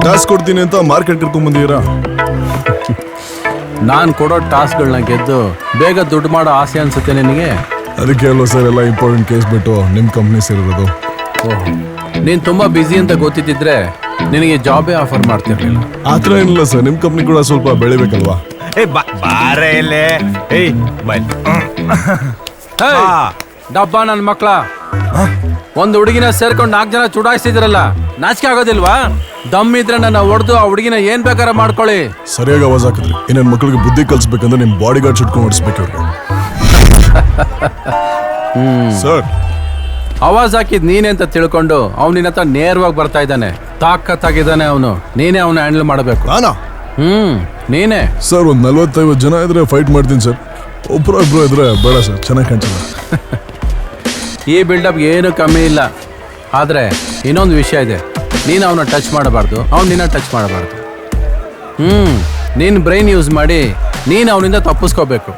Task ಕೊಡ್ತೀನಿ ಅಂತ market ಕರ್ಕೊಂಡ್ ಬಂದಿದ್ದೀರಾ? ನಾನು ಕೊಡೋ ಟಾಸ್ಕ್ಗಳನ್ನ ಗೆದ್ದು ಬೇಗ ದುಡ್ಡು ಮಾಡೋ ಆಸೆ ಅನ್ಸುತ್ತೆ ನಿನಗೆ? ಅದಕ್ಕೆ ಅಲ್ವಾ ಸರ್ ಎಲ್ಲ ಇಂಪಾರ್ಟೆಂಟ್ ಕೇಸ್ ಬಿಟ್ಟು ನಿಮ್ಮ ಕಂಪ್ನಿ ಸೇರಿರೋದು. ಓಹ್, ನೀನು ತುಂಬ ಬ್ಯುಸಿ ಅಂತ ಗೊತ್ತಿದ್ದಿದ್ರೆ ನಿನಗೆ ಜಾಬೇ ಆಫರ್ ಮಾಡ್ತಿರ್ಲಿಲ್ಲ. ಆ ಥರ ಏನಿಲ್ಲ ಸರ್, ನಿಮ್ಮ ಕಂಪ್ನಿ ಕೂಡ ಸ್ವಲ್ಪ ಬೆಳಿಬೇಕಲ್ವಾ? ಡಬ್ಬ ನನ್ನ ಮಕ್ಳ, ಒಂದು ಹುಡುಗಿನ ಸೇರ್ಕೊಂಡು 4 ಜನ ಚುಡಾಯಿಸ್ತಿದ್ರಲ್ಲ, ನಾಚಿಕೆ ಆಗೋದಿಲ್ವಾ? ದಮ್ ಇದ್ರೆ ನನ್ನ ಹೊಡೆದು ಆ ಹುಡುಗಿನ ಏನ್ ಬೇಕಾದ್ರೆ ಮಾಡ್ಕೊಳ್ಳಿ. ಸರಿಯಾಗಿ ಆವಾಜ್ ಹಾಕಿದ್ರಿ. ಇನ್ನೇನು ಮಕ್ಕಳಿಗೆ ಬುದ್ಧಿ ಕಲಿಸ್ಬೇಕಂದ್ರೆ ನಿಮ್ಮ ಬಾಡಿ ಗಾರ್ಡ್ ಸುಟ್ಕೊಂಡು ಓಡಿಸ್ಬೇಕು ಅವ್ರಿಗೆ. ಸರ್, ಆವಾಜ್ ಹಾಕಿದ್ ನೀನೆ ಅಂತ ತಿಳ್ಕೊಂಡು ಅವ್ನು ನಿನ್ನ ಹತ್ರ ನೇರವಾಗಿ ಬರ್ತಾ ಇದ್ದಾನೆ. ತಾಕತ್ತಾಗಿದ್ದಾನೆ ಅವನು. ನೀನೇ ಅವನ ಹ್ಯಾಂಡಲ್ ಮಾಡಬೇಕು. ನಾನಾ? ನೀನೇ. ಸರ್, ಒಂದು 40-50 ಜನ ಇದ್ರೆ ಫೈಟ್ ಮಾಡ್ತೀನಿ ಸರ್. ಒಬ್ರು ಇದ್ರೆ ಬೇಡ ಸರ್, ಚೆನ್ನಾಗಿ ಕಾಣ್ತಿಲ್ಲ. ಈ ಬಿಲ್ಡಪ್ಗೆ ಏನು ಕಮ್ಮಿ ಇಲ್ಲ. ಆದರೆ ಇನ್ನೊಂದು ವಿಷಯ ಇದೆ, ನೀನು ಅವನ ಟಚ್ ಮಾಡಬಾರ್ದು, ಅವ್ನು ನಿನ್ನ ಟಚ್ ಮಾಡಬಾರ್ದು. ನೀನು ಬ್ರೈನ್ ಯೂಸ್ ಮಾಡಿ ನೀನು ಅವನಿಂದ ತಪ್ಪಿಸ್ಕೋಬೇಕು.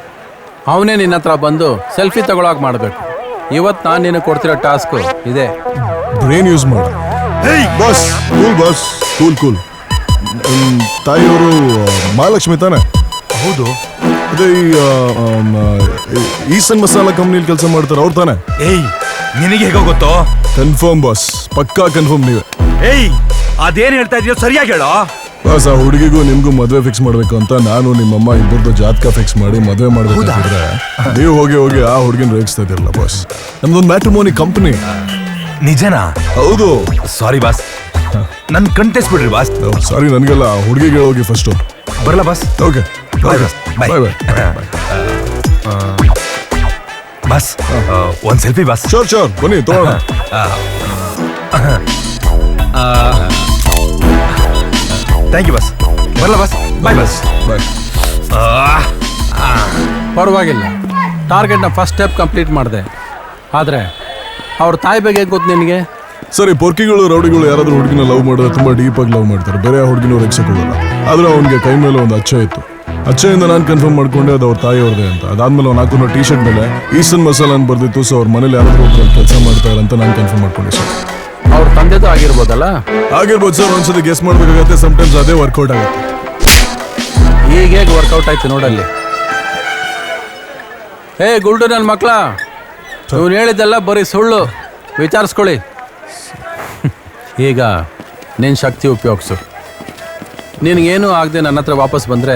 ಅವನೇ ನಿನ್ನ ಹತ್ರ ಬಂದು ಸೆಲ್ಫಿ ತಗೊಳಕ್ ಮಾಡಬೇಕು. ಇವತ್ತು ನಾನು ನಿನಗೆ ಕೊಡ್ತಿರೋ ಟಾಸ್ಕು ಇದೆ. ಬ್ರೈನ್ ಯೂಸ್ ಮಾಡಿ. Boss, cool boss, cool. ತಾಯಿಯವರು ಮಹಾಲಕ್ಷ್ಮಿ ತಾನೆ? ಹೌದು. ಅದೇ ಈಸನ್ ಮಸಾಲಾ ಕಂಪ್ನಿಲಿ ಕೆಲಸ ಮಾಡ್ತಾರೆ ಅವ್ರು ತಾನೆ? ನಿನಗೆ ಹೇಗೋ ಗೊತ್ತೋ? ಕನ್ಫರ್ಮ್ ಬಾಸ್, ಪಕ್ಕಾ ಕನ್ಫರ್ಮ್ ನೀವೇ. ಅದೇನ್ ಹೇಳ್ತಾ ಇದೀಯೋ ಸರಿಯಾಗಿ ಹೇಳೋ. ಬಾಸ್, ಆ ಹುಡುಗಿಗೂ ನಿಮ್ಗೂ ಮದುವೆ ಫಿಕ್ಸ್ ಮಾಡ್ಬೇಕು ಅಂತ ನಾನು ನಿಮ್ಮಮ್ಮ ಇಬ್ಬರದ್ದು ಜಾತಕ ಫಿಕ್ಸ್ ಮಾಡಿ ಮದುವೆ ಮಾಡ್ಬೇಕಂತಿದ್ರೆ ನೀವು ಹೋಗಿ ಆ ಹುಡುಗಿನ ರೇಗಿಸ್ತಾ ಇದ್ದೀರಲ್ಲ ಬಾಸ್. ನಮ್ದೊಂದು ಮ್ಯಾಟ್ರಿಮೋನಿ ಕಂಪ್ನಿ. ನಿಜನಾ? ಹೌದು. ಸಾರಿ ಬಾಸ್, ನನ್ ಕಣ್ತೇಸ್ಬಿಡ್ರಿ ಬಾಸ್. ಸಾರಿ ನನಗೆಲ್ಲ, ಹುಡುಗಿಗೆ ಹೋಗಿ ಫಸ್ಟ್. ಬರಲ್ಲ boss. Okay, bye boss. Bye boss, ಒಂದ್ ಸೆಲ್ಫಿ ಬಾಸ್. ಶೋರ್ ಬನ್ನಿ ತಗೋಣ. Thank you boss. ಬರಲ್ಲ ಬಾಸ್. Bye boss. ಬಾಯ್. ಪರವಾಗಿಲ್ಲ, ಟಾರ್ಗೆಟ್ನ ಫಸ್ಟ್ ಸ್ಟೆಪ್ ಕಂಪ್ಲೀಟ್ ಮಾಡಿದೆ. ಆದರೆ ಅವ್ರ ತಾಯಿ ಬಗ್ಗೆ ಗೊತ್ತು ನಿನಗೆ? ಸರಿ, ಪೊರ್ಕಿಗಳು ರೌಡಿಗಳು ಯಾರಾದ್ರೂ ಹುಡುಗಿನ ಲವ್ ಮಾಡಿದ್ರೆ ತುಂಬಾ ಡೀಪ್ ಆಗಿ ಲವ್ ಮಾಡ್ತಾರೆ, ಬೇರೆ ಹುಡುಗಿನವ್ರು ರೆಕ್ಸಕ್ ಹೋಗಲ್ಲ. ಆದ್ರೆ ಅವನಿಗೆ ಕೈ ಮೇಲೆ ಒಂದು ಅಚ್ಚ ಇತ್ತು. ಅಚ್ಚೆಯಿಂದ ನಾನು ಕನ್ಫರ್ಮ್ ಮಾಡ್ಕೊಂಡೆ ಅದು ಅವ್ರ ತಾಯಿಯವ್ರದೇ ಅಂತ. ಅದಾದ್ಮೇಲೆ ಅವ್ನು ಹಾಕೊಂಡು ಟೀ ಶರ್ಟ್ ಮೇಲೆ ಈಸನ್ ಮಸಾಲ ಅಂತ ಬರ್ದಿತ್ತು. ಸೊ ಅವ್ರ ಮನೇಲಿ ಯಾರಾದ್ರೂ ಕೆಲಸ ಮಾಡ್ತಾರೆ ಅಂತ ನಾನು ಕನ್ಫರ್ಮ್ ಮಾಡ್ಕೊಂಡೆ ಸರ್. ಅವ್ರ ತಂದೆದು ಆಗಿರ್ಬೋದಲ್ಲ? ಆಗಿರ್ಬೋದು ಸರ್, ಒಂದ್ಸತಿ ಗೆಸ್ ಮಾಡ್ಬೇಕಾಗತ್ತೆ. ಸಮಟೈಮ್ಸ್ ಅದೇ ವರ್ಕೌಟ್ ಆಗುತ್ತೆ. ಈಗ ಹೇಗೆ ವರ್ಕೌಟ್ ಆಯ್ತು ನೋಡಲ್ಲಿ. ಗುಲ್ಡು ನನ್ನ ಮಕ್ಳ, ಇವ್ನು ಹೇಳಿದ್ದೆಲ್ಲ ಬರೀ ಸುಳ್ಳು. ವಿಚಾರಿಸ್ಕೊಳ್ಳಿ. ಈಗ ನಿನ್ನ ಶಕ್ತಿ ಉಪಯೋಗಿಸು. ನಿನಗೇನು ಆಗದೆ ನನ್ನ ಹತ್ರ ವಾಪಸ್ ಬಂದರೆ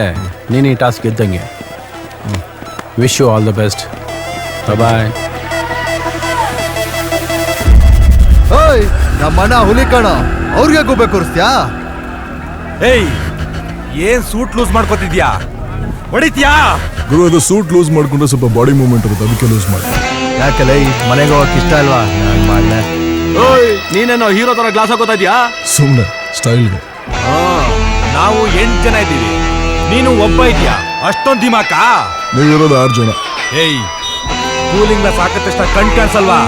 ನೀನು ಈ ಟಾಸ್ಕ್ ಗೆದ್ದಂಗೆ. Wish you all the best. Bye. ಓಯ್, ನಮ್ಮಣ್ಣ ಹುಲಿ ಕಣ, ಅವ್ರಿಗೆ ಗುಬ್ಬೆ ಕೂರಿಸ್ತ್ಯಾ? ಏನ್ ಸೂಟ್ ಲೂಸ್ ಮಾಡ್ಕೊತಿದ್ಯಾ? ಹೊಡಿತ್ಯಾ? ಗುರು, ಅದು ಸೂಟ್ ಲೂಸ್ ಮಾಡ್ಕೊಂಡ್ರೆ ಸ್ವಲ್ಪ ಬಾಡಿ ಮೂವ್ಮೆಂಟ್ ಇರುತ್ತೆ, ಅದಕ್ಕೆ ಲೂಸ್ ಮಾಡಿ. ಯಾಕಲ್ಲ ಮನೆಗೆ ಹೋಗಕ್ಕೆ ಇಷ್ಟ ಅಲ್ವಾ? ನಾನು ಮಾಡಲೆ. ನೀನೇನೋ ಹೀರೋ ತರ ಗ್ಲಾಸ್ ಹಾಕೋತಾ ಇದೆಯಾ? ಸುಮ್ಮನೆ ಸ್ಟೈಲ್ಗೆ. ನಾವು 8 ಜನ ಇದ್ದೀವಿ, ನೀನು ಒಬ್ಬ ಇದೆಯಾ? ಅಷ್ಟೊಂದು ದಿಮಾಕ? ನೀವಿರೋದು 6 ಜನ. ಕೂಲಿಂಗ್ ಗ್ಲಾಸ್ ಹಾಕಿದ ತಕ್ಷಣ ಕಣ್ ಕಾಣಿಸಲ್ವಾ?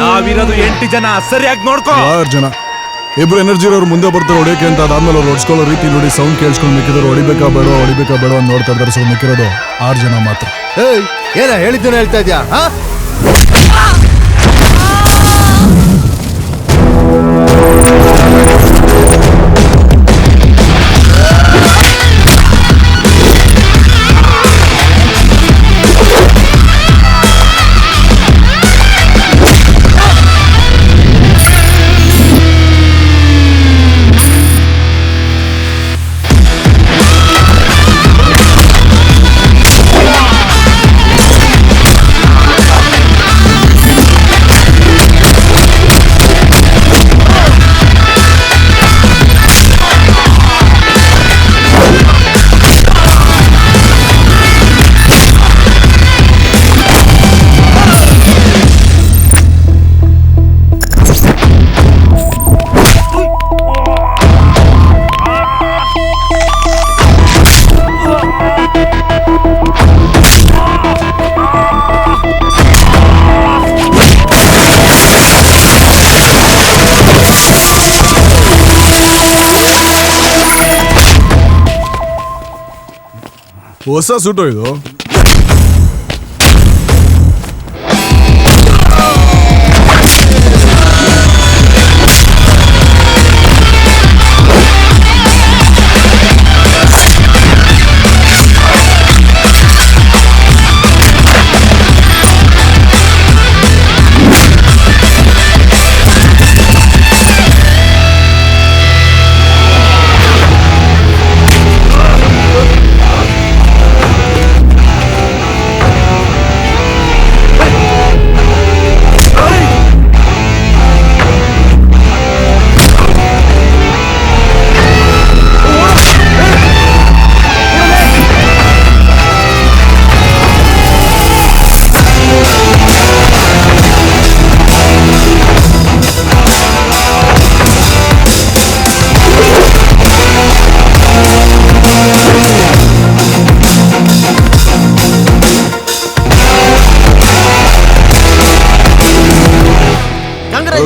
ನಾವಿರೋದು 8 ಜನ, ಸರಿಯಾಗಿ ನೋಡ್ಕೋ. 6 ಜನ. ಇಬ್ರು ಎನರ್ಜಿ ಇರೋರು ಮುಂದೆ ಬರ್ತಾರೆ ಹೊಡಿಯೋಕೆ ಅಂತ. ಅದಾದ್ಮೇಲೆ ಅವ್ರು ಹೊಡ್ಸ್ಕೊಳ್ಳೋ ರೀತಿ ನೋಡಿ ಸೌಂಡ್ ಕೇಳಿಸ್ಕೊಂಡು ಮಿಕ್ಕಿದ್ರು ಹೊಡಿಬೇಕಾ ಬೇಡ ಅಂತ ನೋಡ್ತಾ ಇದ್ದಾರೆ. ಸೊ ಮಿಕ್ಕಿರೋದು 6 ಜನ ಮಾತ್ರ. ಏನ ಹೇಳಿದ್ದೇನೆ ಹೇಳ್ತಾ ಇದ್ಯಾ? ಹೊಸ ಸೂಟು ಇದು.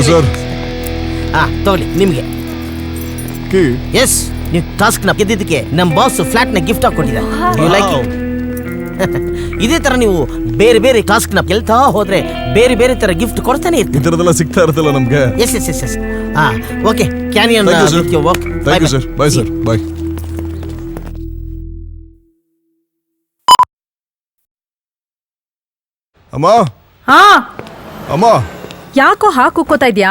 ಸರ್ ತಗೊಳ್ಳಿ ನಿಮ್ಗೆ. ಕೀ ಎಸ್, ನೀವು ಟಾಸ್ಕ್ ನ ಗೆದ್ದಿದ್ದಕ್ಕೆ ನಮ್ಮ ಬಾಸ್ ಫ್ಲಾಟ್ ನ ಗಿಫ್ಟ್ ಆಗಿ ಕೊಟ್ಟಿದ್ದಾರೆ. You like it? ಇದೇ ತರ ನೀವು ಬೇರೆ ಬೇರೆ ಟಾಸ್ಕ್ ನ ಗೆಲ್ತಾ ಹೋದ್ರೆ ಬೇರೆ ಬೇರೆ ತರ ಗಿಫ್ಟ್ ಕೊಡ್ತಾನೆ ಈ ಇರ್ತೀವಿ. ಥರದೆಲ್ಲ ಸಿಗ್ತಾ ಇರುತ್ತಲ್ಲ ನಮ್ಗೆ. Yes yes yes yes. Okay, can you thank you sir. Work? Thank you sir. Bye sir. Bye. ಅಮ್ಮ ಹಾ, ಅಮ್ಮ ಯಾಕೋ ಹಾಕೋತಾ ಇದ್ಯಾ?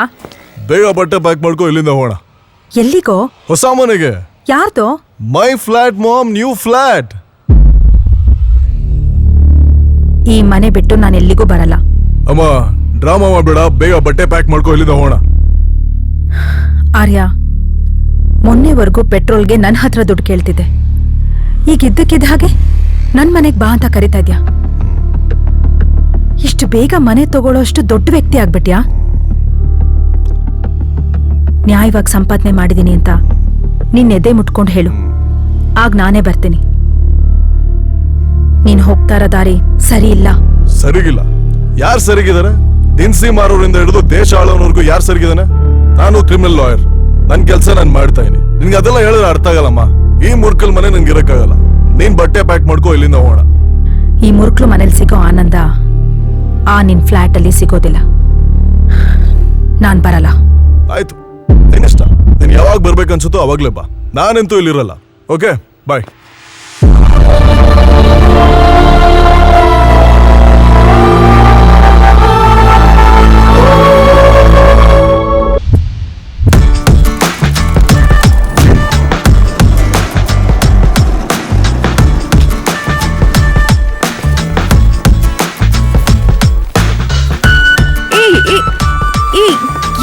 ಬೇಗ ಬಟ್ಟೆ ಪ್ಯಾಕ್ ಮಾಡ್ಕೊ, ಇಲ್ಲಿಂದ ಹೋಗೋಣ. ಎಲ್ಲಿಗೋ? ಹೊಸ ಮನೆಗೆ. ಯಾರ್ದು? ಮೈ ಫ್ಲಾಟ್ ಮಾಮ್, ನ್ಯೂ ಫ್ಲಾಟ್. ಈ ಮನೆ ಬಿಟ್ಟು ನಾನು ಎಲ್ಲಿಗೂ ಬರಲ್ಲ. ಅಮ್ಮ ಡ್ರಾಮಾ ಮಾಡಬೇಡ, ಬೇಗ ಬಟ್ಟೆ ಪ್ಯಾಕ್ ಮಾಡ್ಕೊ, ಇಲ್ಲಿಂದ ಹೋಗೋಣ. ಆರ್ಯ, ಮೊನ್ನೆವರೆಗೂ ಪೆಟ್ರೋಲ್ಗೆ ನನ್ನ ಹತ್ರ ದುಡ್ಡು ಕೇಳ್ತಿದ್ದೆ. ಈಗ ಇದ್ದಕ್ಕಿದ್ದ ಹಾಗೆ ನನ್ನ ಮನೆಗೆ ಬಾ ಅಂತ ಕರಿತಾ ಇದ್ಯಾ? ಇಷ್ಟು ಬೇಗ ಮನೆ ತಗೊಳ್ಳೋಷ್ಟು ದೊಡ್ಡ ವ್ಯಕ್ತಿ ಆಗ್ಬಿಟ್ಯಾ? ನ್ಯಾಯವಾಗಿ ಸಂಪಾದನೆ ಮಾಡಿದೀನಿ ಅಂತ ನಿನ್ನ ಎದೆ ಮುಟ್ಕೊಂಡು ಹೇಳು, ಆಗ ನಾನೇ ಬರ್ತೀನಿ. ನೀನ್ ಹೋಗ್ತಾ ಇರೋ ದಾರಿ ಸರಿ ಇಲ್ಲ. ಸರಿಗಿಲ್ಲ? ಯಾರು ಸರಿಗಿದಾರೆ? ದಿನಸಿ ಮಾರೋರಿಂದ ಹಿಡಿದು ದೇಶ ಆಳೋವರೆಗೂ ಯಾರು ಸರಿಗಿದಾನೆ? ನಾನು ಕ್ರಿಮಿನಲ್ ಲಾಯರ್, ನನ್ ಕೆಲಸ ನಾನು ಮಾಡ್ತಾ ಇದೀನಿ. ನಿನ್ಗೆ ಅದೆಲ್ಲ ಹೇಳಿದ್ರೆ ಅರ್ಥ ಆಗಲ್ಲಮ್ಮ. ಈ ಮುರ್ಕಲ್ ಮನೆ ನನ್ಗೆ ಇರಕ್ಕಾಗಲ್ಲ. ನೀನ್ ಬಟ್ಟೆ ಪ್ಯಾಕ್ ಮಾಡ್ಕೋ, ಇಲ್ಲಿಂದ ಹೋಗೋಣ. ಈ ಮುರುಕ್ಲು ಮನೇಲಿ ಸಿಗೋ ಆನಂದ ಆ ನಿನ್ ಫ್ಲಾಟ್ ಅಲ್ಲಿ ಸಿಗೋದಿಲ್ಲ. ನಾನ್ ಬರಲ್ಲ. ಆಯ್ತು, ನಿನ್ನಿಷ್ಟ. ನೀನ್ ಯಾವಾಗ ಬರ್ಬೇಕನ್ಸುತ್ತೋ ಅವಾಗ್ಲೇ ಬಾ. ನಾನಂತೂ ಇಲ್ಲಿರಲ್ಲ. ಓಕೆ, ಬಾಯ್.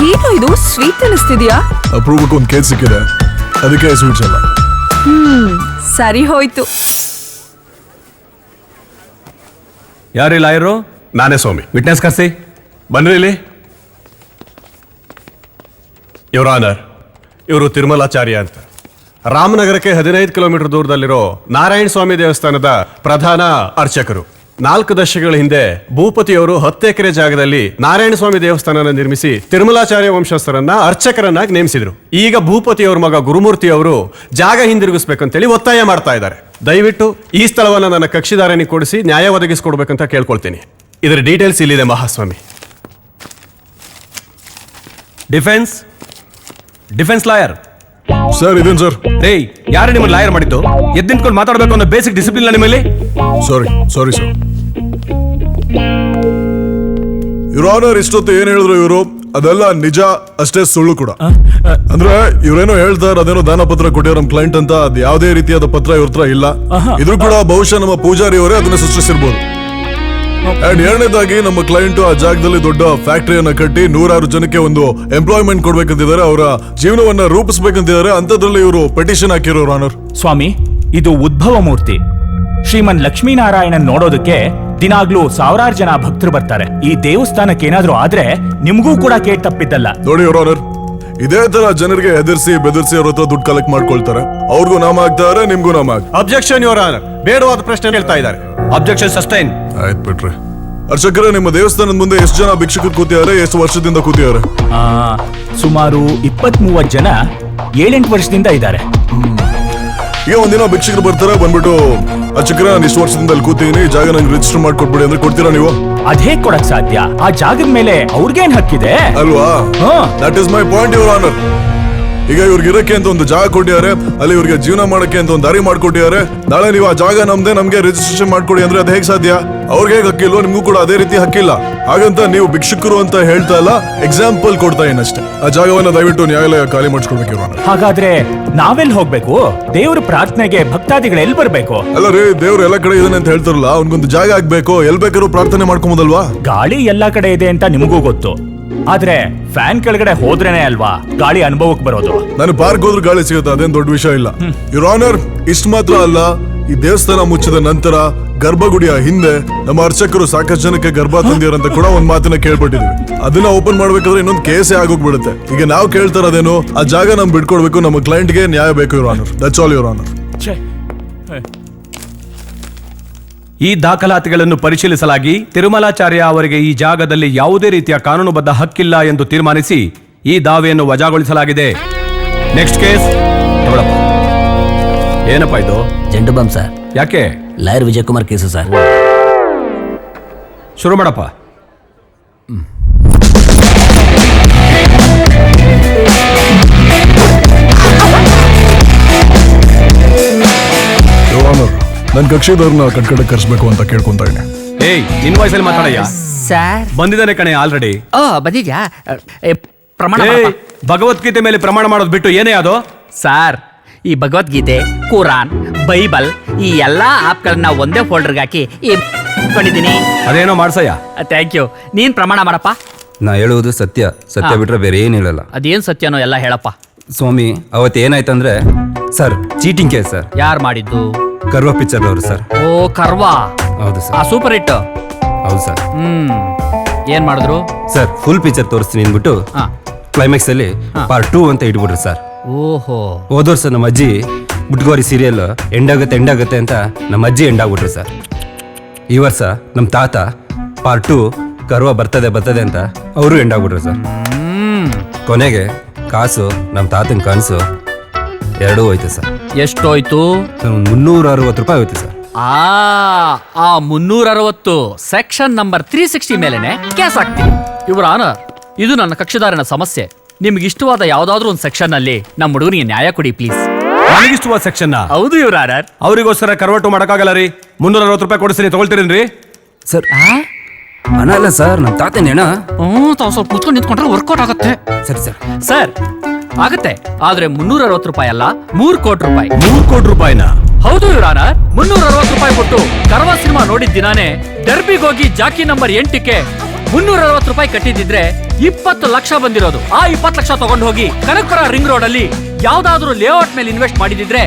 ಏನು ಇದು ಸ್ವೀಟ್ ಅನಿಸ್ತಿದ್ಯಾ? ಅಪ್ರೂವಕ್ಕೆ ಒಂದು ಕೇಕ್ ಸಿಕ್ಕಿದೆ, ಅದಕ್ಕೆ ಸ್ವೀಟ್ಸ್ ಅಲ್ಲ. ಸರಿ ಹೋಯ್ತು. ಯಾರಿಲ್ಲ ಲಾಯರು? ನಾನೇ ಸ್ವಾಮಿ. ವಿಟ್ನೆಸ್ ಕರ್ಸಿ. ಬನ್ರಿ ಇಲ್ಲಿ. ಯುವರ್ ಆನರ್, ಇವರು ತಿರುಮಲಾಚಾರ್ಯ ಅಂತ, ರಾಮನಗರಕ್ಕೆ 15 ಕಿಲೋಮೀಟರ್ ದೂರದಲ್ಲಿರೋ ನಾರಾಯಣ ಸ್ವಾಮಿ ದೇವಸ್ಥಾನದ ಪ್ರಧಾನ ಅರ್ಚಕರು. 4 ದಶಕಗಳ ಹಿಂದೆ ಭೂಪತಿಯವರು 10 ಎಕರೆ ಜಾಗದಲ್ಲಿ ನಾರಾಯಣ ಸ್ವಾಮಿ ದೇವಸ್ಥಾನನ ನಿರ್ಮಿಸಿ ತಿರುಮಲಾಚಾರ್ಯ ವಂಶಸ್ಥರನ್ನ ಅರ್ಚಕರನ್ನಾಗಿ ನೇಮಿಸಿದ್ರು. ಈಗ ಭೂಪತಿಯವರ ಮಗ ಗುರುಮೂರ್ತಿ ಅವರು ಜಾಗ ಹಿಂದಿರುಗಿಸ್ಬೇಕಂತೇಳಿ ಒತ್ತಾಯ ಮಾಡ್ತಾ ಇದ್ದಾರೆ. ದಯವಿಟ್ಟು ಈ ಸ್ಥಳವನ್ನ ನನ್ನ ಕಕ್ಷಿದಾರನಿಗೆ ಕೊಡಿಸಿ ನ್ಯಾಯ ಒದಗಿಸ್ಕೊಡ್ಬೇಕಂತ ಕೇಳ್ಕೊಳ್ತೀನಿ. ಇದರ ಡೀಟೇಲ್ಸ್ ಇಲ್ಲಿದೆ ಮಹಾಸ್ವಾಮಿ. Defence lawyer. ಸರ್ ಇದೇನು ಸರ್? ರೇಯ್, ಯಾರು ನಿಮ್ಮನ್ನ ಲಾಯರ್ ಮಾಡಿದ್ದು? ಎದ್ದು ನಿಂತ್ಕೊಂಡು ಮಾತಾಡಬೇಕು ಅನ್ನೋ ಬೇಸಿಕ್ ಡಿಸಿಪ್ಲಿನ್ ನಿಮ್ಮಲ್ಲಿ? Sorry sir. ಯುವರ್ ಆನರ್, ಇಷ್ಟೊತ್ತು ಏನ್ ಹೇಳಿದ್ರು ಇವರು ಅದೆಲ್ಲ ನಿಜ, ಅಷ್ಟೇ ಸುಳ್ಳು ಕೂಡ. ಅಂದ್ರೆ ಇವ್ರೇನೋ ಹೇಳ್ತಾರೆ ಅದೇನೋ ದಾನ ಪತ್ರ ಕೊಟ್ಟಿರೋ ನಮ್ ಕ್ಲೈಂಟ್ ಅಂತ. ಅದ್ ಯಾವುದೇ ರೀತಿಯಾದ ಪತ್ರ ಇವ್ರ ಹತ್ರ ಇಲ್ಲ. ಇದು ಕೂಡ ಬಹುಶಃ ನಮ್ಮ ಪೂಜಾರಿ ಅವರೇ ಅದನ್ನ ಸೃಷ್ಟಿಸಿರ್ಬೋದು. ಅಂಡ್ ಎರಡನೇದಾಗಿ ನಮ್ಮ ಕ್ಲೈಂಟ್ ಆ ಜಾಗದಲ್ಲಿ ದೊಡ್ಡ ಫ್ಯಾಕ್ಟರಿಯನ್ನ ಕಟ್ಟಿ 106 ಜನಕ್ಕೆ ಒಂದು ಎಂಪ್ಲಾಯ್ಮೆಂಟ್ ಕೊಡ್ಬೇಕಂತಿದ್ದಾರೆ, ಅವರ ಜೀವನವನ್ನ ರೂಪಿಸಬೇಕಂತಿದ್ದಾರೆ. ಅಂತದ್ರಲ್ಲಿ ಇವರು ಪೆಟಿಷನ್ ಹಾಕಿರೋರು ಆನರ್. ಸ್ವಾಮಿ, ಇದು ಉದ್ಭವ ಮೂರ್ತಿ. ಶ್ರೀಮನ್ ಲಕ್ಷ್ಮೀನಾರಾಯಣನ್ ನೋಡೋದಕ್ಕೆ ದಿನಾಗ್ಲೂ 1000 ಜನ ಭಕ್ತರು ಬರ್ತಾರೆ. ಈ ದೇವಸ್ಥಾನಕ್ಕೆ ಏನಾದ್ರೂ ಆದ್ರೆ ನಿಮ್ಗೂ ಕೂಡ ಕೇಟ್ ತಪ್ಪಿದ್ದಲ್ಲ. ನೋಡಿ ಯುವರ್ ಆನರ್, ಇದೇ ತರ ಜನರಿಗೆ ಹೆದರ್ಸಿ ಬೆದರ್ಸಿ ಅವ್ರ ಹತ್ರ ದುಡ್ಡು ಕಲೆಕ್ಟ್ ಮಾಡ್ಕೊಳ್ತಾರೆ. ಅವ್ರಿಗೂ ನಾಮ ಆಗ್ತಾರೆ, ನಿಮ್ಗೂ ನಾಮ ಆಗ್ತಾರೆ. Objection your honour. ಬೇಡವಾದ ಪ್ರಶ್ನೆ ಹೇಳ್ತಾ ಇದ್ದಾರೆ. Objection sustain. ಆಯ್ತು ಬಿಟ್ರೆ. ಅರ್ಚಕರೇ, ನಿಮ್ಮ ದೇವಸ್ಥಾನದ ಮುಂದೆ ಎಷ್ಟು ಜನ ಭಿಕ್ಷುಕರು ಕೂತಿದ್ದಾರೆ? ಎಷ್ಟು ವರ್ಷದಿಂದ ಕೂತಿದ್ದಾರೆ? ಸುಮಾರು 20-30 ಜನ 7-8 ವರ್ಷದಿಂದ ಇದ್ದಾರೆ. ಈಗ ಒಂದಿನ ಭಿಕ್ಷಕರು ಬರ್ತಾರೆ, ಬಂದ್ಬಿಟ್ಟು ಅರ್ಚಕರ ನಾನು ಇಷ್ಟು ವರ್ಷದಿಂದ ಅಲ್ಲಿ ಕೂತೀನಿ, ಜಾಗ ನಂಗೆ ರಿಜಿಸ್ಟರ್ ಮಾಡ್ಕೊಟ್ಬಿಡಿ ಅಂದ್ರೆ ಕೊಡ್ತೀರಾ ನೀವು? ಅದೇ ಕೊಡಕ್ ಸಾಧ್ಯ? ಆ ಜಾಗದ ಮೇಲೆ ಅವ್ರಿಗೇನ್ ಹಕ್ಕಿದೆ ಅಲ್ವಾ? ಹಾ. That is my point your honour. ಈಗ ಇವ್ರಿಗೆ ಇರಕ್ಕೆ ಅಂತ ಒಂದು ಜಾಗ ಕೊಟ್ಟಿದ್ದಾರೆ, ಅಲ್ಲಿ ಇವ್ರಿಗೆ ಜೀವನ ಮಾಡಕ್ಕೆ ಅಂತ ಒಂದು ದಾರಿ ಮಾಡ್ಕೊಟ್ಟಿದ್ದಾರೆ. ನಾಳೆ ನೀವು ಆ ಜಾಗ ನಮ್ಗೆ ರಿಜಿಸ್ಟ್ರೇಷನ್ ಮಾಡ್ಕೊಡಿ ಅಂದ್ರೆ ಅದು ಹೇಗೆ ಸಾಧ್ಯ? ಅವ್ರಿಗೆ ಹೇಗೆ ಹಕ್ಕಿಲ್ವೋ ನಿಮ್ಗೂ ಕೂಡ ಅದೇ ರೀತಿ ಹಕ್ಕಿಲ್ಲ. ಹಾಗಂತ ನೀವು ಭಿಕ್ಷುಕರು ಅಂತ ಹೇಳ್ತಾ ಇಲ್ಲ, ಎಕ್ಸಾಂಪಲ್ ಕೊಡ್ತಾ ಏನಷ್ಟೇ. ಆ ಜಾಗವನ್ನ ದಯವಿಟ್ಟು ನ್ಯಾಯಾಲಯ ಖಾಲಿ ಮಾಡಿಸ್ಕೊಡ್ಬೇಕು ಇವ್ರ ಆನರ್. ಹಾಗಾದ್ರೆ ನಾವೆಲ್ಲಿ ಹೋಗ್ಬೇಕು? ದೇವ್ರ ಪ್ರಾರ್ಥನೆಗೆ ಭಕ್ತಾದಿಗಳು ಎಲ್ಲಿ ಬರ್ಬೇಕು? ಅಲ್ಲ ರೀ, ದೇವ್ರು ಎಲ್ಲ ಕಡೆ ಇದಾನೆ ಅಂತ ಹೇಳ್ತಾರಲ್ಲ, ಅವ್ನಿಗೊಂದು ಜಾಗ ಆಗ್ಬೇಕು, ಎಲ್ ಬೇಕಾದ್ರೂ ಪ್ರಾರ್ಥನೆ ಮಾಡ್ಕೊಂಬೋದಲ್ವಾ? ಗಾಳಿ ಎಲ್ಲಾ ಕಡೆ ಇದೆ ಅಂತ ನಿಮಗೂ ಗೊತ್ತು, ಆದ್ರೆ ಫ್ಯಾನ್ ಕೆಳಗಡೆ ಹೋದ್ರೇನೆ ಅಲ್ವಾ ಗಾಳಿ ಅನುಭವಕ್ಕೆ ಬರೋದು. ನಾನು ಪಾರ್ಕ್ ಹೋದ್ರೆ ಗಾಳಿ ಸಿಗುತ್ತೆ, ಅದೇನ್ ದೊಡ್ಡ ವಿಷಯ ಇಲ್ಲ. ಯುವರ್ ಆನರ್, ಇಷ್ಟು ಮಾತ್ರ ಅಲ್ಲ, ಈ ದೇವಸ್ಥಾನ ಮುಚ್ಚಿದ ನಂತರ ಗರ್ಭಗುಡಿಯ ಹಿಂದೆ ನಮ್ಮ ಅರ್ಚಕರು ಸಾಕಷ್ಟು ಜನಕ್ಕೆ ಗರ್ಭ ತಂದಿರಂತ ಕೂಡ ಒಂದ್ ಮಾತನ್ನ ಕೇಳ್ಪಟ್ಟಿದ್ವಿ. ಅದನ್ನ ಓಪನ್ ಮಾಡ್ಬೇಕಾದ್ರೆ ಇನ್ನೊಂದು ಕೇಸೇ ಆಗೋಗ್ಬಿಡುತ್ತೆ. ಈಗ ನಾವು ಕೇಳ್ತಾರದೇನು, ಆ ಜಾಗ ನಮ್ ಬಿಟ್ಕೊಡ್ಬೇಕು, ನಮ್ಮ ಕ್ಲೈಂಟ್ಗೆ ನ್ಯಾಯ ಬೇಕು your honour. That's all your honour. ಈ ದಾಖಲಾತಿಗಳನ್ನು ಪರಿಶೀಲಿಸಲಾಗಿ ತಿರುಮಲಾಚಾರ್ಯ ಅವರಿಗೆ ಈ ಜಾಗದಲ್ಲಿ ಯಾವುದೇ ರೀತಿಯ ಕಾನೂನುಬದ್ಧ ಹಕ್ಕಿಲ್ಲ ಎಂದು ತೀರ್ಮಾನಿಸಿ ಈ ದಾವೆಯನ್ನು ವಜಾಗೊಳಿಸಲಾಗಿದೆ. Next case. ಏನಪ್ಪ ಇದು? ಜಂಡು ಬಾಂಬ್ ಸರ್. ಯಾಕೆ? Lawyer Vijay Kumar case sir. ಶುರು ಮಾಡಪ್ಪ. ನನ್ನ ಕಕ್ಷಿದವ್ರನ್ನ ಕಟ್ಕಡೆ ಕರ್ಸ್ಬೇಕು ಅಂತ ಕೇಳ್ಕೊಂತ ಇದ್ದೀನಿ. ಏಯ್, ನಿನ್ ವಯಸ್ಸಲ್ಲಿ ಮಾತಾಡಯ್ಯ. ಸರ್. ಬಂದಿದ್ದಾನೆ ಕಣೆ ಆಲ್ರೆಡಿ. ಓ ಬಂದಿದ್ಯಾ? ಪ್ರಮಾಣ ಏಯ್, ಭಗವದ್ಗೀತೆ ಮೇಲೆ ಪ್ರಮಾಣ ಮಾಡೋದು ಬಿಟ್ಟು ಏನೇ ಅದು? ಸರ್, ಈ ಭಗವದ್ಗೀತೆ, ಕುರಾನ್, ಬೈಬಲ್ ಈ ಎಲ್ಲಾ ಆಪ್ಗಳನ್ನ ಒಂದೇ ಫೋಲ್ಡರ್ಗೆ ಹಾಕಿ ಇಟ್ಕೊಂಡಿದ್ದೀನಿ. ಅದೇನೋ ಮಾಡ್ಸಯ್ಯ. Thank you. ನೀನ್ ಪ್ರಮಾಣ ಮಾಡಪ್ಪ. ನಾ ಹೇಳುವುದು ಸತ್ಯ, ಸತ್ಯ ಬಿಟ್ರೆ ಬೇರೆ ಏನು ಹೇಳಲ್ಲ. ಅದೇನ್ ಸತ್ಯನೋ ಎಲ್ಲ ಹೇಳಪ್ಪ. ಸ್ವಾಮಿ, ಅವತ್ತು ಏನಾಯ್ತಂದ್ರೆ ಸರ್, ಚೀಟಿಂಗ್ ಕೇಸ್ ಸರ್. ಯಾರು ಮಾಡಿದ್ದು? ಕರ್ವ ಪಿಕ್ಚರ್ ಅವರು ಸರ್. ಓ ಕರ್ವಾ. ಹೌದು ಸರ್. Super hit. ಹೌದು ಸರ್. ಏನ್ ಮಾಡಿದ್ರು ಸರ್? ಫುಲ್ ಪಿಕ್ಚರ್ ತೋರಿಸ್ತೀನಿ ಅಂದ್ಬಿಟ್ಟು ಕ್ಲೈಮ್ಯಾಕ್ಸ್ ಅಲ್ಲಿ ಪಾರ್ಟ್ 2 ಅಂತ ಇಟ್ಬಿಟ್ರಿ ಸರ್. ಓಹೋ. ಹೋದ ವರ್ಷ ನಮ್ಮ ಅಜ್ಜಿ ಬುಟ್ಗೋರಿ ಸೀರಿಯಲ್ ಎಂಡಾಗತ್ತೆ ಅಂತ ನಮ್ಮ ಅಜ್ಜಿ ಎಂಡಾಗ್ಬಿಟ್ರಿ ಸರ್. ಈ ವರ್ಷ ನಮ್ಮ ತಾತ ಪಾರ್ಟ್ 2 ಕರ್ವ ಬರ್ತದೆ ಅಂತ ಅವರು ಎಂಡಾಗ್ಬಿಟ್ರಿ ಸರ್. ಕೊನೆಗೆ ಕಾಸು ನಮ್ಮ ತಾತನ ಕನಸು ಎರಡೂ ಹೋಯ್ತು ಸರ್. ಎಷ್ಟೋಯ್ತು? 360 ರೂಪಾಯಿ ಹೋಯ್ತು ಸರ್. ಆ 360 ಸೆಕ್ಷನ್ ನಂಬರ್ 360 ಮೇಲೆನೆ ಕೇಸ್ ಹಾಕ್ತೀನಿ. ಇವರ ಆನರ್, ಇದು ನನ್ನ ಕಕ್ಷಿದಾರನ ಸಮಸ್ಯೆ. ನಿಮ್ಗೆ ಇಷ್ಟವಾದ ಯಾವ್ದಾದ್ರು ಒಂದು ಸೆಕ್ಷನ್ ಅಲ್ಲಿ ನಮ್ಮ ಹುಡುಗನಿಗೆ ನ್ಯಾಯ ಕೊಡಿ ಪ್ಲೀಸ್. ನನಗಿಷ್ಟವಾದ ಸೆಕ್ಷನ್? ಹೌದು ಇವರ ಆನರ್. ಅವರಿಗೋಸ್ಕರ ಕರ್ವಟು ಮಾಡಕ್ಕಾಗಲ್ಲ ರೀ. 360 ರೂಪಾಯಿ ಕೊಡಿಸ್ತೀನಿ, ತಗೊಳ್ತೀರೇನ್ರಿ? ಸರ್ ಹಣ ಅಲ್ಲ ಸರ್, ನಮ್ಮ ತಾತನ ಹೆಣ. ತಾವು ಸ್ವಲ್ಪ ಕುತ್ಕೊಂಡು ನಿಂತ್ಕೊಂಡ್ರೆ ವರ್ಕೌಟ್ ಆಗುತ್ತೆ. ಸರಿ ಸರ್. ಸರ್ ಆಗುತ್ತೆ, ಆದ್ರೆ 360 ರೂಪಾಯಿ ಅಲ್ಲ, 3 ಕೋಟಿ ರೂಪಾಯಿ. 3 ಕೋಟಿ ರೂಪಾಯಿನ? ಹೌದು ಇವರ ಆನರ್. 360 ರೂಪಾಯಿ ಕೊಟ್ಟು ಕರ್ವ ಸಿನಿಮಾ ನೋಡಿದ ದಿನಾನೇ ಡರ್ಬಿಗೋಗಿ ಜಾಕಿ ನಂಬರ್ 8ಕ್ಕೆ 360 ರೂಪಾಯಿ ಕಟ್ಟಿದ್ರೆ 20 ಲಕ್ಷ ಬಂದಿರೋದು. ಆ 20 ಲಕ್ಷ ತಗೊಂಡು ಹೋಗಿ ಕನಕಪುರ ರಿಂಗ್ ರೋಡ್ ಅಲ್ಲಿ ಯಾವ್ದಾದ್ರು ಲೇಔಟ್ ಮೇಲೆ ಇನ್ವೆಸ್ಟ್ ಮಾಡಿದಿದ್ರೆ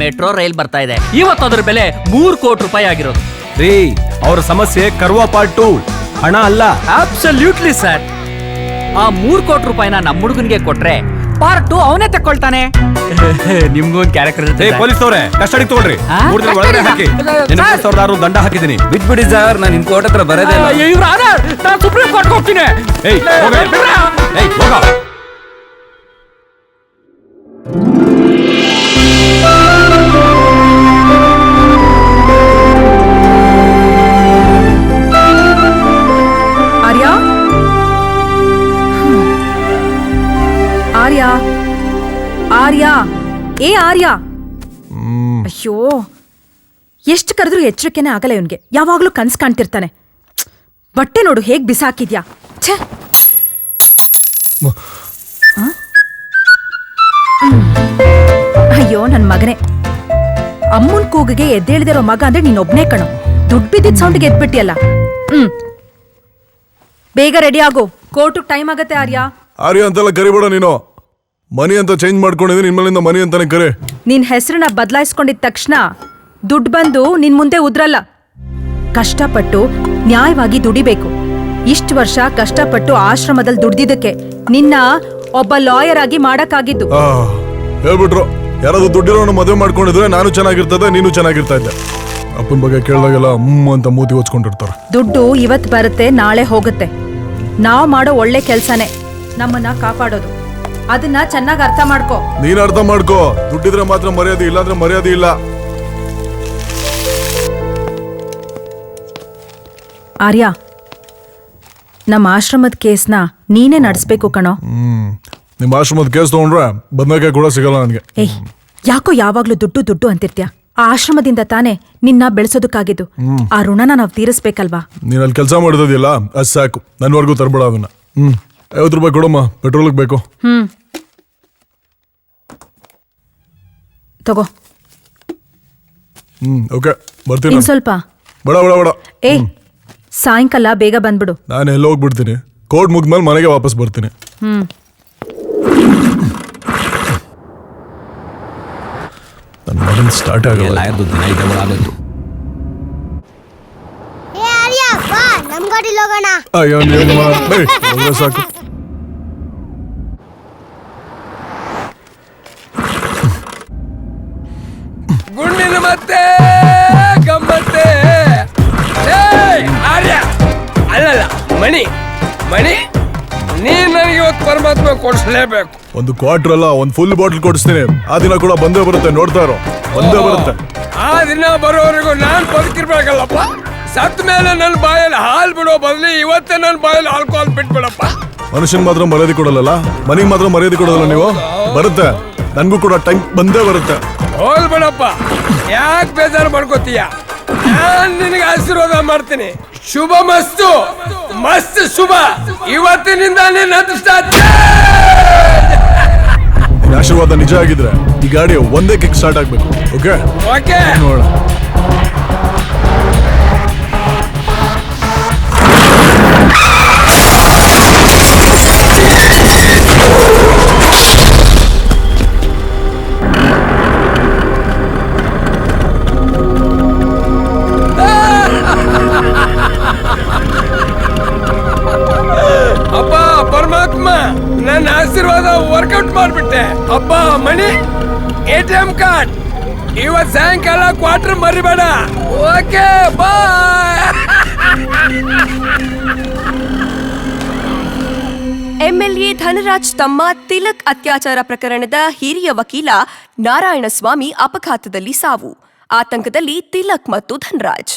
ಮೆಟ್ರೋ ರೈಲ್ ಬರ್ತಾ ಇದೆ. ಇವತ್ತು ಅದ್ರ ಬೆಲೆ 3 ಕೋಟಿ ರೂಪಾಯಿ ಆಗಿರೋದು. ರೀ, ಅವರ ಸಮಸ್ಯೆ ಕರ್ವ ಪಾರ್ಟ್ 2, ಹಣ ಅಲ್ಲ. Absolutely sir. ಆ 3 ಕೋಟಿ ರೂಪಾಯಿನ ನಮ್ಮ ಹುಡುಗನಿಗೆ ಕೊಟ್ರೆ ಪಾರ್ಟ್ 2 ಅವನೇ ತಕ್ಕೊಳ್ತಾನೆ. ನಿಮ್ಗೂ ಒಂದು ಕ್ಯಾರೆಕ್ಟರ್ ಇರುತ್ತೆ. ಪೊಲೀಸ್ನವ್ರೆ, ಕಸ್ಟಡಿಗೆ ತಗೊಳ್ರಿ. 3 ದಿನ ಒಳಗಡೆ ಹಾಕಿ. 20,000 ದಂಡ ಹಾಕಿದ್ದೀನಿ. ಬಿಟ್ಬಿಡಿ ಸರ್, ನಾನು ನಿಮ್ ಕೋರ್ಟ್ ಹತ್ರ ಬರೋದೇ ಇಲ್ಲ. ಇವ್ರ ಆನರ್, ನಾನು ಸುಪ್ರೀಂ ಕೋರ್ಟ್ ಹೋಗ್ತೀನಿ. ಏಯ್, ಹೋಗ. ಆರ್ಯ, ಆರ್ಯ, ಏ ಆರ್ಯ. ಅಯ್ಯೋ, ಎಷ್ಟು ಕರೆದ್ರೂ ಎಚ್ಚರಿಕೆನೆ ಆಗಲ್ಲ ಇವನ್ಗೆ. ಯಾವಾಗ್ಲೂ ಕನ್ಸ್ ಕಾಣ್ತಿರ್ತಾನೆ. ಬಟ್ಟೆ ನೋಡು ಹೇಗ್ ಬಿಸಾಕಿದ್ಯಾ. ಛೇ. ಅಯ್ಯೋ ನನ್ ಮಗನೇ, ಅಮ್ಮನ್ ಕೂಗಿಗೆ ಎದ್ದೇಳ್ದಿರೋ ಮಗ ಅಂದ್ರೆ ನೀನೊಬ್ನೇ ಕಣೋ. ದುಡ್ಡು ಬಿದ್ದಿದ್ ಸೌಂಡ್ಗೆ ಎದ್ಬಿಟ್ಟಿಯಲ್ಲ. ಬೇಗ ರೆಡಿ ಆಗು, ಕೋರ್ಟಿಗೆ ಟೈಮ್ ಆಗತ್ತೆ. ಆರ್ಯ ಅಂತೆಲ್ಲ ಕರಿಬೇಡ ನೀನು. ಮನಿ ಅಂತ ಚೇಂಜ್ ಮಾಡ್ಕೊಂಡಿದ್ದೀನಿ, ಇನ್ಮೇಲಿಂದ ಮನಿ ಅಂತಾನೆ ಕರೆ. ನಿನ್ ಹೆಸರನ್ನ ಬದಲಾಯಿಸ್ಕೊಂಡಿದ ತಕ್ಷಣ ದುಡ್ಡು ಬಂದು ನಿನ್ ಮುಂದೆ ಉದ್ರಲ್ಲ. ಕಷ್ಟಪಟ್ಟು ನ್ಯಾಯವಾಗಿ ದುಡಿಬೇಕು. ಇಷ್ಟು ವರ್ಷ ಕಷ್ಟಪಟ್ಟು ಆಶ್ರಮದಲ್ಲಿ ದುಡ್ದಿದ್ದಕ್ಕೆ ನಿನ್ನ ಒಬ್ಬ ಲಾಯರ್ ಆಗಿ ಮಾಡಕ್ಕಾಗಿದ್ದು. ಹೇಳ್ಬಿಟ್ರು, ಯಾರಾದ್ರೂ ದುಡ್ಡಿರೋನು ಮದುವೆ ಮಾಡ್ಕೊಂಡಿದ್ರೆ ನಾನು ಚೆನ್ನಾಗಿರ್ತದೆ, ನೀನು ಚೆನ್ನಾಗಿರ್ತಾ ಇದ್ದೆ. ಅಪ್ಪನ ಬಗ್ಗೆ ಕೇಳಿದಾಗೆಲ್ಲ ಅಂತ ಮೂತಿ ಓದ್ಕೊಂಡಿರ್ತಾರೆ. ದುಡ್ಡು ಇವತ್ ಬರುತ್ತೆ, ನಾಳೆ ಹೋಗುತ್ತೆ. ನಾವ್ ಮಾಡೋ ಒಳ್ಳೆ ಕೆಲ್ಸನೇ ನಮ್ಮನ್ನ ಕಾಪಾಡೋದು. ಅದನ್ನ ಚೆನ್ನಾಗಿ ಅರ್ಥ ಮಾಡ್ಕೋ. ನೀನ್ ಅರ್ಥ ಮಾಡ್ಕೋ. ದುಡ್ಡಿದ್ರೆ ಮಾತ್ರ ಮರ್ಯಾದೆ, ಇಲ್ಲಾಂದ್ರೆ ಮರ್ಯಾದೆ ಇಲ್ಲ. ಆರ್ಯ, ನಮ್ಮ ಆಶ್ರಮದ ಕೇಸ್ನ ನೀನೇ ನಡೆಸ್ಬೇಕು ಕಣೋ. ನಿಮ್ಮ ಆಶ್ರಮದ ಕೇಸ್ ತಗೊಂಡ್ರೆ ಬದನೆಕಾಯಿ ಕೂಡ ಸಿಗಲ್ಲ ನನಗೆ. ಏಯ್, ಯಾಕೋ ಯಾವಾಗ್ಲೂ ದುಡ್ಡು ದುಡ್ಡು ಅಂತಿರ್ತ್ಯಾ. ಆ ಆಶ್ರಮದಿಂದ ತಾನೇ ನಿನ್ನ ಬೆಳೆಸೋದಕ್ಕಾಗಿದ್ದು. ಆ ಋಣನ ನಾವು ತೀರಿಸ್ಬೇಕಲ್ವಾ. ನೀನ್ ಅಲ್ಲಿ ಕೆಲಸ ಮಾಡಿದಿಲ್ಲ, ಅದ್ ಸಾಕು. ನನ್ವರ್ಗೂ ತರ್ಬೇಡ ಅದನ್ನ. 50 ರೂಪಾಯಿ ಕೊಡಮ್ಮ, ಪೆಟ್ರೋಲ್ಗೆ ಬೇಕು. ತಗೋ. ಓಕೆ, ಬರ್ತೀನಿ. ಇನ್ ಸ್ವಲ್ಪ ಬೇಡ ಬೇಡ ಬೇಡ. ಏಯ್, ಸಾಯಂಕಾಲ ಬೇಗ ಬಂದ್ಬಿಡು. ನಾನು ಎಲ್ಲ ಹೋಗ್ಬಿಡ್ತೀನಿ. ಕೋರ್ಟ್ ಮುಗಿದ್ಮೇಲೆ ಮನೆಗೆ ವಾಪಸ್ ಬರ್ತೀನಿ. ನನ್ನ ಮಗನ್ ಸ್ಟಾರ್ಟ್ ಆಗಲ್ಲ. ಅಯ್ಯೋ, ನೀವು ಸಾಕು. ಗುಂಡಿನ ಮತ್ತೆ ಗಮ್ಮತ್ತೆ ಮಣಿ ಮಣಿ ನೀನ್ ನನಗೆ ಇವತ್ತು ಪರಮಾತ್ಮ ಕೊಡಿಸ್ಲೇಬೇಕು. ಒಂದು ಕ್ವಾರ್ಟರ್ ಅಲ್ಲ, ಒಂದು ಫುಲ್ ಬಾಟಲ್ ಕೊಡಿಸ್ತೀನಿ. ಆ ದಿನ ಕೂಡ ಬಂದೇ ಬರುತ್ತೆ, ನೋಡ್ತಾ ಇರೋ, ಬಂದೇ ಬರುತ್ತೆ. ಆ ದಿನ ಬರೋವರೆಗೂ ನಾನ್ ಬದುಕಿರ್ಬೇಕಲ್ಲಪ್ಪ. ಸತ್ ಮೇಲೆ ನನ್ನ ಬಾಯಲ್ಲಿ ಹಾಲು ಬಿಡೋ ಬದಲಿ ಇವತ್ತೇ ನನ್ನ ಬಾಯಲ್ಲಿ ಆಲ್ಕೋಹಾಲ್ ಬಿಟ್ಬಿಡಪ್ಪ. ಮನುಷ್ಯನ್ ಮಾತ್ರ ಮರ್ಯಾದೆ ಕೊಡಲ್ಲ, ಮನೆಗೆ ಮಾತ್ರ ಮರ್ಯಾದೆ ಕೊಡೋದಲ್ಲ ನೀವು. ಬರುತ್ತೆ, ನನ್ಗೂ ಕೂಡ ಟೈಮ್ ಬಂದೇ ಬರುತ್ತೆ. ಹೋಲ್ ಬಿಡಪ್ಪ, ಯಾಕೆ ಬೇಜಾರು ಮಾಡ್ಕೋತೀಯ? ನಾನ್ ನಿನಗೆ ಆಶೀರ್ವಾದ ಮಾಡ್ತೀನಿ. ಶುಭ ಮಸ್ತು, ಮಸ್ತ್ ಶುಭ. ಇವತ್ತಿನಿಂದ ನಿನ್ನ ಅದೃಷ್ಟ. ನಿನ್ನ ಆಶೀರ್ವಾದ ನಿಜ ಆಗಿದ್ರೆ ಈ ಗಾಡಿ ಒಂದೇ ಕಿಕ್ ಸ್ಟಾರ್ಟ್ ಆಗ್ಬೇಕು. ಓಕೆ ಓಕೆ, ನೋಡ. ಅಪ್ಪ ಪರಮಾತ್ಮ ನನ್ನ ಆಶೀರ್ವಾದ ವರ್ಕೌಟ್ ಮಾಡ್ಬಿಟ್ಟೆ. ಅಪ್ಪ ಮಣಿ, ATM ಕಾರ್ಡ್ ಇವತ್ ಸಾಯಂಕಾಲ ಕ್ವಾರ್ಟರ್ ಮರಿಬೇಡ. Okay bye. ಎಂಎಲ್ಎ ಧನರಾಜ್ ತಮ್ಮ ತಿಲಕ್ ಅತ್ಯಾಚಾರ ಪ್ರಕರಣದ ಹಿರಿಯ ವಕೀಲ ನಾರಾಯಣಸ್ವಾಮಿ ಅಪಘಾತದಲ್ಲಿ ಸಾವು. ಆತಂಕದಲ್ಲಿ ತಿಲಕ್ ಮತ್ತು ಧನರಾಜ್.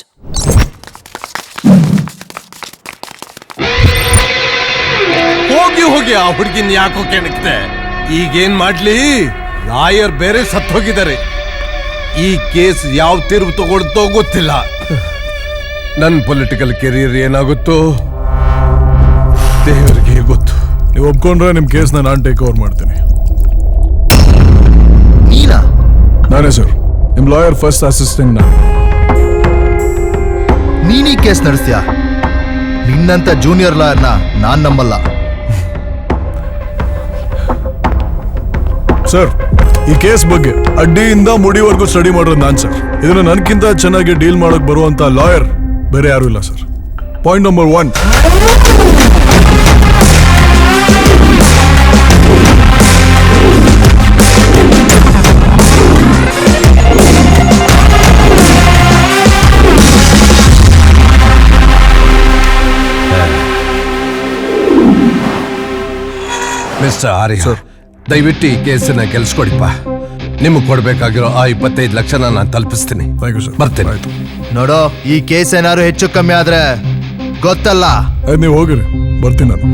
ಹೋಗಿ ಆ ಹುಡುಗಿನ ಯಾಕೋ ಕೆಣಕ್ತೆ? ಈಗೇನ್ ಮಾಡ್ಲಿ? ಲಾಯರ್ ಬೇರೆ ಸತ್ ಹೋಗಿದ್ದಾರೆ. ಈ ಕೇಸ್ ಯಾವ ತಿರುವು ತಗೊಳ್ತೋ ಗೊತ್ತಿಲ್ಲ. ನನ್ನ ಪೊಲಿಟಿಕಲ್ ಕೆರಿಯರ್ ಏನಾಗುತ್ತೋ ದೇವರಿಗೆ ಗೊತ್ತು. ನೀವು ಒಪ್ಕೊಂಡ್ರೆ ನಿಮ್ ಕೇಸ್ನ ನಾನು ಟೇಕ್ ಓವರ್ ಮಾಡ್ತೀನಿ. ನೀನಾ? ನಾನೇ ಸರ್, ನಿಮ್ ಲಾಯರ್ ಫಸ್ಟ್ ಅಸಿಸ್ಟೆಂಟ್ ನಾನು. ನೀನೀ ಕೇಸ್ ನಡೆಸ್ತೀಯಾ? ನಿನ್ನಂತ ಜೂನಿಯರ್ ಲಾಯರ್ನ ನಾನ್ ನಂಬಲ್ಲ. ಸರ್, ಈ ಕೇಸ್ ಬಗ್ಗೆ ಅಡ್ಡಿಯಿಂದ ಮುಡಿವರೆಗೂ ಸ್ಟಡಿ ಮಾಡೋದು ನಾನು ಸರ್. ಇದನ್ನ ನನ್ಕಿಂತ ಚೆನ್ನಾಗಿ ಡೀಲ್ ಮಾಡೋಕ್ ಬರುವಂತ ಲಾಯರ್ ಬೇರೆ ಯಾರು ಇಲ್ಲ ಸರ್. ಪಾಯಿಂಟ್ ನಂಬರ್ 1, ಮಿಸ್ಟರ್ ಆರ್ಯ, ದಯವಿಟ್ಟು ಈ ಕೇಸನ್ನ ಗೆಲ್ಸ್ಕೊಡಿಪ್ಪ. ನಿಮಗೆ ಕೊಡ್ಬೇಕಾಗಿರೋ ಆ 25 ಲಕ್ಷನ ನಾನು ತಲುಪಿಸ್ತೀನಿ. Thank you sir. ಬರ್ತೇನೆ. ಆಯ್ತು. ನೋಡೋ, ಈ ಕೇಸ್ ಏನಾದ್ರು ಹೆಚ್ಚು ಕಮ್ಮಿ ಆದ್ರೆ ಗೊತ್ತಲ್ಲ. ನೀವು ಹೋಗಿರಿ, ಬರ್ತೀನಿ ನಾನು.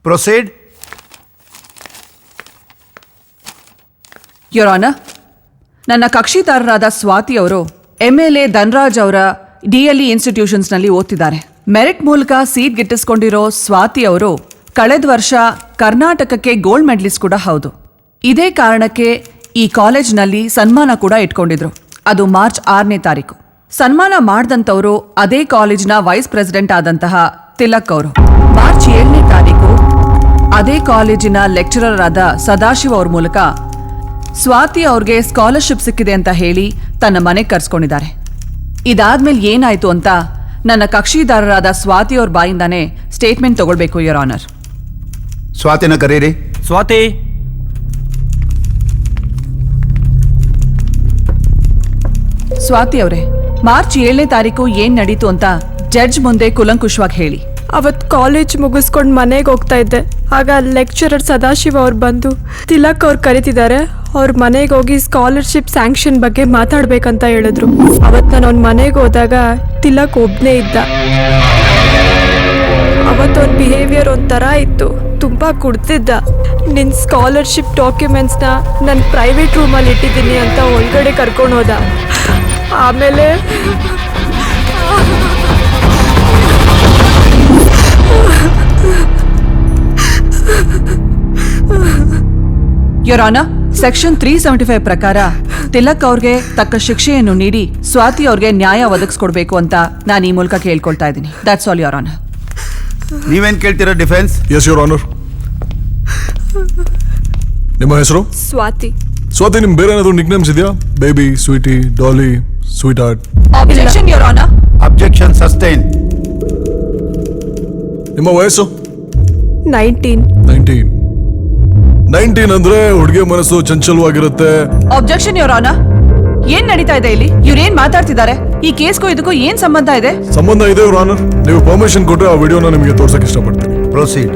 ಪ್ರೊಸೀಡ್. ಯೋರ್ ಆನರ್, ನನ್ನ ಕಕ್ಷಿದಾರರಾದ ಸ್ವಾತಿ ಅವರು ಎಂಎಲ್ಎ ಧನರಾಜ್ ಅವರ ಡಿಎಲ್ಇ ಇನ್ಸ್ಟಿಟ್ಯೂಷನ್ಸ್ನಲ್ಲಿ ಓದ್ತಿದ್ದಾರೆ. ಮೆರಿಟ್ ಮೂಲಕ ಸೀಟ್ ಗಿಟ್ಟಿಸ್ಕೊಂಡಿರೋ ಸ್ವಾತಿ ಅವರು ಕಳೆದ ವರ್ಷ ಕರ್ನಾಟಕಕ್ಕೆ ಗೋಲ್ಡ್ ಮೆಡಲಿಸ್ಟ್ ಕೂಡ ಹೌದು. ಇದೇ ಕಾರಣಕ್ಕೆ ಈ ಕಾಲೇಜ್ನಲ್ಲಿ ಸನ್ಮಾನ ಕೂಡ ಇಟ್ಕೊಂಡಿದ್ರು. ಅದು ಮಾರ್ಚ್ 6ನೇ ತಾರೀಕು. ಸನ್ಮಾನ ಮಾಡಿದಂಥವರು ಅದೇ ಕಾಲೇಜಿನ ವೈಸ್ ಪ್ರೆಸಿಡೆಂಟ್ ಆದಂತಹ ತಿಲಕ್ ಅವರು. ಮಾರ್ಚ್ 7ನೇ ತಾರೀಕು ಅದೇ ಕಾಲೇಜಿನ ಲೆಕ್ಚರರ್ ಆದ ಸದಾಶಿವ ಅವ್ರ ಮೂಲಕ ಸ್ವಾತಿ ಅವ್ರಿಗೆ ಸ್ಕಾಲರ್ಶಿಪ್ ಸಿಕ್ಕಿದೆ ಅಂತ ಹೇಳಿ ತನ್ನ ಮನೆಗೆ ಕರ್ಸ್ಕೊಂಡಿದ್ದಾರೆ. ಇದಾದ್ಮೇಲೆ ಏನಾಯ್ತು ಅಂತ ನನ್ನ ಕಕ್ಷಿದಾರರಾದ ಸ್ವಾತಿ ಅವ್ರ ಬಾಯಿಂದಾನೇ ಸ್ಟೇಟ್ಮೆಂಟ್ ತಗೊಳ್ಬೇಕು ಯೋರ್ ಆನರ್. ಸ್ವಾತಿನ ಕರೀರಿ. ಸ್ವಾತಿ, ಸ್ವಾತಿ ಅವರೇ, ಮಾರ್ಚ್ 7ನೇ ತಾರೀಕು ಏನ್ ನಡೀತು ಅಂತ ಜಡ್ಜ್ ಮುಂದೆ ಕುಲಂಕುಷವಾಗಿ ಹೇಳಿ. ಅವತ್ತು ಕಾಲೇಜ್ ಮುಗಿಸ್ಕೊಂಡು ಮನೆಗೆ ಹೋಗ್ತಾ ಇದ್ದೆ. ಆಗ ಲೆಕ್ಚರರ್ ಸದಾಶಿವ ಅವ್ರು ಬಂದು ತಿಲಕ್ ಅವ್ರು ಕರೀತಿದ್ದಾರೆ, ಅವ್ರ ಮನೆಗೆ ಹೋಗಿ ಸ್ಕಾಲರ್ಶಿಪ್ ಸ್ಯಾಂಕ್ಷನ್ ಬಗ್ಗೆ ಮಾತಾಡ್ಬೇಕಂತ ಹೇಳಿದ್ರು. ಅವತ್ತು ನಾನು ಅವ್ನ ಮನೆಗೆ ಹೋದಾಗ ತಿಲಕ್ ಒಬ್ಬನೇ ಇದ್ದ. ಅವತ್ತೊಂದು ಬಿಹೇವಿಯರ್ ಒಂಥರ ಇತ್ತು, ತುಂಬ ಕುಡ್ತಿದ್ದ. ನಿನ್ನ ಸ್ಕಾಲರ್ಶಿಪ್ ಡಾಕ್ಯುಮೆಂಟ್ಸ್ನ ನನ್ನ ಪ್ರೈವೇಟ್ ರೂಮಲ್ಲಿ ಇಟ್ಟಿದ್ದೀನಿ ಅಂತ ಒಳಗಡೆ ಕರ್ಕೊಂಡು ಹೋದ. ಆಮೇಲೆ ಯೋರ್ ಆನರ್, ಸೆಕ್ಷನ್ 375 ಪ್ರಕಾರ ತಿಲಕ್ ಅವ್ರಿಗೆ ತಕ್ಕ ಶಿಕ್ಷೆಯನ್ನು ನೀಡಿ ಸ್ವಾತಿ ಅವ್ರಿಗೆ ನ್ಯಾಯ ಒದಗಿಸ್ಕೊಡ್ಬೇಕು ಅಂತ ನಾನು ಈ ಮೂಲಕ ಕೇಳ್ಕೊಳ್ತಾ ಇದ್ದೀನಿ. That's all your honour. ನೀವೇನ್ ಕೇಳ್ತೀರಾ ಡಿಫೆನ್ಸ್? S your honour. ನಿಮ್ಮ ಹೆಸರು? ಸ್ವಾತಿ. ಸ್ವಾತಿ ನಿಮ್ ಬೇರೆ ಏನಾದ್ರು ನಿಕ್ ನೇಮ್ಸ್ ಇದೆಯಾ? Baby, sweety, dolly, sweetheart. Objection, Your Honor. Objection sustain. ನಿಮ್ಮ ವಯಸ್ಸು? 19. 19 ಅಂದ್ರೆ ಹುಡುಗಿ ಮನಸ್ಸು ಚಂಚಲವಾಗಿರುತ್ತೆ. Objection, Your Honor. ಏನ್ ನಡೀತಾ ಇದೆ ಇಲ್ಲಿ? ಇವ್ರೇನ್ ಮಾತಾಡ್ತಿದ್ದಾರೆ? ಈ ಕೇಸ್ಗೂ ಇದಕ್ಕೂ ಏನ್ ಸಂಬಂಧ ಇದೆ? ಸಂಬಂಧ ಇದೆ ಯುವರ್ ಆನರ್. ನೀವು ಪರ್ಮಿಷನ್ ಕೊಟ್ರೆ ಆ ವಿಡಿಯೋನ ನಿಮಗೆ ತೋರ್ಸಕ್ ಇಷ್ಟಪಡ್ತೀನಿ. ಪ್ರೊಸೀಡ್.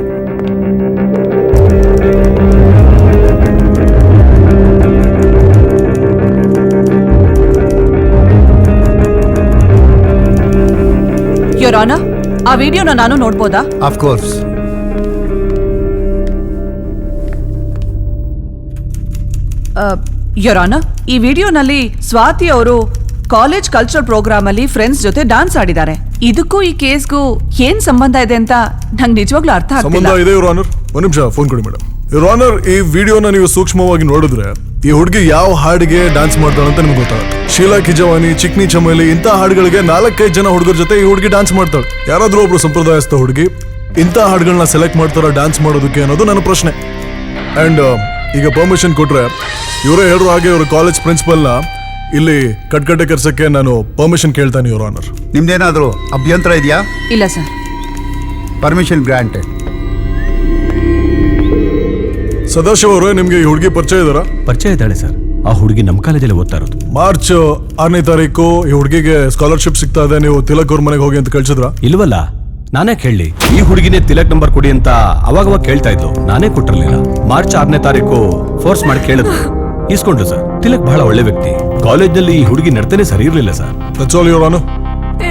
ಯೋರ್ ಆನರ್, ಆ ವಿಡಿಯೋನ ನಾನು ನೋಡ್ಬೋದಾ? Of course. ಯೋರ್ ಆನರ್, ಈ ವಿಡಿಯೋನಲ್ಲಿ ಸ್ವಾತಿ ಅವರು ಕಾಲೇಜ್ ಕಲ್ಚರಲ್ ಪ್ರೋಗ್ರಾಮ್ ಅಲ್ಲಿ ಫ್ರೆಂಡ್ಸ್ ಜೊತೆ ಡಾನ್ಸ್ ಆಡಿದ್ದಾರೆ. ಇದಕ್ಕೂ ಈ ಕೇಸ್ಗೂ ಏನ್ ಸಂಬಂಧ ಇದೆ ಅಂತ ನಂಗೆ ನಿಜವಾಗ್ಲೂ ಅರ್ಥ ಸಂಬಂಧ ಆಗ್ತಿಲ್ಲ. ಇದೆ ಯುವರ್ ಆನರ್. ಒಂದ್ ನಿಮಿಷ ಫೋನ್ ಕೊಡಿ ಮೇಡಮ್. ಯುವರ್ ಆನರ್, ಈ ವಿಡಿಯೋನ ನೀವು ಸೂಕ್ಷ್ಮವಾಗಿ ನೋಡಿದ್ರೆ ಈ ಹುಡುಗಿ ಯಾವ ಹಾಡಿಗೆ ಡಾನ್ಸ್ ಮಾಡ್ತಾಳೆ ಅಂತ ನಿಮ್ಗೆ ಗೊತ್ತಾಗುತ್ತೆ. ಶೀಲಾ ಕಿಜವಾನಿ, ಚಿಕ್ನಿ ಚಮೇಲಿ ಇಂಥ ಹಾಡುಗಳಿಗೆ 4-5 ಜನ ಹುಡುಗರ ಜೊತೆ ಈ ಹುಡುಗಿ ಡಾನ್ಸ್ ಮಾಡ್ತಾಳೆ. ಯಾರಾದ್ರೂ ಒಬ್ರು ಸಂಪ್ರದಾಯಸ್ಥ ಹುಡುಗಿ ಇಂಥ ಹಾಡುಗಳನ್ನ ಸೆಲೆಕ್ಟ್ ಮಾಡ್ತಾರ ಡಾನ್ಸ್ ಮಾಡೋದಕ್ಕೆ ಅನ್ನೋದು ನನ್ನ ಪ್ರಶ್ನೆ. ಅಂಡ್ ಈಗ ಪರ್ಮಿಷನ್ ಕೊಟ್ರೆ ಇವರೇ ಹೇಳಿರೋ ಹಾಗೆ ಇವರು ಕಾಲೇಜ್ ಪ್ರಿನ್ಸಿಪಲ್ನ ಇಲ್ಲಿ ಕಟ್ಕಟ್ಟೆ ಕರ್ಸಕ್ಕೆ ನಾನು ಪರ್ಮಿಷನ್ ಕೇಳ್ತಾನೆ ಯುವರ್ ಆನರ್. ನಿಮ್ದೇನಾದ್ರೂ ಅಭ್ಯಂತರ ಇದೆಯಾ? ಇಲ್ಲ ಸರ್. Permission granted. ಸದಾಶಿವ ಅವರೇ, ನಿಮ್ಗೆ ಈ ಹುಡುಗಿ ಪರಿಚಯ ಇದಾರಾ? ಪರಿಚಯ ಇದ್ದಾಳೆ ಸರ್. ಆ ಹುಡುಗಿ ನಮ್ಮ ಕಾಲೇಜಲ್ಲಿ ಓದ್ತಾ ಇರೋದು. ಮಾರ್ಚ್ 6ನೇ ತಾರೀಕು ಈ ಹುಡುಗಿಗೆ ಸ್ಕಾಲರ್ಶಿಪ್ ಸಿಗ್ತಾ ಇದೆ, ನೀವು ತಿಲಕ್ ಅವ್ರ ಮನೆಗೆ ಹೋಗಿ ಅಂತ ಕಳ್ಸಿದ್ರ? ಇಲ್ವಲ್ಲ, ನಾನೇ ಕೇಳಿ ಈ ಹುಡುಗಿನೇ ತಿಲಕ್ ನಂಬರ್ ಕೊಡಿ ಅಂತ ಅವಾಗ ಕೇಳ್ತಾ ಇದ್ದು, ನಾನೇ ಕೊಟ್ಟಿರ್ಲಿಲ್ಲ. ಮಾರ್ಚ್ 6ನೇ ತಾರೀಕು ಫೋರ್ಸ್ ಮಾಡಿ ಕೇಳಿದ್ರು, ಇಸ್ಕೊಂಡ್ರು ಸರ್. ತಿಲಕ್ ಬಹಳ ಒಳ್ಳೆ ವ್ಯಕ್ತಿ. ಕಾಲೇಜ್ನಲ್ಲಿ ಈ ಹುಡುಗಿ ನಡತೆನೆ ಸರಿ ಇರ್ಲಿಲ್ಲ sir. That's all your honour.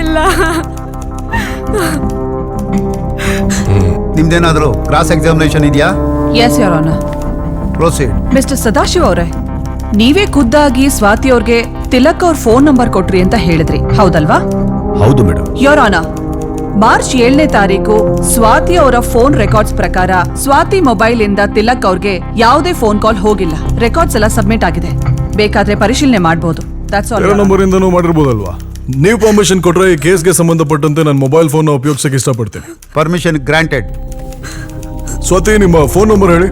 ಇಲ್ಲ. ನಿಮ್ದೇನಾದ್ರೂ ಕ್ರಾಸ್ ಎಕ್ಸಾಮಿನೇಷನ್ ಇದೆಯಾ? S your honour. Proceed. Mister Sadashiva ಅವರೇ, ನೀವೇ ಖುದ್ದಾಗಿ ಸ್ವಾತಿ ಅವ್ರಿಗೆ ತಿಲಕ್ ಅವ್ರ ಫೋನ್ ನಂಬರ್ ಕೊಟ್ರಿ ಅಂತ ಹೇಳಿದ್ರಿ, ಹೌದಲ್ವಾ? ಹೌದು ಮೇಡಮ್. ಯೋರ್ ಆನರ್, ಮಾರ್ಚ್ 7ನೇ ತಾರೀಕು ಸ್ವಾತಿ ಅವರ ಫೋನ್ ರೆಕಾರ್ಡ್ಸ್ ಪ್ರಕಾರ ಸ್ವಾತಿ ಮೊಬೈಲ್ ಇಂದ ತಿಲಕ್ ಅವ್ರಿಗೆ ಯಾವುದೇ ಫೋನ್ ಕಾಲ್ ಹೋಗಿಲ್ಲ. ರೆಕಾರ್ಡ್ಸ್ ಎಲ್ಲ ಸಬ್ಮಿಟ್ ಆಗಿದೆ, ಬೇಕಾದ್ರೆ ಪರಿಶೀಲನೆ ಮಾಡಬಹುದು. That's all. ನಂಬರ್ ಇಂದನೂ ಮಾಡಿರ್ಬೋದಲ್ವಾ? ನೀವು ಪರ್ಮಿಷನ್ ಕೊಟ್ರೆ ಈ ಕೇಸ್ಗೆ ಸಂಬಂಧಪಟ್ಟಂತೆ ನನ್ನ ಮೊಬೈಲ್ ಫೋನ್ ಉಪಯೋಗಿಸಕ್ಕೆ ಇಷ್ಟಪಡ್ತೀನಿ. Permission granted. ಸ್ವಾತಿ, ನಿಮ್ಮ ಫೋನ್ ನಂಬರ್ ಹೇಳಿ.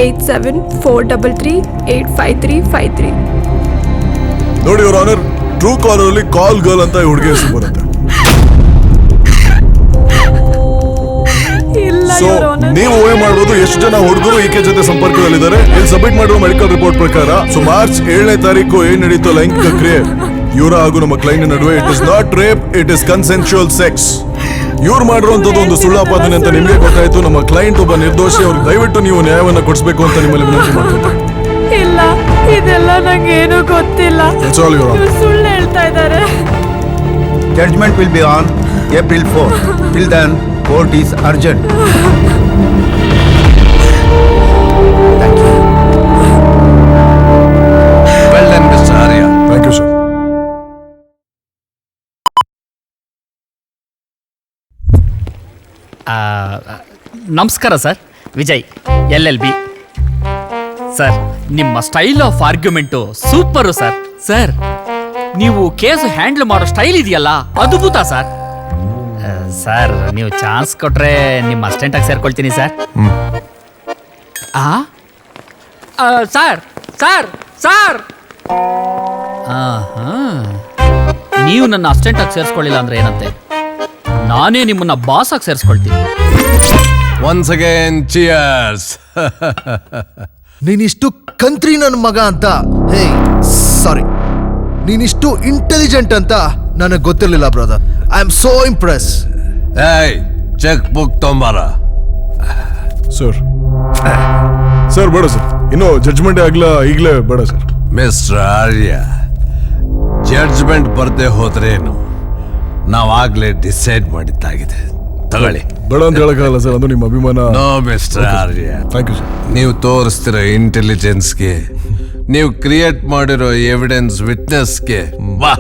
8743385353. ನೋಡಿ ಯುವರ್ ಆನರ್, ಟ್ರೂ ಕಾಲರ್ ಅಲ್ಲಿ ಕಾಲ್ ಗರ್ಲ್ ಅಂತ ಈ ಹುಡುಗಿ ಹೆಸರು ಬರುತ್ತೆ. ಸೊ ನೀವು ಊಹೆ ಮಾಡಬಹುದು ಎಷ್ಟು ಜನ ಹುಡುಗರು ಈಕೆ ಜೊತೆ ಸಂಪರ್ಕದಲ್ಲಿದ್ದಾರೆ. ಇಲ್ಲಿ ಸಬ್ಮಿಟ್ ಮಾಡಿರೋ ಮೆಡಿಕಲ್ ರಿಪೋರ್ಟ್ ಪ್ರಕಾರ ಮಾರ್ಚ್ 7ನೇ ತಾರೀಕು ಏನ್ ನಡೀತು ಲೈಂಗಿಕ ಕ್ರಿಯೆ ಇವರ ಹಾಗೂ ನಮ್ಮ ಕ್ಲೈಂಟ್ ನಡುವೆ, it is not rape, it is consensual sex. ಇವ್ರು ಮಾಡಿರುವಂತದ್ದು ಒಂದು ಸುಳ್ಳಾಪಾದನೆ ಅಂತ ನಿಮ್ಗೆ ಗೊತ್ತಾಯ್ತು. ನಮ್ಮ ಕ್ಲೈಂಟ್ ಒಬ್ಬ ನಿರ್ದೋಷಿ. ಅವ್ರಿಗೆ ದಯವಿಟ್ಟು ನೀವು ನ್ಯಾಯವನ್ನ ಕೊಡಿಸಬೇಕು ಅಂತ ನಿಮ್ಮಲ್ಲಿ ವಿನಂತಿ ಮಾಡ್ತೀನಿ. ಇಲ್ಲ, ಇದೆಲ್ಲ ನಂಗೆ ಏನು ಗೊತ್ತಿಲ್ಲ. ಇವ್ರು ಸುಳ್ಳು ಹೇಳ್ತಾ ಇದ್ದಾರೆ. Judgment will be on April 4. Till then, court is urgent. Thank you. Well done, Mr. Arya. Thank you, sir. ನಮಸ್ಕಾರ ಸರ್. ವಿಜಯ್, LLB. ಸರ್, ನಿಮ್ಮ style of argument super sir. Sir, ನೀವು ಕೇಸ್ ಹ್ಯಾಂಡಲ್ ಮಾಡೋ ಸ್ಟೈಲ್ ಇದೆಯಲ್ಲ, ಅದ್ಭುತ sir. Sir, ನೀವು chance ಕೊಟ್ರೆ ನಿಮ್ಮ ಅಸಿಸ್ಟೆಂಟಾಗಿ ಸೇರ್ಕೊಳ್ತೀನಿ sir. Sir sir sir ನೀವು ನನ್ನ ಅಸಿಸ್ಟೆಂಟಾಗಿ ಸೇರಿಸ್ಕೊಳ್ಳಿಲ್ಲ ಅಂದ್ರೆ ಏನಂತೆ, ನಾನೇ ನಿಮ್ಮನ್ನ ಬಾಸ್ ಆಗಿ ಸೇರಿಸ್ಕೊಳ್ತೀನಿ. Once again, cheers. ನೀನಿಷ್ಟು ಕಂತ್ರಿ ನನ್ನ ಮಗ ಅಂತ, ಹೇ ಸಾರಿ, ನೀನಿಷ್ಟು ಇಂಟೆಲಿಜೆಂಟ್ ಅಂತ ನನಗೆ ಗೊತ್ತಿರಲಿಲ್ಲ brother. I am so Impress. ಏಯ್, ಚೆಕ್ ಬುಕ್ ತೊಂಬಾರ. ಸರ್ ಸರ್ ಬೇಡ ಸರ್, ಇನ್ನು ಜಡ್ಜ್ಮೆಂಟ್ ಆಗ್ಲಾ, ಈಗಲೇ ಬೇಡ ಸರ್. ಮಿಸ್ಟರ್ ಆರ್ಯ, ಜಡ್ಜ್ಮೆಂಟ್ ಬರ್ದೇ ಹೋದ್ರೇನು, ನಾವಾಗ್ಲೇ ಡಿಸೈಡ್ ಮಾಡಿದ್ದಾಗಿದೆ. ತಗೊಳ್ಳಿ. ಬೇಡ ಅಂತ ಹೇಳಕ್ಕಾಗಲ್ಲ ಸರ್, ಅದು ನಿಮ್ಮ ಅಭಿಮಾನ. No mister Arya, thank you sir. ನೀವು ತೋರಿಸ್ತಿರೋ ಇಂಟೆಲಿಜೆನ್ಸ್ಗೆ, ನೀವು ಕ್ರಿಯೇಟ್ ಮಾಡಿರೋ ಎವಿಡೆನ್ಸ್ ವಿಟ್ನೆಸ್ಗೆ, ವಾ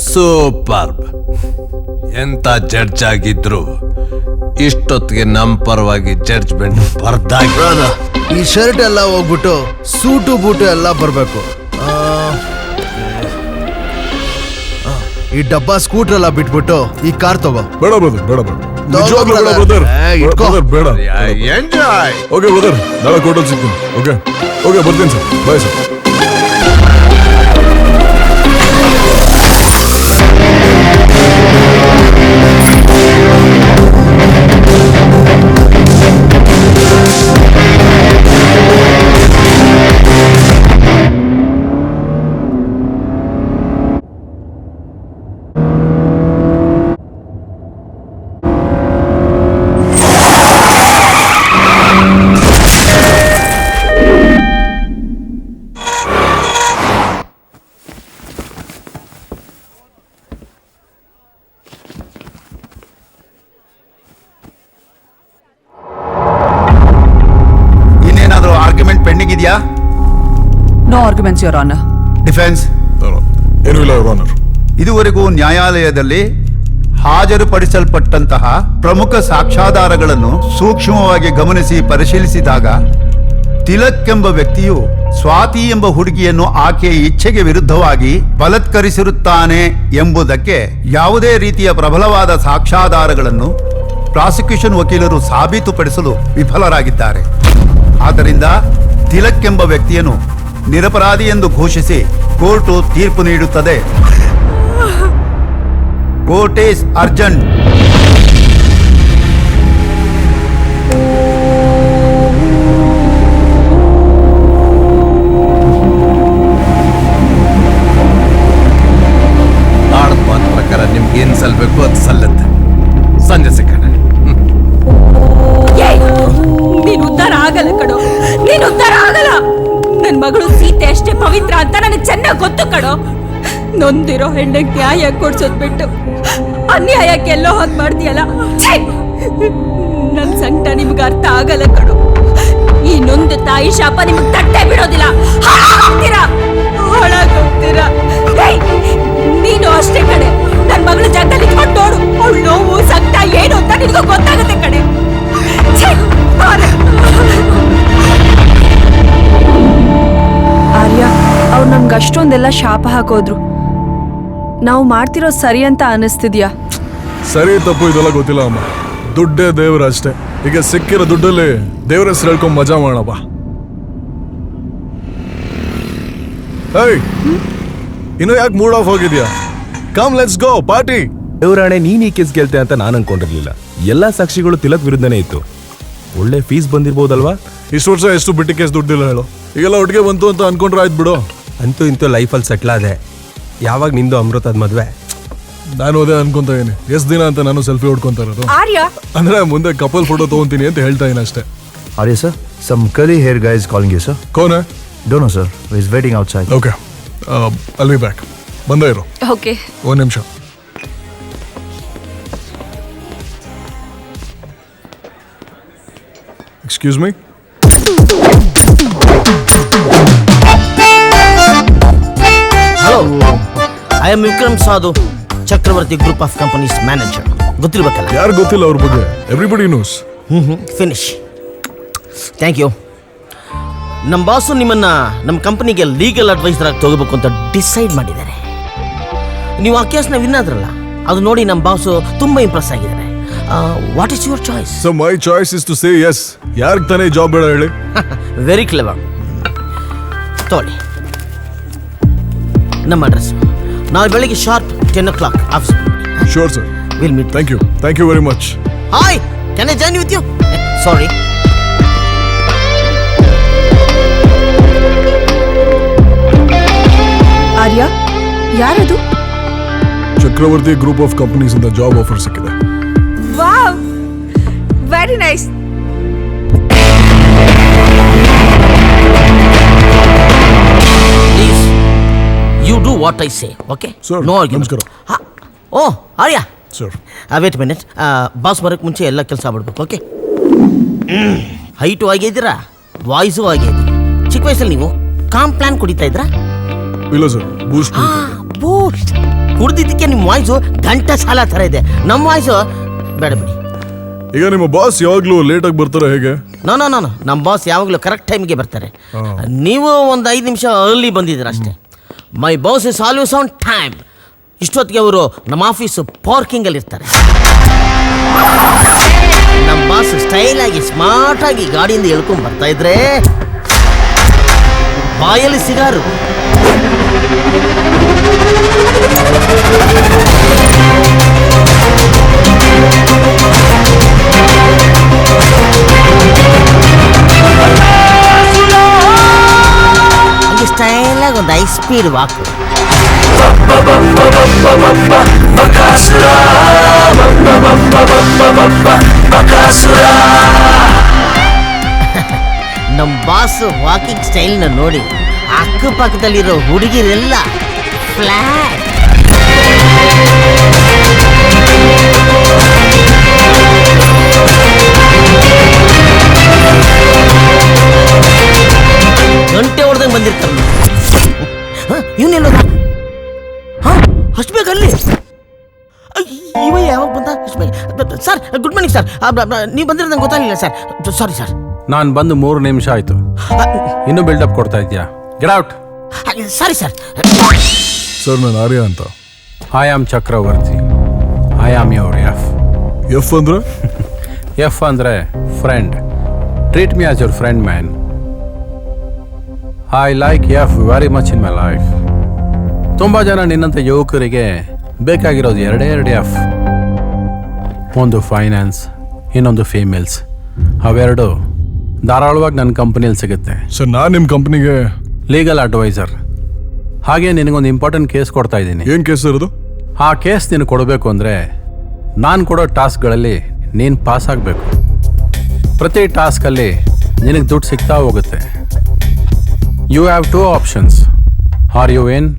ಸೂಪರ್ಬ್. ಎಂತ ಜಡ್ಜ್ ಆಗಿದ್ರು ಇಷ್ಟೊತ್ತಿಗೆ ನಮ್ಮ ಪರವಾಗಿ ಜಡ್ಜ್ಮೆಂಟ್ ಬರ್ದಾಗಿ. ಈ ಶರ್ಟ್ ಎಲ್ಲ ಹೋಗ್ಬಿಟ್ಟು ಸೂಟು ಬೂಟು ಎಲ್ಲ ಬರ್ಬೇಕು. ಈ ಡಬ್ಬಾ ಸ್ಕೂಟರ್ ಎಲ್ಲ ಬಿಟ್ಬಿಟ್ಟು ಈ ಕಾರ್ ತಗೋ. ಬೇಡ ಬ್ರದರ್, ಬೇಡ ಬೇಡ, ನಿಜವಾಗ್ಲೂ ಬೇಡ ಬ್ರದರ್. ಬ್ರದರ್ ಬೇಡ. ಎಂಜಾಯ್. ಓಕೆ ಬ್ರದರ್, ನಾಳೆ ಕೋರ್ಟಲ್ಲಿ ಸಿಗ್ತೀನಿ. ಓಕೆ ಓಕೆ, ಬರ್ತೀನಿ sir. Bye sir. No arguments your honour. Defence. ಏನೂ ಇಲ್ಲ ಯುವರ್ ಆನರ್. ಇದುವರೆಗೂ ನ್ಯಾಯಾಲಯದಲ್ಲಿ ಹಾಜರುಪಡಿಸಲ್ಪಟ್ಟಂತಹ ಪ್ರಮುಖ ಸಾಕ್ಷ್ಯಾಧಾರಗಳನ್ನು ಸೂಕ್ಷ್ಮವಾಗಿ ಗಮನಿಸಿ ಪರಿಶೀಲಿಸಿದಾಗ ತಿಲಕ್ ಎಂಬ ವ್ಯಕ್ತಿಯು ಸ್ವಾತಿ ಎಂಬ ಹುಡುಗಿಯನ್ನು ಆಕೆಯ ಇಚ್ಛೆಗೆ ವಿರುದ್ಧವಾಗಿ ಬಲಾತ್ಕರಿಸಿರುತ್ತಾನೆ ಎಂಬುದಕ್ಕೆ ಯಾವುದೇ ರೀತಿಯ ಪ್ರಬಲವಾದ ಸಾಕ್ಷ್ಯಾಧಾರಗಳನ್ನು ಪ್ರಾಸಿಕ್ಯೂಷನ್ ವಕೀಲರು ಸಾಬೀತುಪಡಿಸಲು ವಿಫಲರಾಗಿದ್ದಾರೆ. ಆದ್ದರಿಂದ ತಿಲಕ್ ಎಂಬ ವ್ಯಕ್ತಿಯನ್ನು ನಿರಪರಾಧಿ ಎಂದು ಘೋಷಿಸಿ ಕೋರ್ಟು ತೀರ್ಪು ನೀಡುತ್ತದೆ. Court is urgent. ಆಡದ ಮಾತು ಪ್ರಕಾರ ನಿಮ್ಗೆ ಏನ್ ಸಲ್ಬೇಕು ಅದು ಸಲ್ಲತ್ತೆ. ಸಂಜೆ ಸಿಕ್ಕಣ. ನೀನ್ ಉದ್ಧಾರ ಆಗಲ್ಲ ಕಣೋ, ನೀನ್ ಉದ್ಧಾರ ಆಗಲ್ಲ. ನನ್ ಮಗಳು ಸೀತೆ ಅಷ್ಟೇ ಪವಿತ್ರ ಅಂತ ನನಗೆ ಚೆನ್ನಾಗಿ ಗೊತ್ತು ಕಣೋ. ನೊಂದಿರೋ ಹೆಣ್ಣಿಗೆ ನ್ಯಾಯ ಕೊಡ್ಸೋದ್ ಬಿಟ್ಟು ಅನ್ಯಾಯಕ್ಕೆಲ್ಲೋ ಹಾಗೆ ಮಾಡ್ತೀಯಲ್ಲ. ನನ್ ಸಂಕಟ ನಿಮ್ಗೆ ಅರ್ಥ ಆಗಲ್ಲ ಕಣೋ. ಈ ನೊಂದು ತಾಯಿ ಶಾಪ ನಿಮ್ಗೆ ತಟ್ಟೆ ಬಿಡೋದಿಲ್ಲ. ಹಾಳಾಗೋಗ್ತೀರಾ. ನೀನು ಅಷ್ಟೇ ಕಣೆ. ನನ್ ಮಗಳ ಜಾಗದಲ್ಲಿ ಇಟ್ಕೊಂಡು ನೋಡು. ಅವಳು ನೋವು ಸಂಕಟ ಏನು ಅಂತ ನಿನಗೂ ಗೊತ್ತಾಗುತ್ತೆ ಕಣೆ. ಆರ್ಯ, ಅವ್ರು ನಮ್ಗೆ ಅಷ್ಟೊಂದೆಲ್ಲ ಶಾಪ ಹಾಕೋದ್ರು. ನಾವು ಮಾಡ್ತಿರೋ ಸರಿ ಅಂತ ಅನಿಸ್ತಿದ್ಯಾ? ಸರಿ ತಪ್ಪು ಇದೆಲ್ಲ ಗೊತ್ತಿಲ್ಲ ಅಮ್ಮ. ದುಡ್ಡೇ ದೇವ್ರ ಅಷ್ಟೇ. ಈಗ ಸಿಕ್ಕಿರೋ ದುಡ್ಡಲ್ಲಿ ದೇವ್ರ ಹೆಸರು ಹೇಳ್ಕೊಂಡ್ ಮಜಾ ಮಾಡಪ್ಪ. ಏಯ್, ಇನ್ನು ಯಾಕೆ ಮೂಡ್ ಆಫ್ ಹೋಗಿದ್ಯಾ? Come let's go party. ದೇವರಾಣೆ, ನೀನ್ ಈ ಕೇಸ್ ಗೆಲ್ತೆ ಅಂತ ನಾನು ಅನ್ಕೊಂಡಿರ್ಲಿಲ್ಲ. ಎಲ್ಲಾ ಸಾಕ್ಷಿಗಳು ತಿಲಕ್ ವಿರುದ್ಧನೇ ಇತ್ತು. ಒಳ್ಳೆ ಫೀಸ್ ಬಂದಿರ್ಬೋದಲ್ವಾ? ಇಷ್ಟು ವರ್ಷ ಎಷ್ಟು ಬಿಟ್ಟಿ ಕೇಸ್ ದುಡ್ಡಿಲ್ಲ ಹೇಳು. ಈಗೆಲ್ಲ ಒಟ್ಟಿಗೆ ಬಂತು ಅಂತ ಅನ್ಕೊಂಡ್ರೆ ಆಯ್ತು ಬಿಡು. ಅಂತೂ ಇಂತೂ ಲೈಫಲ್ಲಿ ಸೆಟ್ಲ್ ಆದೆ. ಯಾವಾಗ ನಿಂದು ಅಮೃತದ ಮದ್ವೆ? ನಾನು ಅದೇ ಅನ್ಕೊಂತ ಇದೀನಿ. ಎಷ್ಟು ದಿನ ಅಂತ ನಾನು ಸೆಲ್ಫಿ ಹೊಡ್ಕೊಂತ ಇರೋದು. ಆರ್ಯ, ಅಂದ್ರೆ ಮುಂದೆ ಕಪಲ್ ಫೋಟೋ ತಗೊಂತೀನಿ ಅಂತ ಹೇಳ್ತಾ ಇದೀನಿ ಅಷ್ಟೇ. Arya sir, some curly hair guy is calling you sir. Kaun? Don't know sir, he's waiting outside. Okay, I'll be back. ಬಂದೇ ಇರು. ಓಕೆ. ಒಂದು ನಿಮಿಷ. Excuse me? Hello, I am Vikram Sadhu, Chakravarti group of companies manager. ಗೊತ್ತಿರ್ಬೇಕಲ್ಲ? ಯಾರು ಗೊತ್ತಿಲ್ಲ ಅವ್ರ ಬಗ್ಗೆ? Everybody knows. Finish. Thank you. ನಮ್ಮ ಬಾಸು ನಿಮ್ಮನ್ನ ನಮ್ಮ ಕಂಪನಿಗೆ ಲೀಗಲ್ ಅಡ್ವೈಸರ್ ಆಗಿ ತಗೋಬೇಕು ಅಂತ ಡಿಸೈಡ್ ಮಾಡಿದ್ದಾರೆ. ನೀವು ಆ ಕೇಸ್ನ ವಿನ್ ಆದ್ರಲ್ಲ, ಅದು ನೋಡಿ ನಮ್ಮ ಬಾಸು ತುಂಬಾ ಇಂಪ್ರೆಸ್ ಆಗಿದ್ದಾರೆ. What is your choice? So my choice is to say yes. ಯಾರಿಗೆ ತಾನೇ ಜಾಬ್ ಬೇಡ ಹೇಳಿ? Very clever. ತೋಳಿ ನಮ್ಮ ಅಡ್ರೆಸ್. ನಾಳೆ ಬೆಳಿಗ್ಗೆ sharp 10 o'clock office. Sure sir. Will meet. Thank you very much. Hi, can I join with you? Sorry. Arya, ಯಾರದು? Chakravarti group of companies ಇಂದ job offer ಸಿಕ್ಕಿದೆ. Wow, very nice. Please you do what I say. Okay sir, no ನಮಸ್ಕಾರ. ಓ Arya, sir wait minute. Boss ಬರೋಕ್ಕೆ ಮುಂಚೆ ಎಲ್ಲ ಕೆಲಸ ಆಗ್ಬಿಡ್ಬೇಕು. ಓಕೆ. ಹೈಟು ಆಗಿದ್ದೀರಾ, ವಾಯ್ಸು ಆಗಿದ್ದೀರಿ. ಚಿಕ್ಕ ವಯಸ್ಸಲ್ಲಿ ನೀವು ಕಾಂಪ್ಲಾನ್ ಕುಡಿತಾ ಇದ್ರಾ? ಇಲ್ಲ ಸರ್, ಬೂಸ್ಟ್. ಬೂಸ್ಟ್ ಕುಡ್ದಿದ್ದಕ್ಕೆ ನಿಮ್ಮ ವಾಯ್ಸು ಗಂಟೆ ಸಾಲ ಥರ ಇದೆ. ನಮ್ಮ ವಾಯ್ಸು ಬೇಡ ಬಿಡಿ. ಈಗ ನಿಮ್ಮ ಬಾಸ್ ಯಾವಾಗಲೂ ಲೇಟಾಗಿ ಬರ್ತಾರೆ ಹೇಗೆ? ನೋ ನೋ ನೋ ನೋ, ನಮ್ಮ ಬಾಸ್ ಯಾವಾಗಲೂ ಕರೆಕ್ಟ್ ಟೈಮ್ಗೆ ಬರ್ತಾರೆ. ನೀವು ಒಂದು 5 ನಿಮಿಷ ಅರ್ಲಿ ಬಂದಿದ್ದೀರ ಅಷ್ಟೇ. ಮೈ boss is always on time. ಇಷ್ಟೊತ್ತಿಗೆ ಅವರು ನಮ್ಮ ಆಫೀಸು ಪಾರ್ಕಿಂಗಲ್ಲಿ ಇರ್ತಾರೆ. ನಮ್ಮ ಬಾಸ್ ಸ್ಟೈಲಾಗಿ ಸ್ಮಾರ್ಟಾಗಿ ಗಾಡಿಯಿಂದ ಎಳ್ಕೊಂಡು ಬರ್ತಾ ಇದ್ರೆ ಬಾಯಲ್ಲಿ ಸಿಗಾರು. ಹಂಗೆ ಸ್ಟೈಲಾಗಿ ಒಂದು 5 ಸ್ಪೀಡ್ ವಾಕು. ನಮ್ಮ ಬಾಸ್ ವಾಕಿಂಗ್ ಸ್ಟೈಲ್ನ ನೋಡಿ ಅಕ್ಕಪಕ್ಕದಲ್ಲಿರೋ ಹುಡುಗಿರೆಲ್ಲ ಫ್ಲಾಟ್. ಗಂಟೆ ಹೊಡೆದಂಗೆ ಬಂದಿರ್ತಾರೆ. ಇವನೆಲ್ಲೋದ? ಹಾ, ಅಷ್ಟು ಬೇಗ ಅಲ್ಲಿ? ಇವ ಯಾವಾಗ ಬಂದ? ಅಷ್ಟು ಬೇಗ? Sir, good morning sir. ನೀವು ಬಂದಿರೋದು ನಂಗೆ ಗೊತ್ತಾಗಲಿಲ್ಲ ಸರ್. Sorry sir. ನಾನು ಬಂದು 3 ನಿಮಿಷ ಆಯ್ತು, ಇನ್ನೂ ಬಿಲ್ಡಪ್ ಕೊಡ್ತಾ ಇದೆಯಾ? Get out. Sorry sir. Sir ನಾನು ಆರ್ಯ ಅಂತ. I am Chakravarthi. I am your F. F ಅಂದ್ರೆ? ಎಫ್ ಅಂದರೆ friend. Treat me as your friend man. I like F very much in my life. ತುಂಬ ಜನ ನಿನ್ನಂಥ ಯುವಕರಿಗೆ ಬೇಕಾಗಿರೋದು ಎರಡೇ ಎಫ್. ಒಂದು ಫೈನಾನ್ಸ್, ಇನ್ನೊಂದು ಫೀಮೇಲ್ಸ್. ಅವೆರಡು ಧಾರಾಳವಾಗಿ ನನ್ನ ಕಂಪ್ನಿಯಲ್ಲಿ ಸಿಗುತ್ತೆ. ಸರ್ ನಾನು ನಿಮ್ಮ ಕಂಪ್ನಿಗೆ ಲೀಗಲ್ ಅಡ್ವೈಸರ್. ಹಾಗೆ ನಿನಗೊಂದು ಇಂಪಾರ್ಟೆಂಟ್ ಕೇಸ್ ಕೊಡ್ತಾ ಇದ್ದೀನಿ. ಏನು ಕೇಸ್ ಇರೋದು? ಆ ಕೇಸ್ ನೀನು ಕೊಡಬೇಕು ಅಂದರೆ ನಾನು ಕೊಡೋ ಟಾಸ್ಕ್ಗಳಲ್ಲಿ ನೀನು ಪಾಸ್ ಆಗಬೇಕು. ಪ್ರತಿ ಟಾಸ್ಕಲ್ಲಿ ನಿನಗೆ ದುಡ್ಡು ಸಿಗ್ತಾ ಹೋಗುತ್ತೆ. You have 2 options. Are you in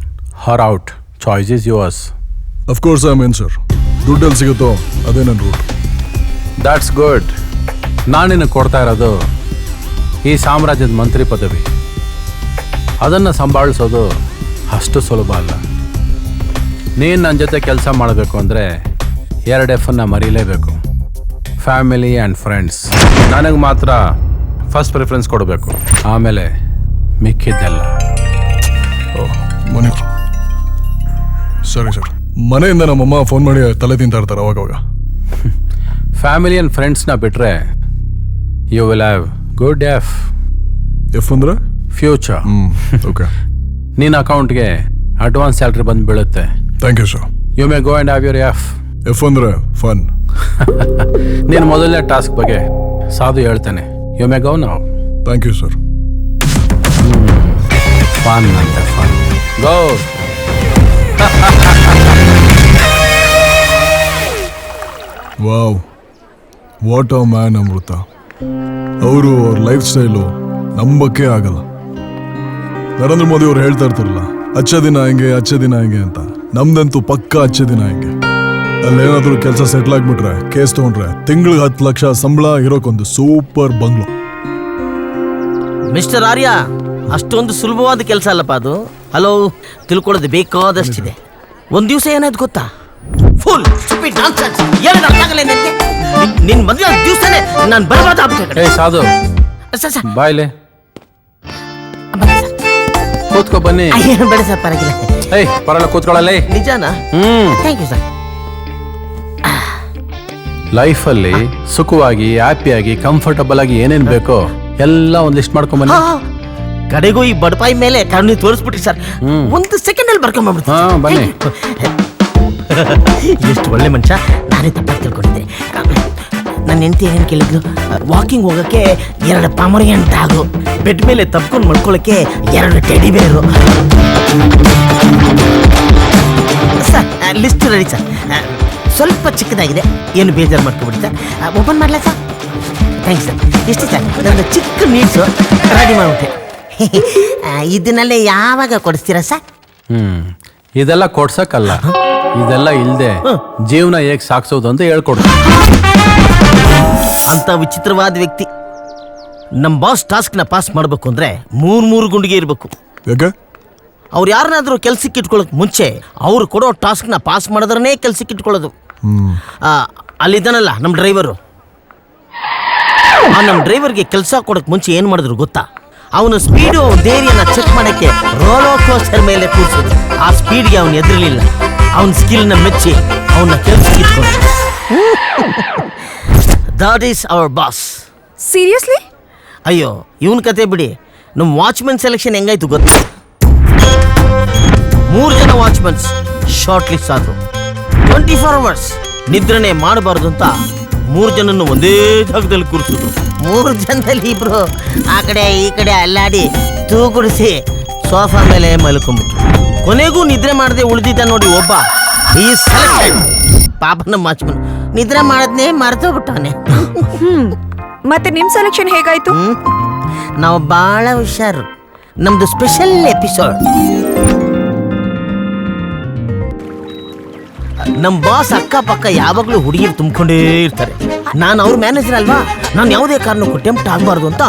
or out. Choice is yours. Of course I mean sir, ದುಡ್ಡಲ್ಲಿ ಸಿಗುತ್ತೋ ಅದೇ ನನ್ನ ರೂಟ್. That's good. ನಾನು ನಿನಗೆ ಕೊಡ್ತಾ ಇರೋದು ಈ ಸಾಮ್ರಾಜ್ಯದ ಮಂತ್ರಿ ಪದವಿ. ಅದನ್ನು ಸಂಭಾಳಿಸೋದು ಅಷ್ಟು ಸುಲಭ ಅಲ್ಲ. ನೀನು ನನ್ನ ಜೊತೆ ಕೆಲಸ ಮಾಡಬೇಕು ಅಂದರೆ 2 ಎಫನ್ನು ಮರೀಲೇಬೇಕು. Family and friends. ನನಗೆ ಮಾತ್ರ ಫಸ್ಟ್ ಪ್ರಿಫರೆನ್ಸ್ ಕೊಡಬೇಕು, ಆಮೇಲೆ ಮಿಕ್ಕಿದ್ದೆಲ್ಲ. ಮನೆ ಸರಿ ಸರ್. ಮನೆಯಿಂದ ನಮ್ಮಮ್ಮ ಫೋನ್ ಮಾಡಿ ತಲೆ ತಿಂತಾ ಇರ್ತಾರೆ ಅವಾಗವಾಗ. ಫ್ಯಾಮಿಲಿ ಆ್ಯಂಡ್ ಫ್ರೆಂಡ್ಸ್ನ ಬಿಟ್ಟರೆ you will have good F. F ಅಂದ್ರೆ? ಫ್ಯೂಚರ್. ಓಕೆ. ನಿನ್ನ ಅಕೌಂಟ್ಗೆ ಅಡ್ವಾನ್ಸ್ ಸ್ಯಾಲ್ರಿ ಬಂದು ಬೀಳುತ್ತೆ. Thank you sir. You may go and have your F. F ಅಂದ್ರೆ ಫನ್. ನೀನು ಮೊದಲನೇ ಟಾಸ್ಕ್ ಬಗ್ಗೆ ಸಾಧು ಹೇಳ್ತಾನೆ. ಯು ಮೇ ಗೋ ನಾವು. Thank you sir. ಫನ್ ಅಂತ fun. Go. Wow, what a man Amrita. ಅವರು ಅವ್ರ ಲೈಫ್ ಸ್ಟೈಲು ನಂಬಕ್ಕೆ ಆಗಲ್ಲ. ನರೇಂದ್ರ ಮೋದಿ ಅವ್ರು ಹೇಳ್ತಾ ಇರ್ತಾರಲ್ಲ, ಅಚ್ಚ ದಿನ ಹೆಂಗೆ ಅಂತ. ನಮ್ದಂತೂ ಪಕ್ಕ ಅಚ್ಚ ದಿನ ಹೆಂಗೆ. ಅಲ್ಲೇನಾದ್ರೂ ಕೆಲಸ ಸೆಟ್ಲ್ ಆಗ್ಬಿಟ್ರೆ, ಕೇಸ್ ತಗೊಂಡ್ರೆ ತಿಂಗಳಿಗೆ 10 ಲಕ್ಷ ಸಂಬಳ, ಇರೋಕ್ಕೊಂದು ಸೂಪರ್ ಬಂಗ್ಲೋ. ಮಿಸ್ಟರ್ ಆರ್ಯ, ಅಷ್ಟೊಂದು ಸುಲಭವಾದ ಕೆಲಸ ಅಲ್ಲಪ್ಪ ಅದು. ಹಲೋ, ತಿಳ್ಕೊಳ್ಳೋದು ಬೇಕಾದಷ್ಟಿದೆ. ಒಂದು ದಿವಸ ಏನಾಯ್ತು ಗೊತ್ತಾ? Full stupid nonsense. ಏನು ಅರ್ಥ ಆಗಲ್ಲ ನನಗೆ. ನಿನ್ನ ಮದುವೆ ದಿವಸನೇ ನಾನು ಬರಬಾರ್ದು ಆಗ್ಬಿಟ್ಟೆ. ಏ ಸಾಧು, ಬಾಯ್ಲೆ ಕೂತ್ಕೊ ಬನ್ನಿ. ಬೇಡ ಸರ್, ಪರವಾಗಿಲ್ಲ. ಏಯ್ ಪರಲ್ಲ, ಕೂತ್ಕೊಳ್ಳಲ್ಲೇ. ನಿಜಾನಾ? Thank you sir. ಲೈಫಲ್ಲಿ ಸುಖವಾಗಿ, ಹ್ಯಾಪಿಯಾಗಿ, ಕಂಫರ್ಟಬಲ್ ಆಗಿ ಏನೇನು ಬೇಕೋ ಎಲ್ಲ ಒಂದು ಲಿಸ್ಟ್ ಮಾಡ್ಕೊಂಬನ್ನಿ. ಕಡೆಗೂ ಈ ಬಡಪಾಯಿ ಮೇಲೆ ಕಣ್ಣು ತೋರಿಸ್ಬಿಟ್ರಿ ಸರ್. 1 ಸೆಕೆಂಡಲ್ಲಿ ಬರ್ಕೊಂಡ್ಬಿಡ್ತೀನಿ. ಹಾಂ ಬನ್ನಿ. ಎಷ್ಟು ಒಳ್ಳೆ ಮನುಷ್ಯ. ನಾನೇ ತಪ್ಪಾಗಿ ತಿಳ್ಕೊಂಡಿದ್ದೆ. ನನ್ನ ಹೆಂಡತಿ ಏನೇನು ಕೇಳಿದ್ರು, ವಾಕಿಂಗ್ ಹೋಗೋಕ್ಕೆ 2 ಪಾಮರಿಯನ್ ಡಾಗು, ಬೆಡ್ ಮೇಲೆ ತಪ್ಕೊಂಡು ಮಲ್ಕೊಳ್ಳೋಕ್ಕೆ 2 teddy bear. Sir, list ready sir. ಸ್ವಲ್ಪ ಚಿಕ್ಕದಾಗಿದೆ, ಏನು ಬೇಜಾರು ಮಾಡ್ಕೊಬಿಡಿ ಸರ್. ಓಪನ್ ಮಾಡಲ ಸರ್? Thanks sir. ಎಷ್ಟು ಸರ್, ನನ್ನ ಚಿಕ್ಕ ನೀಡ್ಸು ರೆಡಿ ಮಾಡ್ಬಿಟ್ಟೆ. ಇದನ್ನೆಲ್ಲ ಯಾವಾಗ ಕೊಡಿಸ್ತೀರಾ ಸರ್? ಇದೆಲ್ಲ ಕೊಡ್ಸಕ್ಕಲ್ಲ, ಇದೆಲ್ಲ ಇಲ್ಲದೆ ಜೀವನ ಹೇಗೆ ಸಾಗಿಸೋದು ಅಂತ ಹೇಳ್ಕೊಡ್ತೀನಿ. ಅಂತ ವಿಚಿತ್ರವಾದ ವ್ಯಕ್ತಿ. ನಮ್ಮ ಬಾಸ್ ಟಾಸ್ಕ್ನ ಪಾಸ್ ಮಾಡಬೇಕು ಅಂದರೆ 3 ಗುಂಡಿಗೆ ಇರಬೇಕು. ಯಾಕೆ? ಅವ್ರು ಯಾರನ್ನಾದ್ರೂ ಕೆಲ್ಸಕ್ಕೆ ಇಟ್ಕೊಳ್ಳೋಕೆ ಮುಂಚೆ ಅವ್ರು ಕೊಡೋ ಟಾಸ್ಕ್ನ ಪಾಸ್ ಮಾಡಿದ್ರೇ ಕೆಲ್ಸಕ್ಕೆ ಇಟ್ಕೊಳ್ಳೋದು. ಅಲ್ಲಿದ್ದಾನಲ್ಲ ನಮ್ಮ ಡ್ರೈವರು, ನಮ್ಮ ಡ್ರೈವರ್ಗೆ ಕೆಲಸ ಕೊಡೋಕೆ ಮುಂಚೆ ಏನು ಮಾಡಿದ್ರು ಗೊತ್ತಾ? ಅವನ ಸ್ಪೀಡು, ಧೈರ್ಯನ ಚೆಕ್ ಮಾಡೋಕ್ಕೆ ರೋಲರ್ ಕೋಸ್ಟರ್ ಮೇಲೆ ಕೂರಿಸೋದು. ಆ ಸ್ಪೀಡ್ಗೆ ಅವನು ಎದುರಲಿಲ್ಲ. ಅವನ ಸ್ಕಿಲ್ನ ಮೆಚ್ಚಿ ಅವನ್ನ ಕೆಲ್ಸಕ್ಕೆ ಇಟ್ಕೊಂಡು. That is our boss. Seriously? ಅಯ್ಯೋ, ಇವನ್ ಕತೆ ಬಿಡಿ. ನಮ್ಮ ವಾಚ್ಮನ್ ಸೆಲೆಕ್ಷನ್ ಹೆಂಗಾಯ್ತು ಗೊತ್ತಾ? 3 ಜನ ವಾಚ್ಮನ್ಸ್ ಶಾರ್ಟ್ ಲಿಸ್ಟ್ ಆದ್ರು. 24 ಅವರ್ಸ್ ನಿದ್ರಣೆ ಮಾಡಬಾರ್ದು ಅಂತ 3 ಜನನ್ನು ಒಂದೇ ಜಾಗದಲ್ಲಿ ಕೂರಿಸಿದ್ರು. 3 ಜನದಲ್ಲಿ 2 ಆ ಕಡೆ ಈ ಕಡೆ ಅಲ್ಲಾಡಿ ತೂಗುಡಿಸಿ ಸೋಫಾ ಮೇಲೆ ಮಲ್ಕೊಂಡ್ಬಿಟ್ರು. ಕೊನೆಗೂ ನಿದ್ರೆ ಮಾಡದೆ ಉಳಿದಿದ್ದ ನೋಡಿ ಒಬ್ಬ. ಈ ಸೆಲೆಕ್ಟೆಡ್. ಪಾಪ ನಮ್ಮ ವಾಚ್ಮನ್ ನಿದ್ರೆ ಮಾಡದ್ನೇ ಮರ್ತೋಗ್ಬಿಟ್ಟವನೆ. ಮತ್ತೆ ನಿಮ್ ಸೆಲೆಕ್ಷನ್ ಹೇಗಾಯ್ತು? ನಾವು ಬಹಳ ಹುಷಾರು. ನಮ್ದು ಸ್ಪೆಷಲ್ ಎಪಿಸೋಡ್. ನಮ್ಮ ಬಾಸ್ ಅಕ್ಕಪಕ್ಕ ಯಾವಾಗಲೂ ಹುಡುಗಿರು ತುಂಬಿಕೊಂಡೇ ಇರ್ತಾರೆ. ನಾನು ಅವ್ರ ಮ್ಯಾನೇಜರ್ ಅಲ್ವಾ, ನಾನು ಯಾವುದೇ ಕಾರಣಕ್ಕೂ ಟೆಂಪ್ಟ್ ಆಗಬಾರ್ದು ಅಂತ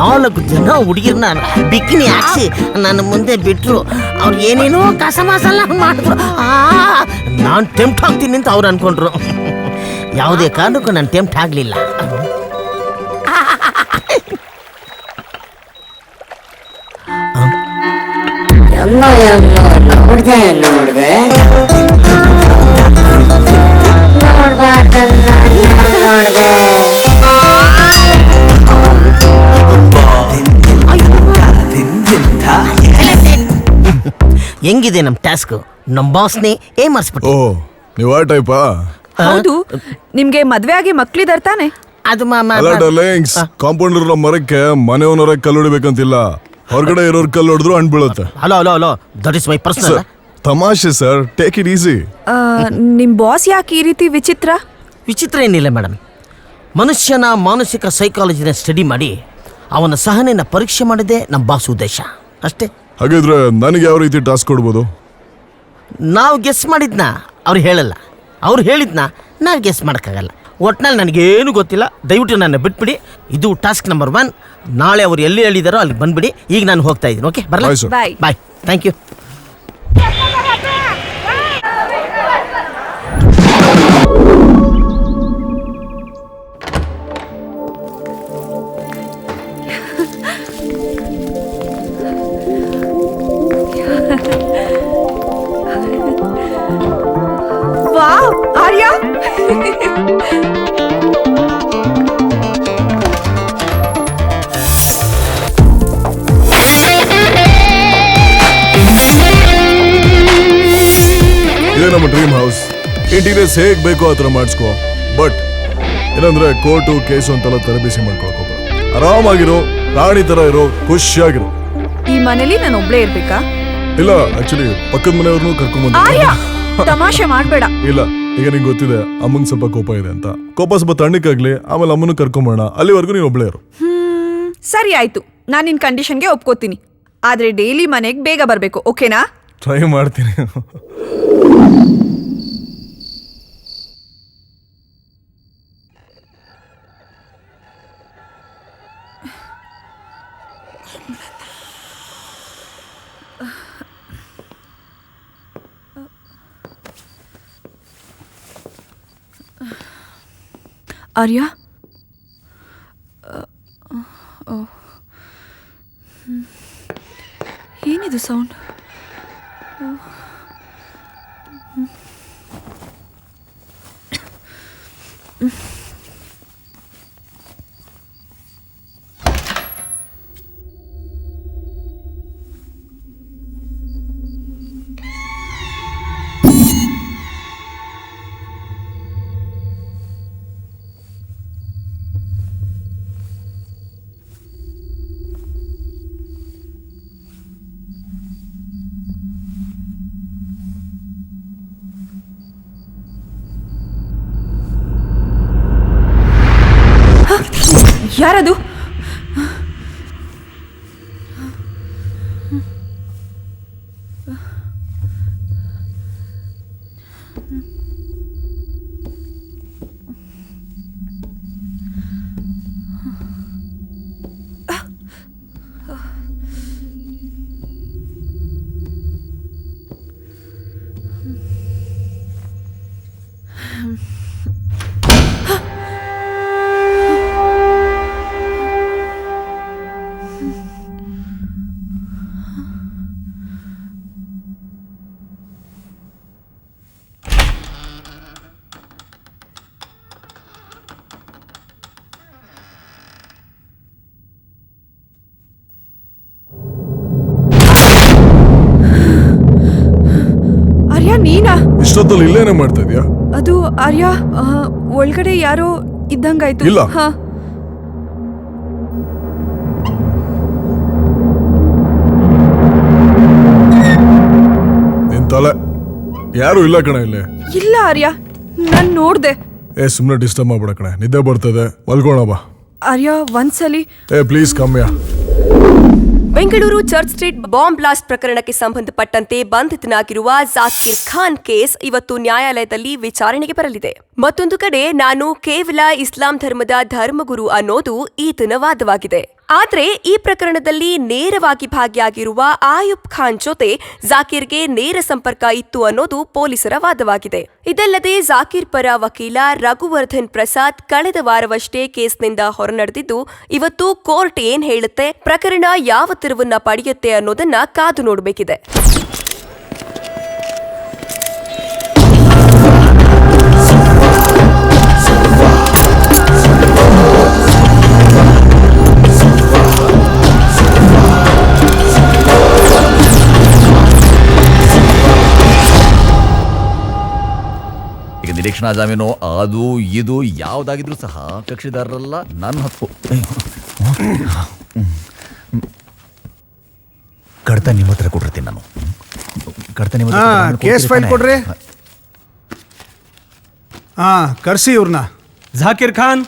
4 ಜನ ಹುಡುಗಿರ್ನ ಬಿಕ್ಕಿನಿ ಹಾಕ್ಸಿ ನನ್ನ ಮುಂದೆ ಬಿಟ್ರು. ಅವ್ರು ಏನೇನೋ ಕಸ ಮಸಾಲ ಮಾಡಿದ್ರು. ನಾನು ಟೆಂಪ್ಟ್ ಆಗ್ತೀನಿ ಅಂತ ಅವ್ರು ಅನ್ಕೊಂಡ್ರು. ಯಾವುದೇ ಕಾರಣಕ್ಕೂ ನಾನು ಟೆಂಪ್ಟ್ ಆಗಲಿಲ್ಲ. ಹೆಂಗಿದೆ ನಮ್ ಟಾಸ್ಕ್? ನಮ್ ಬಾಸ್ನೇ ಏಮರ್ಸ್ಬಿಟ್ಟು. ಓ ನೀವು ಆ ಟೈಪಾ? ಹೌದು, ನಿಮ್ಗೆ ಮದ್ವೆ ಆಗಿ ಮಕ್ಳಿದಾರ್ ತಾನೆ? ಅದು ಅಲ್ಲ ಡಾರ್ಲಿಂಗ್ಸ್, ಕಾಂಪೌಂಡರ್ ಮರಕ್ಕೆ ಮನೆಯವನರ ಕಲ್ಲು ಹೊಡಿಬೇಕಂತಿಲ್ಲ, ಹೊರಗಡೆ ಇರೋರ್ ಕಲ್ಲು ಹೊಡೆದ್ರು ಹಣ್ಣು ಬೀಳುತ್ತೆ. Hello hello hello, that is my personal. ತಮಾಷೆ ಸರ್, ಟೇಕ್ ಇಟ್ ಈಸಿ. ನಿಮ್ ಬಾಸ್ ಯಾಕೆ ಈ ರೀತಿ ವಿಚಿತ್ರ? ವಿಚಿತ್ರ ಏನಿಲ್ಲ ಮೇಡಮ್, ಮನುಷ್ಯನ ಮಾನಸಿಕ ಸೈಕಾಲಜಿನ ಸ್ಟಡಿ ಮಾಡಿ ಅವನ ಸಹನೆನ ಪರೀಕ್ಷೆ ಮಾಡಿದೆ ನಮ್ಮ ಬಾಸ್ ಉದ್ದೇಶ ಅಷ್ಟೇ. ಹಾಗಿದ್ರೆ ನನಗೆ ಯಾವ ರೀತಿ ಟಾಸ್ಕ್ ಕೊಡ್ಬೋದು? ನಾವು ಗೆಸ್ ಮಾಡಿದ್ನ ಅವ್ರು ಹೇಳಲ್ಲ, ಅವ್ರು ಹೇಳಿದ್ನ ನಾವು ಗೆಸ್ ಮಾಡೋಕ್ಕಾಗಲ್ಲ. ಒಟ್ನಲ್ಲಿ ನನಗೇನು ಗೊತ್ತಿಲ್ಲ, ದಯವಿಟ್ಟು ನನ್ನ ಬಿಟ್ಬಿಡಿ. ಇದು ಟಾಸ್ಕ್ ನಂಬರ್ 1. ನಾಳೆ ಅವ್ರು ಎಲ್ಲಿ ಹೇಳಿದಾರೋ ಅಲ್ಲಿ ಬಂದ್ಬಿಡಿ. ಈಗ ನಾನು ಹೋಗ್ತಾ ಇದ್ದೀನಿ. ಓಕೆ, ಬರಲಾ? Bye. Thank you. Wow, Arya ಇದೇ ನಮ್ಮ ಡ್ರೀಮ್ ಹೌಸ್. ಇಂಟೀರಿಯರ್ಸ್ ಹೇಗ್ ಬೇಕೋ ಆ ಥರ ಮಾಡಿಸ್ಕೋ. ಬಟ್ ಏನಂದ್ರೆ ಕೋರ್ಟು ಕೇಸು ಅಂತೆಲ್ಲ ತರಬೇಸಿ ಮಾಡ್ಕೊಳಕ್ ಹೋಗ್ಬೇಡ. ಆರಾಮಾಗಿರೋ, ರಾಣಿ ತರ ಇರೋ, ಖುಷಿಯಾಗಿರೋ. ಈ ಮನೇಲಿ ನಾನು ಒಬ್ಳೇ ಇರ್ಬೇಕಾ? ಇಲ್ಲ, ಆಕ್ಚುಲಿ ಪಕ್ಕದ ಮನೆಯವ್ರನ್ನೂ ಕರ್ಕೊಂಡ್ ಆರ್ಯ, ತಮಾಷೆ ಮಾಡ್ಬೇಡ. ಇಲ್ಲ, ಈಗ ನಿಂಗೆ ಗೊತ್ತಿದೆ ಅಮ್ಮಂಗೆ ಸ್ವಲ್ಪ ಕೋಪ ಇದೆ ಅಂತ. ಕೋಪ ಸ್ವಲ್ಪ ತಣ್ಣಕ್ಕಾಗ್ಲಿ, ಆಮೇಲೆ ಅಮ್ಮನ ಕರ್ಕೊಂಬೋಣ. ಅಲ್ಲಿವರೆಗೂ ನೀನು ಒಬ್ಳೇ ಇರು. ಸರಿ ಆಯ್ತು, ನಾನು ನಿನ್ ಕಂಡೀಷನ್ಗೆ ಒಪ್ಕೋತೀನಿ. ಆದ್ರೆ ಡೈಲಿ ಮನೆಗೆ ಬೇಗ ಬರ್ಬೇಕು, ಓಕೆನಾ? ಟ್ರೈ ಮಾಡ್ತೀನಿ. ಆರ್ಯ, ಏನಿದು ಸೌಂಡ್? ಯಾರದು? ನೀನಾ? ಇಷ್ಟೊತ್ತಲ್ಲಿ ಇಲ್ಲೇನೆ ಮಾಡ್ತಾ ಇದೀಯಾ? ಅದು ಆರ್ಯ, ಒಳಗಡೆ ಯಾರೋ ಇದ್ದಂಗಾಯ್ತು. ಇಲ್ಲ. ನಿನ್ ತಲೆ ಯಾರು ಇಲ್ಲ ಕಣ ಇಲ್ಲಿ. ಇಲ್ಲ ಆರ್ಯ, ನಾನ್ ನೋಡ್ದೆ. ಸುಮ್ನೆ ಡಿಸ್ಟರ್ಬ್ ಮಾಡ್ಬೇಡ ಕಣ, ನಿದ್ದೆ ಬರ್ತದೆ, ಮಲ್ಕೋಣ ಬಾ. ಆರ್ಯ, ಒಂದ್ಸಲಿ ಪ್ಲೀಸ್ ಕಮ್ಮಿಯಾ. Bengaluru church street bomb blast ಪ್ರಕರಣಕ್ಕೆ ಸಂಬಂಧಪಟ್ಟಂತೆ ಬಂಧಿತನಾಗಿರುವ ಜಾಕೀರ್ ಖಾನ್ ಕೇಸ್ ಇವತ್ತು ನ್ಯಾಯಾಲಯದಲ್ಲಿ ವಿಚಾರಣೆಗೆ ಬರಲಿದೆ. ಮತ್ತೊಂದು ಕಡೆ ನಾನು ಕೇವಲ ಇಸ್ಲಾಂ ಧರ್ಮದ ಧರ್ಮಗುರು ಅನ್ನೋದು ಈತನ ವಾದವಾಗಿದೆ. ಆದ್ರೆ ಈ ಪ್ರಕರಣದಲ್ಲಿ ನೇರವಾಗಿ ಭಾಗಿಯಾಗಿರುವ ಆಯುಬ್ ಖಾನ್ ಜೊತೆ ಜಾಕೀರ್ಗೆ ನೇರ ಸಂಪರ್ಕ ಇತ್ತು ಅನ್ನೋದು ಪೊಲೀಸರ ವಾದವಾಗಿದೆ. ಇದಲ್ಲದೆ ಜಾಕೀರ್ ಪರ ವಕೀಲ ರಘುವರ್ಧನ್ ಪ್ರಸಾದ್ ಕಳೆದ ವಾರವಷ್ಟೇ ಕೇಸ್ನಿಂದ ಹೊರನಡೆದಿದ್ದು, ಇವತ್ತು ಕೋರ್ಟ್ ಏನ್ ಹೇಳುತ್ತೆ, ಪ್ರಕರಣ ಯಾವ ತಿರುವನ್ನ ಪಡೆಯುತ್ತೆ ಅನ್ನೋದನ್ನ ಕಾದು ನೋಡಬೇಕಿದೆ. ಈಗ ನಿರೀಕ್ಷಣಾ ಜಾಮೀನು ಅದು ಇದು ಯಾವುದಾಗಿದ್ರು ಸಹ ಕಕ್ಷಿದಾರರಲ್ಲ ನನ್ನ ಹಕ್ಕು. ಕಡ್ತ ನಿಮ್ಮ ಹತ್ರ ಕೊಟ್ಟಿರ್ತೀನಿ ನಾನು. ಕಡ್ತ ನಿಮ್ಮ ಕೇಸ್ ಫೈಲ್ ಕೊಡ್ರಿ. ಕರ್ಸಿ ಇವ್ರನ್ನ. ಜಾಕೀರ್ ಖಾನ್,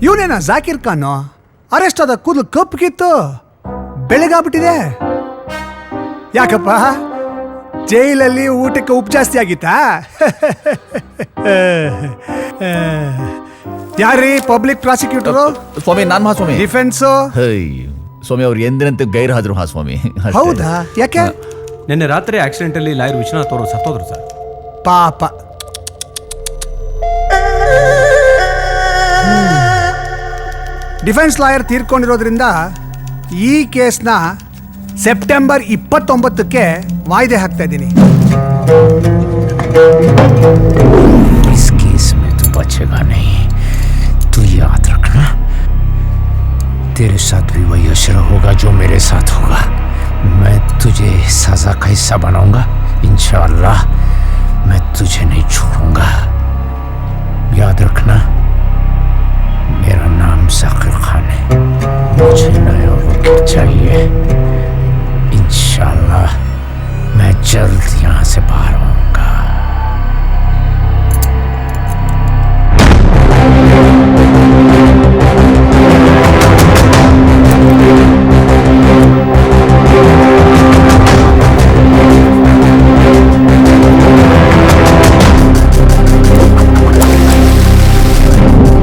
ಇವನೇನಾ ಜಾಕೀರ್ ಖಾನ್? ಅರೆಸ್ಟ್ ಆದ ಕೂದಲು ಕಪ್ಪಗಿತ್ತು, ಬೆಳಗಾಗ್ಬಿಟ್ಟಿದೆ. ಯಾಕಪ್ಪ, ಜೈಲಲ್ಲಿ ಊಟಕ್ಕೆ ಉಪ್ಪು ಜಾಸ್ತಿ ಆಗಿತ್ತಾ? ಯಾರೀ ಪಬ್ಲಿಕ್ ಪ್ರಾಸಿಕ್ಯೂಟರು? ಸ್ವಾಮಿ, ನಾನು ಮಹಾಸ್ವಾಮಿ. ಡಿಫೆನ್ಸು? ಸ್ವಾಮಿ, ಅವ್ರು ಎಂದಿನಂತೆ ಗೈರು ಹಾಜರು ಮಹಾಸ್ವಾಮಿ. ಹೌದಾ? ಯಾಕೆ? ನಿನ್ನೆ ರಾತ್ರಿ ಆಕ್ಸಿಡೆಂಟ್ ಅಲ್ಲಿ ಲಾಯರ್ ವಿಶ್ವನಾಥ್ ಅವರು ಸತ್ತೋದ್ರು ಸರ್. ಪಾಪ. ಡಿಫೆನ್ಸ್ ಲಾಯರ್ ತೀರ್ಕೊಂಡಿರೋದ್ರಿಂದ ಈ ಕೇಸ್ನ ಸೆಪ್ಟೆಂಬರ್ 29ಕ್ಕೆ ವಾಯ್ದೆ ಹಾಕ್ತಾ ಇದ್ದೀನಿ. इस केस में तू बचेगा नहीं, तू याद रखना. तेरे साथ भी वही असर होगा जो मेरे साथ होगा. मैं तुझे सजा का हिस्सा बनाऊंगा. इंशाअल्लाह मैं तुझे नहीं छोड़ूंगा. याद रखना, मेरा नाम जाकिर खान है. मुझे नया वकील चाहिए. इंशाअल्लाह मैं जल्द यहाँ से बाहर आऊंगा.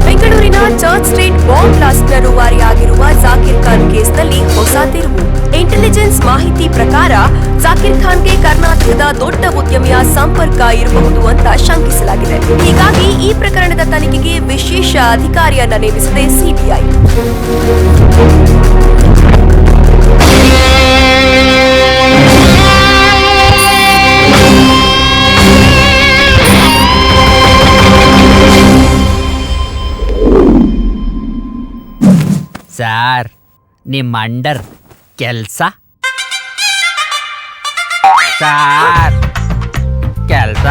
ಬೆಂಗಳೂರಿನ ಚರ್ಚ್ ಸ್ಟ್ರೀಟ್ ಬಾಂಬ್ ಬ್ಲಾಸ್ಟ್ನ ರೂವಾರಿಯಾಗಿರುವ ಜಾಕೀರ್ ಖಾನ್ ಕೇಸ್ನಲ್ಲಿ ಹೊಸ ತಿರುವು. ಇಂಟೆಲಿಜೆನ್ಸ್ ಮಾಹಿತಿ ಪ್ರಕಾರ ಜಾಕೀರ್ ಖಾನ್ಗೆ ಕರ್ನಾಟಕದ ದೊಡ್ಡ ಉದ್ಯಮಿಯ ಸಂಪರ್ಕ ಇರಬಹುದು ಅಂತ ಶಂಕಿಸಲಾಗಿದೆ. ಹೀಗಾಗಿ ಈ ಪ್ರಕರಣದ ತನಿಖೆಗೆ ವಿಶೇಷ ಅಧಿಕಾರಿಯನ್ನ ನೇಮಿಸಿದೆ ಸಿಬಿಐ. ಸರ್, ನಿಮ್ಮ ಅಂಡರ್ ಕೆಲಸ ಸರ್, ಕೆಲಸ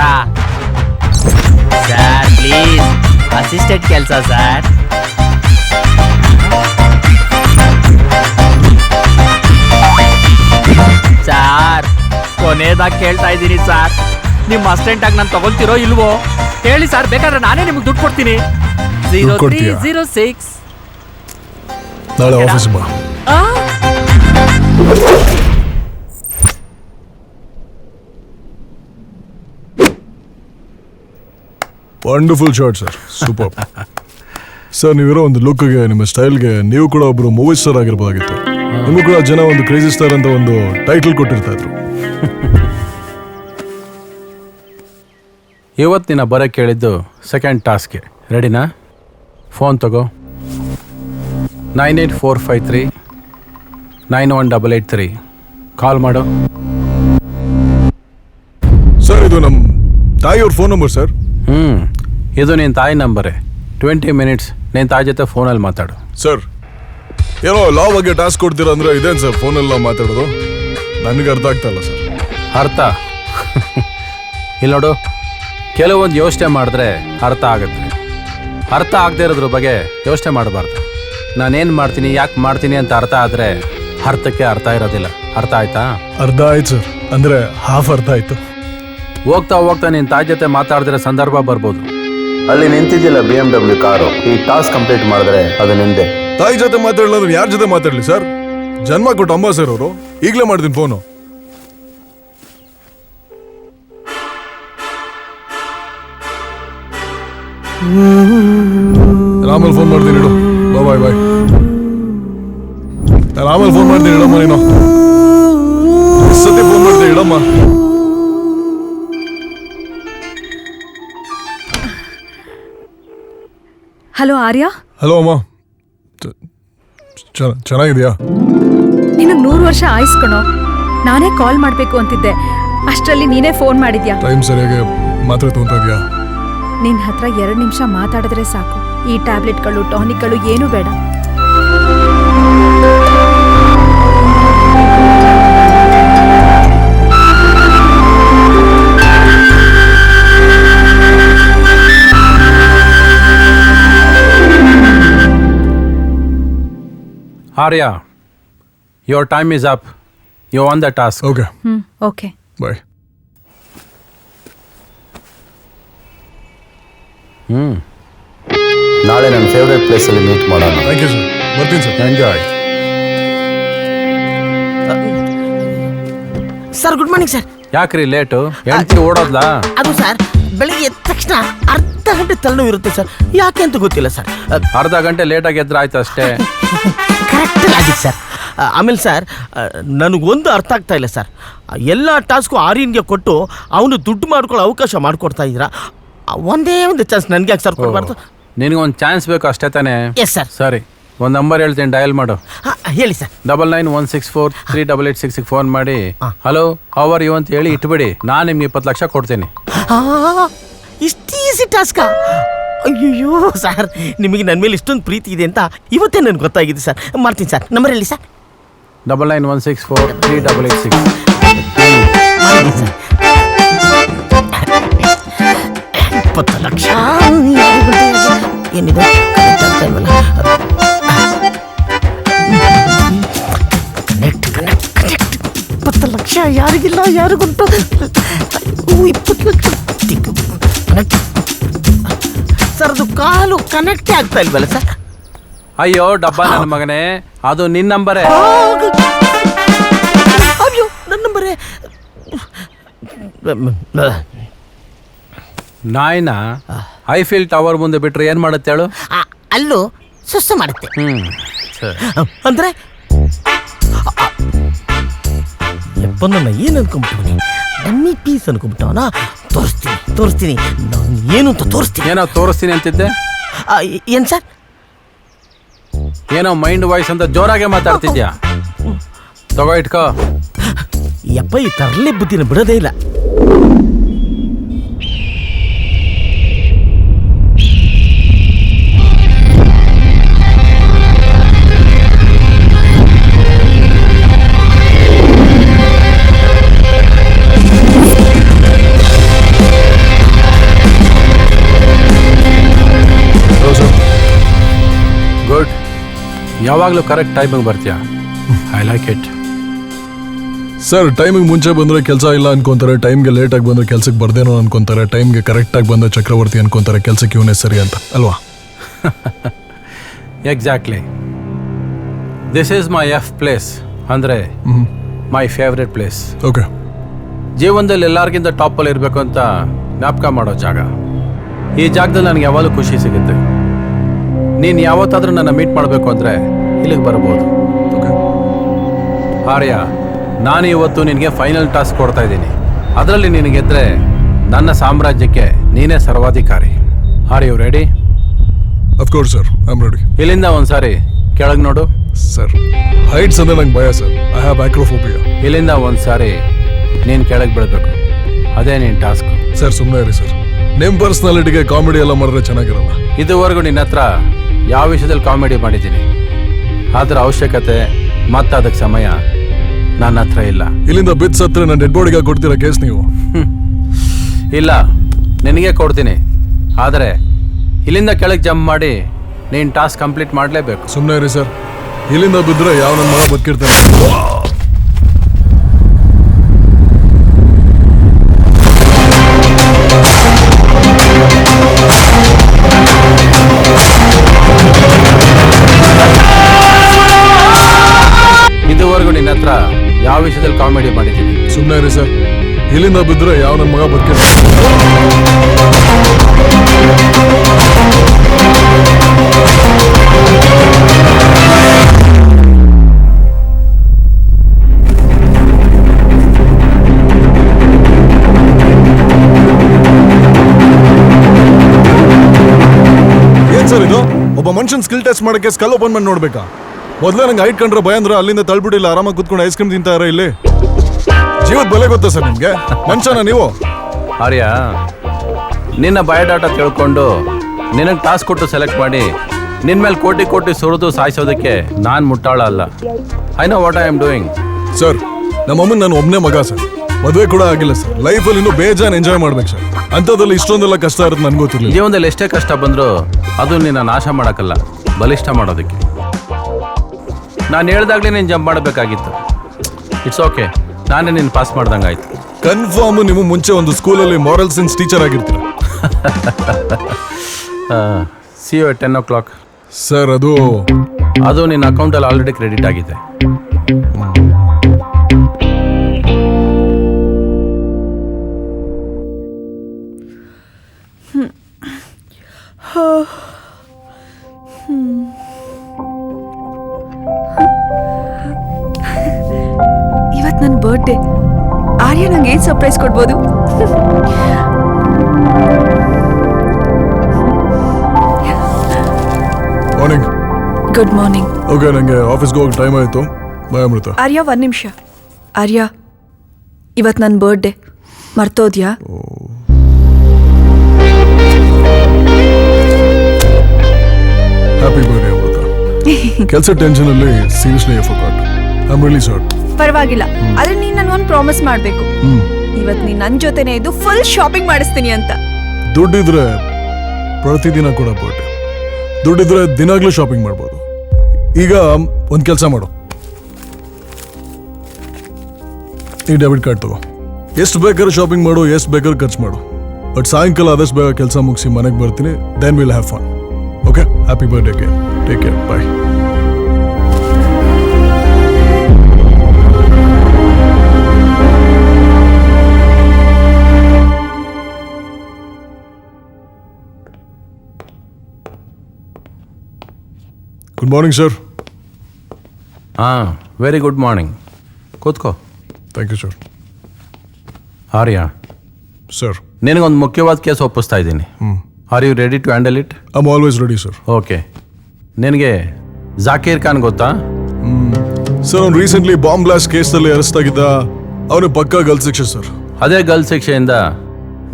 ಸರ್, ಪ್ಲೀಸ್ ಅಸಿಸ್ಟೆಂಟ್ ಕೆಲಸ ಸರ್. ಸರ್, ಕೊನೆಯದಾಗಿ ಕೇಳ್ತಾ ಇದ್ದೀನಿ ಸರ್, ನಿಮ್ಮ ಅಸಿಸ್ಟೆಂಟ್ ಆಗಿ ನಾನು ತಗೊಳ್ತಿರೋ ಇಲ್ವೋ ಹೇಳಿ ಸರ್, ಬೇಕಾದ್ರೆ ನಾನೇ ನಿಮ್ಗೆ ದುಡ್ಡು ಕೊಡ್ತೀನಿ. 0306 ನಾಳೆ ಆಫೀಸ್ ಬಾ. Wonderful shot sir, super. Sir, ನೀವಿರೋ ಒಂದು ಲುಕ್ಗೆ, ನಿಮ್ಮ ಸ್ಟೈಲ್ಗೆ ನೀವು ಕೂಡ ಒಬ್ರು ಮೂವಿ ಸ್ಟಾರ್ ಆಗಿರ್ಬೋದಾಗಿತ್ತು. ನಿಮಗೂ ಕೂಡ ಜನ ಒಂದು ಕ್ರೇಜಿ ಸ್ಟಾರ್ ಅಂತ ಒಂದು ಟೈಟಲ್ ಕೊಟ್ಟಿರ್ತಾ ಇದ್ರು. ಇವತ್ತಿನ ಬರೋಕ್ಕೆ ಕೇಳಿದ್ದು ಸೆಕೆಂಡ್ ಟಾಸ್ಕ್ಗೆ. ರೆಡಿನಾ? ಫೋನ್ ತಗೋ. 98453 91883 ಕಾಲ್ ಮಾಡು. ಸರ್, ಇದು ನಮ್ಮ ತಾಯಿಯವ್ರ ಫೋನ್ ನಂಬರ್ ಸರ್. ಇದು ನಿನ್ನ ತಾಯಿ ನಂಬರೇ. 20 ಮಿನಿಟ್ಸ್ ನಿನ್ನ ತಾಯಿ ಜೊತೆ ಫೋನಲ್ಲಿ ಮಾತಾಡು. ಸರ್, ಏನೋ ಲಾ ಬಗ್ಗೆ ಟಾಸ್ಕ್ ಕೊಡ್ತೀರಾ ಅಂದ್ರೆ ಇದೇನು ಸರ್ ಫೋನಲ್ಲಿ ನಾವು ಮಾತಾಡೋದು? ನನಗೆ ಅರ್ಥ ಆಗ್ತಾಯಿಲ್ಲ ಸರ್. ಅರ್ಥ ಇಲ್ಲಿ ನೋಡು, ಕೆಲವೊಂದು ಯೋಚನೆ ಮಾಡಿದ್ರೆ ಅರ್ಥ ಆಗುತ್ತೆ. ಅರ್ಥ ಆಗದೆ ಇರೋದ್ರ ಬಗ್ಗೆ ಯೋಚನೆ ಮಾಡಬಾರ್ದು. ನಾನೇನು ಮಾಡ್ತೀನಿ, ಯಾಕೆ ಮಾಡ್ತೀನಿ ಅಂತ ಅರ್ಥ ಆದರೆ ಅರ್ಥಕ್ಕೆ ಅರ್ಥ ಇರೋದಿಲ್ಲ. ಅರ್ಥ ಆಯ್ತಾ? ಅರ್ಧ ಆಯ್ತು ಸರ್, ಅಂದರೆ ಹಾಫ್ ಅರ್ಥ ಆಯ್ತು. ಹೋಗ್ತಾ ಹೋಗ್ತಾ ನಿನ್ನ ತಾಯಿ ಜೊತೆ ಮಾತಾಡಿದ್ರೆ ಸಂದರ್ಭ ಬರ್ಬೋದು. ಅಲ್ಲಿ ನಿಂತಿದ್ದಿಲ್ಲ BMW ಕಾರು. ಈ ಟಾಸ್ಕ್ ಕಂಪ್ಲೀಟ್ ಮಾಡಿದ್ರೆ ಅದು ನಿಂದೆ. ತಾಯಿ ಜೊತೆ ಮಾತಾಡಲ್ಲ ಅಂದ್ರೆ ಯಾರ ಜೊತೆ ಮಾತಾಡ್ಲಿ ಸರ್? ಜನ್ಮ ಕೊಟ್ಟು ಅಮ್ಮ ಸರ್ ಅವರು. ಈಗಲೇ ಮಾಡ್ತೀನಿ ಫೋನು. ಆಮೇಲೆ ಫೋನ್ ಮಾಡ್ತೀನಿ ಇಡು. ಬಾಯ್ ಬಾಯ್. ನಾನು ಆಮೇಲೆ ಫೋನ್ ಮಾಡ್ತೀನಿ ಇಡಮ್ಮ. ನೀನು ಸತಿ ಫೋನ್ ಮಾಡ್ತೀನಿ ಇಡಮ್ಮ. ಹಲೋ ಆರ್ಯ. ಹಲೋ ಅಮ್ಮ, ಚೆನ್ನಾಗಿದ್ಯಾ? ನಿನಗೆ 100 ವರ್ಷ ಆಯ್ಸ್ಕಣೋ. ನಾನೇ ಕಾಲ್ ಮಾಡಬೇಕು ಅಂತಿದ್ದೆ, ಅಷ್ಟರಲ್ಲಿ ನೀನೇ ಫೋನ್ ಮಾಡಿದ್ಯಾ. ಟೈಮ್ ಸರಿಯಾಗಿ ಮಾತ್ರ ತಗೊಂತ ಇದೆಯಾ? ನಿನ್ನ ಹತ್ರ 2 ನಿಮಿಷ ಮಾತಾಡಿದ್ರೆ ಸಾಕು. ಈ ಟ್ಯಾಬ್ಲೆಟ್ಗಳು ಟಾನಿಕ್ಗಳು ಏನೂ ಬೇಡ. Arya, your time is up. You're on the task. Okay. Okay. Bye. ನಾಳೆ ನನ್ನ ಫೇವ್ರೆಟ್ ಪ್ಲೇಸಲ್ಲಿ ಮೀಟ್ ಮಾಡೋಣ. Thank you sir. ಬರ್ತೀನಿ ಸರ್. Enjoy. Sir good morning sir. ಯಾಕ್ರಿ ಲೇಟು? ಹೆಂಡತಿ ಓಡೋದ್ಲಾ? ಅದು ಸರ್ ಬೆಳಿಗ್ಗೆ ಎದ್ದ ತಕ್ಷಣ ಅರ್ಧ ಗಂಟೆ ತಲೆನೋವು ಇರುತ್ತೆ ಸರ್. ಯಾಕೆ ಅಂತ ಗೊತ್ತಿಲ್ಲ ಸರ್. ಅರ್ಧ ಗಂಟೆ ಲೇಟಾಗಿ ಎದ್ರೆ ಆಯ್ತು ಅಷ್ಟೇ. Correct logic sir. ಆಮೇಲೆ ಸರ್ ನನಗೊಂದು ಅರ್ಥ ಆಗ್ತಾ ಇಲ್ಲ ಸರ್. ಎಲ್ಲ ಟಾಸ್ಕು ಆರ್ಯನ್ಗೆ ಕೊಟ್ಟು ಅವನು ದುಡ್ಡು ಮಾಡ್ಕೊಳ್ಳೋ ಅವಕಾಶ ಮಾಡಿಕೊಡ್ತಾ ಇದ್ದೀರಾ. ಒಂದೇ ಒಂದು ಚಾನ್ಸ್ ನನಗೆ ಯಾಕೆ ಸರ್ ಕೊಡಬಾರ್ದು? ನಿನಗೊಂದು ಚಾನ್ಸ್ ಬೇಕು ಅಷ್ಟೇ ತಾನೇ? Yes sir. ಸರಿ, ಒಂದು ನಂಬರ್ ಹೇಳ್ತೀನಿ, ಡಯಲ್ ಮಾಡು. ಹೇಳಿ ಸರ್. 9916438866 ಫೋನ್ ಮಾಡಿ ಹಲೋ ಹೌ ಆರ್ ಯು ಅಂತ ಹೇಳಿ ಇಟ್ಬಿಡಿ. ನಾನು ನಿಮ್ಗೆ 20 ಲಕ್ಷ ಕೊಡ್ತೀನಿ. ಇಷ್ಟು ಈಸಿ ಟಾಸ್ಕ? ಅಯ್ಯೋ ಸರ್, ನಿಮಗೆ ನನ್ನ ಮೇಲೆ ಇಷ್ಟೊಂದು ಪ್ರೀತಿ ಇದೆ ಅಂತ ಇವತ್ತೇ ನನಗೆ ಗೊತ್ತಾಗಿದೆ ಸರ್. ಮಾಡ್ತೀನಿ ಸರ್. ನಂಬರ್ ಹೇಳಿ ಸರ್. 9916438866. 20 ಲಕ್ಷ ಏನಿದೆ? 20 ಲಕ್ಷ ಯಾರಿಗಿಲ್ಲ, ಯಾರಿಗುಂಟು? 20 ಲಕ್ಷ ಸರ್. ಅದು ಕಾಲು ಕನೆಕ್ಟೇ ಆಗ್ತಾ ಇಲ್ವಲ್ಲ ಸರ್? ಅಯ್ಯೋ ಡಬ್ಬ ನನ್ನ ಮಗನೇ, ಅದು ನಿನ್ನ ನಂಬರೇ. ಅಯ್ಯೋ ನನ್ನ ನಂಬರೇ. ನಾಯಿನ ಐಫಿಲ್ ಟವರ್ ಮುಂದೆ ಬಿಟ್ರೆ ಏನ್ ಮಾಡುತ್ತೆ ಹೇಳು? ಅಲ್ಲೂ ಸುಸ್ಸು ಮಾಡುತ್ತೆ. ಅಂದ್ರೆ ನನ್ನ ಏನು ಅನ್ಕೊಂಬಿಟ್ಟವನಿ? Dummy piece ಅನ್ಕೊಂಬಿಟ್ಟವನ? ತೋರಿಸ್ತೀನಿ ನಾನು ಏನು ಅಂತ ತೋರಿಸ್ತೀನಿ. ಏನೋ ತೋರಿಸ್ತೀನಿ ಅಂತಿದ್ದೆ. ಏನ್ ಸರ್? ಏನೋ ಮೈಂಡ್ ವಾಯ್ಸ್ ಅಂತ ಜೋರಾಗೆ ಮಾತಾಡ್ತಿದ್ಯಾ? ತಗೋ ಇಟ್ಕೋ. ಯಪ್ಪ, ಈ ತರಲೆ ಬುದ್ಧಿನ ಬಿಡೋದೇ ಇಲ್ಲ. ಗುಡ್. ಯಾವಾಗಲೂ ಕರೆಕ್ಟ್ ಟೈಮಿಗೆ ಬರ್ತೀಯಾ. I like it. ಸರ್, ಟೈಮಿಗೆ ಮುಂಚೆ ಬಂದರೆ ಕೆಲಸ ಇಲ್ಲ ಅನ್ಕೊಂತಾರೆ, ಟೈಮ್ಗೆ ಲೇಟಾಗಿ ಬಂದರೆ ಕೆಲಸಕ್ಕೆ ಬರ್ದೇನೋ ಅನ್ಕೊಂತಾರೆ, ಟೈಮ್ಗೆ ಕರೆಕ್ಟಾಗಿ ಬಂದ ಚಕ್ರವರ್ತಿ ಅನ್ಕೊಂತಾರೆ, ಕೆಲಸಕ್ಕೆ ಇವನೇ ಸರಿ ಅಂತ ಅಲ್ವಾ? Exactly. This is my F place, ಅಂದರೆ ಮೈ ಫೇವ್ರೆಟ್ ಪ್ಲೇಸ್. ಓಕೆ. ಜೀವನದಲ್ಲಿ ಎಲ್ಲರಿಗಿಂತ ಟಾಪಲ್ಲಿ ಇರಬೇಕು ಅಂತ ಜ್ಞಾಪಕ ಮಾಡೋ ಜಾಗ. ಈ ಜಾಗದಲ್ಲಿ ನನಗೆ ಯಾವಾಗಲೂ ಖುಷಿ ಸಿಗುತ್ತೆ. ನೀನು ಯಾವತ್ತಾದರೂ ನನ್ನ ಮೀಟ್ ಮಾಡಬೇಕು ಅಂದರೆ ಇಲ್ಲಿಗೆ ಬರ್ಬೋದು. ಆರ್ಯ, ನಾನು ಇವತ್ತು ನಿನಗೆ ಫೈನಲ್ ಟಾಸ್ಕ್ ಕೊಡ್ತಾ ಇದ್ದೀನಿ. ಅದರಲ್ಲಿ ನಿನಗೆದ್ರೆ ನನ್ನ ಸಾಮ್ರಾಜ್ಯಕ್ಕೆ ನೀನೇ ಸರ್ವಾಧಿಕಾರಿ. Are you ready? Of course sir, I am ready. ಇಲ್ಲಿಂದ ಒಂದ್ಸಾರಿ ಕೆಳಗೆ ನೋಡು. ಸರ್, ಹೈಟ್ಸ್ ಅಂದ್ರೆ ನಂಗೆ ಭಯ ಸರ್. I have ಆಕ್ರೋಫೋಬಿಯಾ. ಇಲ್ಲಿಂದ ಒಂದ್ಸಾರಿ ನೀನು ಕೆಳಗೆ ಬಿಡಬೇಕು. ಅದೇ ನಿನ್ನ ಟಾಸ್ಕ್. ಸರ್, ಸುಮ್ಮನೆ ಇರಿ ಸರ್. ನಿಮ್ಮ ಪರ್ಸ್ನಾಲಿಟಿಗೆ ಕಾಮಿಡಿ ಎಲ್ಲ ಮಾಡಿದ್ರೆ ಚೆನ್ನಾಗಿರಲ್ಲ. ಇದುವರೆಗೂ ನಿನ್ನ ಹತ್ರ ಯಾವ ವಿಷಯದಲ್ಲಿ ಕಾಮಿಡಿ ಮಾಡಿದ್ದೀನಿ, ಅದರ ಅವಶ್ಯಕತೆ ಮತ್ತು ಅದಕ್ಕೆ ಸಮಯ ನನ್ನ ಹತ್ರ ಇಲ್ಲ. ಇಲ್ಲಿಂದ ಬಿದ್ದು ಸತ್ರ ನನ್ನ ಡೆಡ್ ಬಾಡಿಗೆ ಕೊಡ್ತೀರಾ ಕೇಸ್ ನೀವು? ಇಲ್ಲ, ನಿನಗೆ ಕೊಡ್ತೀನಿ. ಆದರೆ ಇಲ್ಲಿಂದ ಕೆಳಗೆ ಜಂಪ್ ಮಾಡಿ ನೀನು ಟಾಸ್ಕ್ ಕಂಪ್ಲೀಟ್ ಮಾಡಲೇಬೇಕು. ಸುಮ್ಮನೆ ಇರಿ ಸರ್. ಇಲ್ಲಿಂದ ಬಿದ್ದರೆ ಯಾವ ನನ್ನ ಮಗ ಬದುಕಿರ್ತಾನೆ? ಸಿನಿಮಾದಲ್ಲಿ ಕಾಮಿಡಿ ಮಾಡಿದ್ದೀನಿ. ಸುಮ್ಮನೆ ರೀ ಸರ್, ಇಲ್ಲಿಂದ ಬಿದ್ದರೆ ಯಾವ ನನ್ನ ಮಗ ಬದುಕಿಲ್ಲ. ಏನ್ ಸರ್ ಇದು? ಒಬ್ಬ ಮನುಷ್ಯನ್ ಸ್ಕಿಲ್ ಟೆಸ್ಟ್ ಮಾಡಕ್ಕೆ ಸ್ಕಲ್ ಓಪನ್ ಮಾಡಿ ನೋಡ್ಬೇಕಾ? ಮೊದಲೇ ನಂಗೆ ಹೈಟ್ ಕಂಡ್ರೆ ಭಯ ಅಂದ್ರೆ ಅಲ್ಲಿಂದ ತಳ್ಬಿಟ್ಟಿಲ್ಲ, ಆರಾಮಾಗಿ ಕುತ್ಕೊಂಡು ಐಸ್ ಕ್ರೀಮ್ ತಿಂತಾರ ಇಲ್ಲಿ. ಜೀವದ ಬೆಲೆ ಗೊತ್ತಾ ಸರ್ ನಿಮ್ಗೆ? ಮನುಷ್ಯನ ನೀವು? ಆರ್ಯ, ನಿನ್ನ ಬಯೋಡಾಟಾ ತಿಳ್ಕೊಂಡು ನಿನಗೆ ಟಾಸ್ಕ್ ಕೊಟ್ಟು ಸೆಲೆಕ್ಟ್ ಮಾಡಿ ನಿನ್ನ ಮೇಲೆ ಕೋಟಿ ಕೋಟಿ ಸುರಿದು ಸಾಯಿಸೋದಕ್ಕೆ ನಾನು ಮುಟ್ಟಾಳ ಅಲ್ಲ. I know what I am doing. Sir, ನಮ್ಮಮ್ಮನ ನಾನು ಒಬ್ಬನೇ ಮಗ ಸರ್, ಮದುವೆ ಕೂಡ ಆಗಿಲ್ಲ ಸರ್. ಲೈಫಲ್ಲಿ ಇನ್ನೂ ಬೇಜಾನ್ ಎಂಜಾಯ್ ಮಾಡ್ಬೇಕು ಸರ್. ಅಂಥದ್ರಲ್ಲಿ ಇಷ್ಟೊಂದೆಲ್ಲ ಕಷ್ಟ ಇರುತ್ತೆ ನನ್ಗೆ ಗೊತ್ತಿರಲಿಲ್ಲ. ಜೀವನದಲ್ಲಿ ಎಷ್ಟೇ ಕಷ್ಟ ಬಂದರೂ ಅದು ನಿನ್ನ ನಾಶ ಮಾಡೋಕ್ಕಲ್ಲ, ಬಲಿಷ್ಠ ಮಾಡೋದಕ್ಕೆ. ನಾನು ಹೇಳ್ದಾಗ್ಲೇ ನೀನು ಜಂಪ್ ಮಾಡಬೇಕಾಗಿತ್ತು. ಇಟ್ಸ್ ಓಕೆ, ನಾನೇ ನಿನ್ನ ಪಾಸ್ ಮಾಡ್ದಂಗೆ ಆಯ್ತು. ಕನ್ಫರ್ಮ್ ನೀವು ಮುಂಚೆ ಒಂದು ಸ್ಕೂಲಲ್ಲಿ ಮಾರಲ್ ಸೈನ್ಸ್ ಟೀಚರ್ ಆಗಿರ್ತೀರ. See you 10 o'clock. ಸರ್, ಅದು ನಿನ್ನ ಅಕೌಂಟಲ್ಲಿ ಆಲ್ರೆಡಿ ಕ್ರೆಡಿಟ್ ಆಗಿದೆ. ಇವತ್ತು ನನ್ನ ಬರ್ತ್ಡೇ. ಆರ್ಯ ನಂಗೆ ಏನು ಸರ್ಪ್ರೈಸ್ ಕೊಡ್ಬೋದು? ಮಾರ್ನಿಂಗ್. Good morning. ಓಕೆ, ನನಗೆ ಆಫೀಸ್ಗೆ ಹೋಗಿ ಟೈಮ್ ಆಯಿತು. ಬಾಯ್ ಅಮೃತ. ಆರ್ಯ, 1 ನಿಮಿಷ. ಆರ್ಯ, ಇವತ್ತು ನನ್ನ ಬರ್ತ್ಡೇ, ಮರ್ತೋದ್ಯಾ? Happy birthday Amrita. ಕೆಲಸ ಟೆನ್ಷನಲ್ಲಿ seriously forgot. I am really sorry. ಪರವಾಗಿಲ್ಲ, ಆದ್ರೆ ನೀನು ನನಗೊಂದು ಪ್ರಾಮಿಸ್ ಮಾಡಬೇಕು. ಇವತ್ತು ನೀನು ನನ್ನ ಜೊತೆನೇ ಇದ್ದು ಫುಲ್ ಶಾಪಿಂಗ್ ಮಾಡಿಸ್ತೀನಿ ಅಂತ. ದುಡ್ಡಿದ್ರೆ ಪ್ರತಿದಿನ ಕೂಡ ಬರ್ಡೇ, ದುಡ್ಡಿದ್ರೆ ದಿನಾಗ್ಲೂ ಶಾಪಿಂಗ್ ಮಾಡ್ಬೋದು. ಈಗ ಒಂದು ಕೆಲಸ ಮಾಡು, ಈ ಡೆಬಿಟ್ ಕಾರ್ಡ್ ತಗೋ. ಎಷ್ಟು ಬೇಕಾದ್ರೂ ಶಾಪಿಂಗ್ ಮಾಡು, ಎಷ್ಟು ಬೇಕಾದ್ರೂ ಖರ್ಚು ಮಾಡು. ಬಟ್ ಸಾಯಂಕಾಲ ಆದಷ್ಟು ಬೇಗ ಕೆಲಸ ಮುಗಿಸಿ ಮನೆಗೆ ಬರ್ತೀನಿ. Then will have fun. Okay, happy birthday again. Take care. Bye. Good morning sir. Very good morning. ಕೂತ್ಕೋ. Thank you sir. Arya sir, ನಿನಗೊಂದು ಮುಖ್ಯವಾದ ಕೇಸ್ ಒಪ್ಪಿಸ್ತಾ ಇದ್ದೀನಿ. Are you ready to handle it? I am always ready sir. Okay, ನಿನಗೆ ಜಾಕೀರ್ ಖಾನ್ ಗೊತ್ತಾ? Sir, ಅವ್ನು recently bomb blast ಕೇಸಲ್ಲಿ arrest ಆಗಿದ್ದ. ಅವನು ಪಕ್ಕಾ ಗಲ್ ಶಿಕ್ಷೆ ಸರ್. ಅದೇ ಗಲ್ ಶಿಕ್ಷೆಯಿಂದ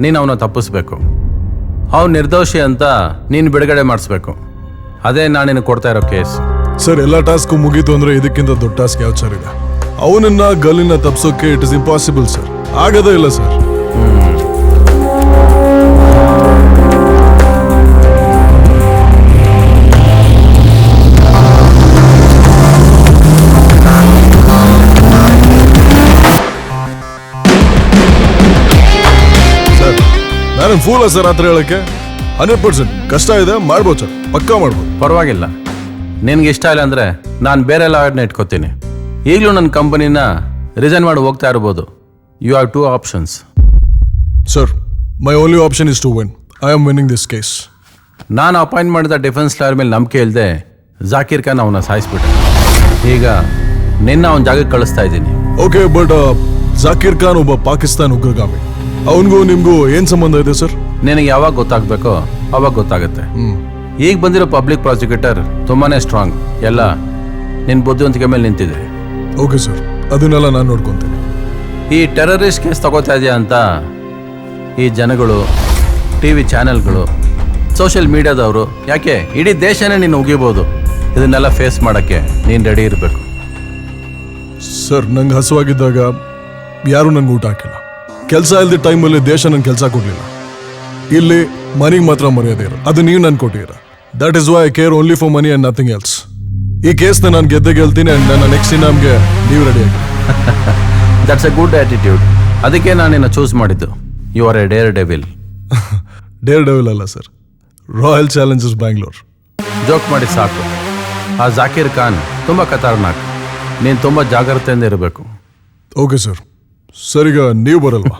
ನೀನು ಅವನ ತಪ್ಪಿಸ್ಬೇಕು. ಅವನು ನಿರ್ದೋಷಿ ಅಂತ ನೀನು ಬಿಡುಗಡೆ ಮಾಡಿಸ್ಬೇಕು. ಅದೇ ನಾನು ನಿನಗೆ ಕೊಡ್ತಾ ಇರೋ ಕೇಸ್. ಸರ್, ಎಲ್ಲ ಟಾಸ್ಕು ಮುಗೀತು ಅಂದ್ರೆ ಇದಕ್ಕಿಂತ ದೊಡ್ಡ ಟಾಸ್ಕ್ ಯಾವ ಸರ್ ಇದೆ? ಅವನನ್ನ ಗಲ್ಲಿನ ತಪ್ಸೋಕೆ ಇಟ್ ಇಸ್ ಇಂಪಾಸಿಬಲ್ ಸರ್. ಆಗದೇ ಇಲ್ಲ ಸರ್. ಸರ್, ನಾನು ಫೂಲ ಸರ್ ಹತ್ರ ಹೇಳಕ್ಕೆ. 100% ಕಷ್ಟ ಇದೆ, ಮಾಡ್ಬೋದು ಸರ್, ಪಕ್ಕಾ ಮಾಡ್ಬೋದು. ಪರವಾಗಿಲ್ಲ, ನಿನ್ಗೆ ಇಷ್ಟ ಇಲ್ಲ ಅಂದರೆ ನಾನು ಬೇರೆ ಲಾಯರ್ನ ಇಟ್ಕೋತೀನಿ. ಈಗಲೂ ನನ್ನ ಕಂಪನಿನ ರಿಸೈನ್ ಮಾಡಿ ಹೋಗ್ತಾ ಇರ್ಬೋದು. You have 2 options. Sir, my only option is to win. I am winning this case. ನಾನು ಅಪಾಯಿಂಟ್ ಮಾಡಿದ ಡಿಫೆನ್ಸ್ ಲಾಯರ್ ಮೇಲೆ ನಂಬಿಕೆ ಇಲ್ಲದೆ ಜಾಕೀರ್ ಖಾನ್ ಅವನ್ನ ಸಾಯಿಸ್ಬಿಟ್ಟೆ. ಈಗ ನಿನ್ನ ಅವನ ಜಾಗಕ್ಕೆ ಕಳಿಸ್ತಾ ಇದ್ದೀನಿ. ಓಕೆ, ಬಟ್ ಜಾಕೀರ್ ಖಾನ್ ಒಬ್ಬ ಪಾಕಿಸ್ತಾನ್ ಉಗ್ರಗಾಮಿ. ಅವನಿಗೂ ನಿಮ್ಗೂ ಏನ್ ಸಂಬಂಧ ಇದೆ ಸರ್? ನಿನಗೆ ಯಾವಾಗ ಗೊತ್ತಾಗಬೇಕೋ ಅವಾಗ ಗೊತ್ತಾಗುತ್ತೆ. ಈಗ ಬಂದಿರೋ ಪಬ್ಲಿಕ್ ಪ್ರಾಸಿಕ್ಯೂಟರ್ ತುಂಬಾನೇ ಸ್ಟ್ರಾಂಗ್. ಎಲ್ಲ ನಿನ್ನ ಬುದ್ಧಿವಂತಿಕೆ ಮೇಲೆ ನಿಂತಿದೆ. ಓಕೆ ಸರ್, ಅದನ್ನೆಲ್ಲ ನಾನು ನೋಡ್ಕೊಂತೀನಿ. ಈ ಟೆರರಿಸ್ಟ್ ಕೇಸ್ ತಗೋತಾ ಇದೆಯಾ ಅಂತ ಈ ಜನಗಳು, TV ಚಾನೆಲ್ಗಳು, ಸೋಷಿಯಲ್ ಮೀಡಿಯಾದವರು, ಯಾಕೆ ಇಡೀ ದೇಶನೇ ನೀನು ಉಗಿಬೋದು. ಇದನ್ನೆಲ್ಲ ಫೇಸ್ ಮಾಡೋಕ್ಕೆ ನೀನು ರೆಡಿ ಇರಬೇಕು. ಸರ್, ನಂಗೆ ಹಸುವಾಗಿದ್ದಾಗ ಯಾರೂ ನಂಗೆ ಊಟ ಹಾಕಿಲ್ಲ. ಕೆಲಸ ಇಲ್ಲದ ಟೈಮಲ್ಲಿ ದೇಶ ನಂಗೆ ಕೆಲಸ ಕೊಡಲಿಲ್ಲ. ಇಲ್ಲಿ ಮನಿಗೆ ಮಾತ್ರ ಮರ್ಯಾದೆ ಇರೋ, ಅದು ನೀವು ನನ್ಗೆ ಕೊಟ್ಟಿರ. That is why I care only for money and nothing else. ಈ ಕೇಸ್ನ ನಾನು ಗೆಲ್ತೀನಿ ಆ್ಯಂಡ್ ನನ್ನ ನೆಕ್ಸ್ಟ್ ನಮಗೆ ನೀವು ರೆಡಿ ಆಗಿ. That's a good attitude. ಅದಕ್ಕೆ ನಾನು ನಿನ್ನ ಚೂಸ್ ಮಾಡಿದ್ದು. You are a daredevil. Daredevil ಅಲ್ಲ sir, Royal Challengers Bangalore. Joke ಮಾಡಿ ಸಾಕು. ಆ ಜಾಕೀರ್ ಖಾನ್ ತುಂಬ ಖತರ್ನಾಕ್. ನೀನು ತುಂಬ ಜಾಗ್ರತೆಯಿಂದ ಇರಬೇಕು. Okay sir. ಸರ್ ಈಗ ನೀವು ಬರಲ್ವಾ?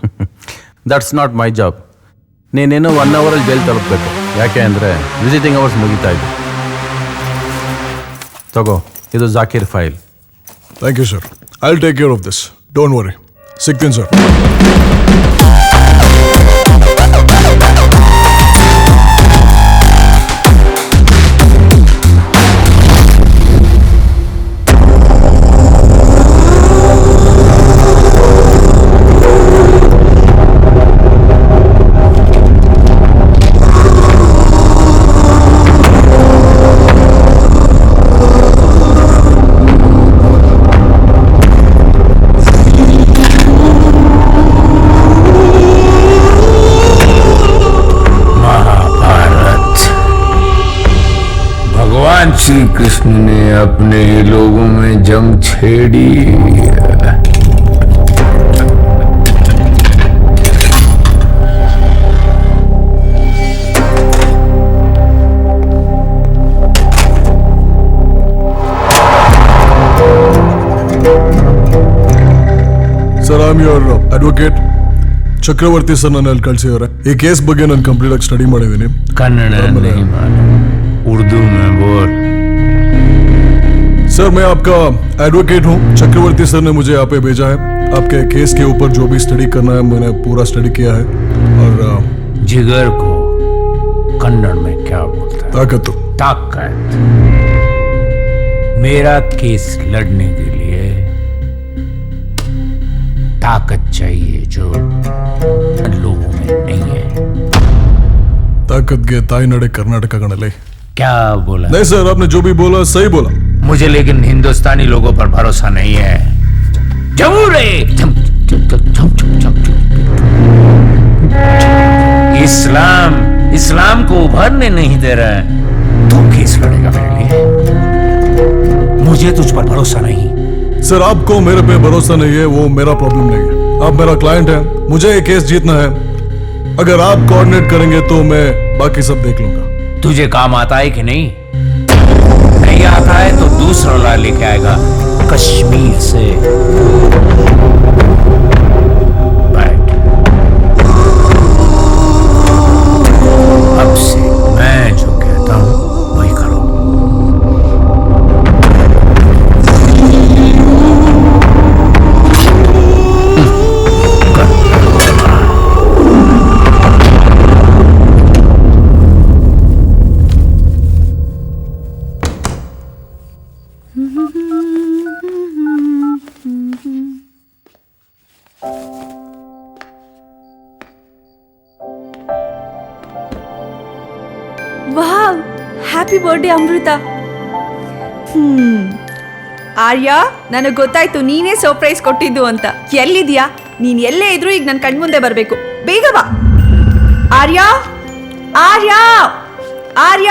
That's not my job. ನೀನೇನೋ 1 ಅವರಲ್ಲಿ ಜೈಲ್ ತಲುಪಬೇಕು. ಯಾಕೆ ಅಂದರೆ ವಿಸಿಟಿಂಗ್ ಅವರ್ಸ್ ಮುಗಿತಾ ಇದೆ. ತಗೋ, ಇದು Zakir file. Thank you sir. I will take care of this. Don't worry. ಸಿಗ್ತೀನಿ ಸರ್. श्री कृष्ण ने अपने लोगों में जंग छेड़ी। Sir, I am your advocate. Chakravarthi sir ನನ್ನ ಅಲ್ಲಿ ಕಳಿಸಿದ್ದಾರೆ. ಈ ಕೇಸ್ ಬಗ್ಗೆ ನಾನು ಕಂಪ್ಲೀಟ್ ಆಗಿ ಸ್ಟಡಿ ಮಾಡಿದ್ದೀನಿ. कन्नड़ नहीं मालूम, उर्दू में बोल। सर, मैं आपका एडवोकेट हूँ. चक्रवर्ती सर ने मुझे यहाँ पे भेजा है. आपके केस के ऊपर जो भी स्टडी करना है मैंने पूरा स्टडी किया है. और जिगर को कन्नड़ में क्या बोलता है? ताकत. ताकत. मेरा केस लड़ने के लिए ताकत चाहिए जो लोगों में नहीं है. ताकत के ताई नडे कर्नाटक गणले. क्या बोला? नहीं सर, आपने जो भी बोला सही बोला. मुझे लेकिन हिंदुस्तानी लोगों पर भरोसा नहीं है. इस्लाम इस्लाम को उभरने नहीं दे रहा है. तू केस लड़ेगा मेरे लिए? मुझे तुझ पर भरोसा नहीं. सर, आपको मेरे पे भरोसा नहीं है वो मेरा प्रॉब्लम नहीं है. आप मेरा क्लाइंट है, मुझे ये केस जीतना है. अगर आप कोऑर्डिनेट करेंगे तो मैं बाकी सब देख लूंगा. तुझे काम आता है कि नहीं? नहीं आता है तो दूसरा ला लेके आएगा कश्मीर से. बैठ. अब से मैं जो कहता हूं वही करो. ವಾವ್, ಹ್ಯಾಪಿ ಬರ್ಡೇ ಅಮೃತ. ಆರ್ಯ, ನನಗೆ ಗೊತ್ತಾಯ್ತು ನೀನೇ ಸರ್ಪ್ರೈಸ್ ಕೊಟ್ಟಿದ್ದು ಅಂತ. ಎಲ್ಲಿದ್ಯಾ? ನೀನ್ ಎಲ್ಲೇ ಇದ್ರು ಈಗ ನನ್ನ ಕಣ್ಮುಂದೆ ಬರಬೇಕು. ಬೇಗ ಬಾ. ಆರ್ಯ, ಆರ್ಯ, ಆರ್ಯ.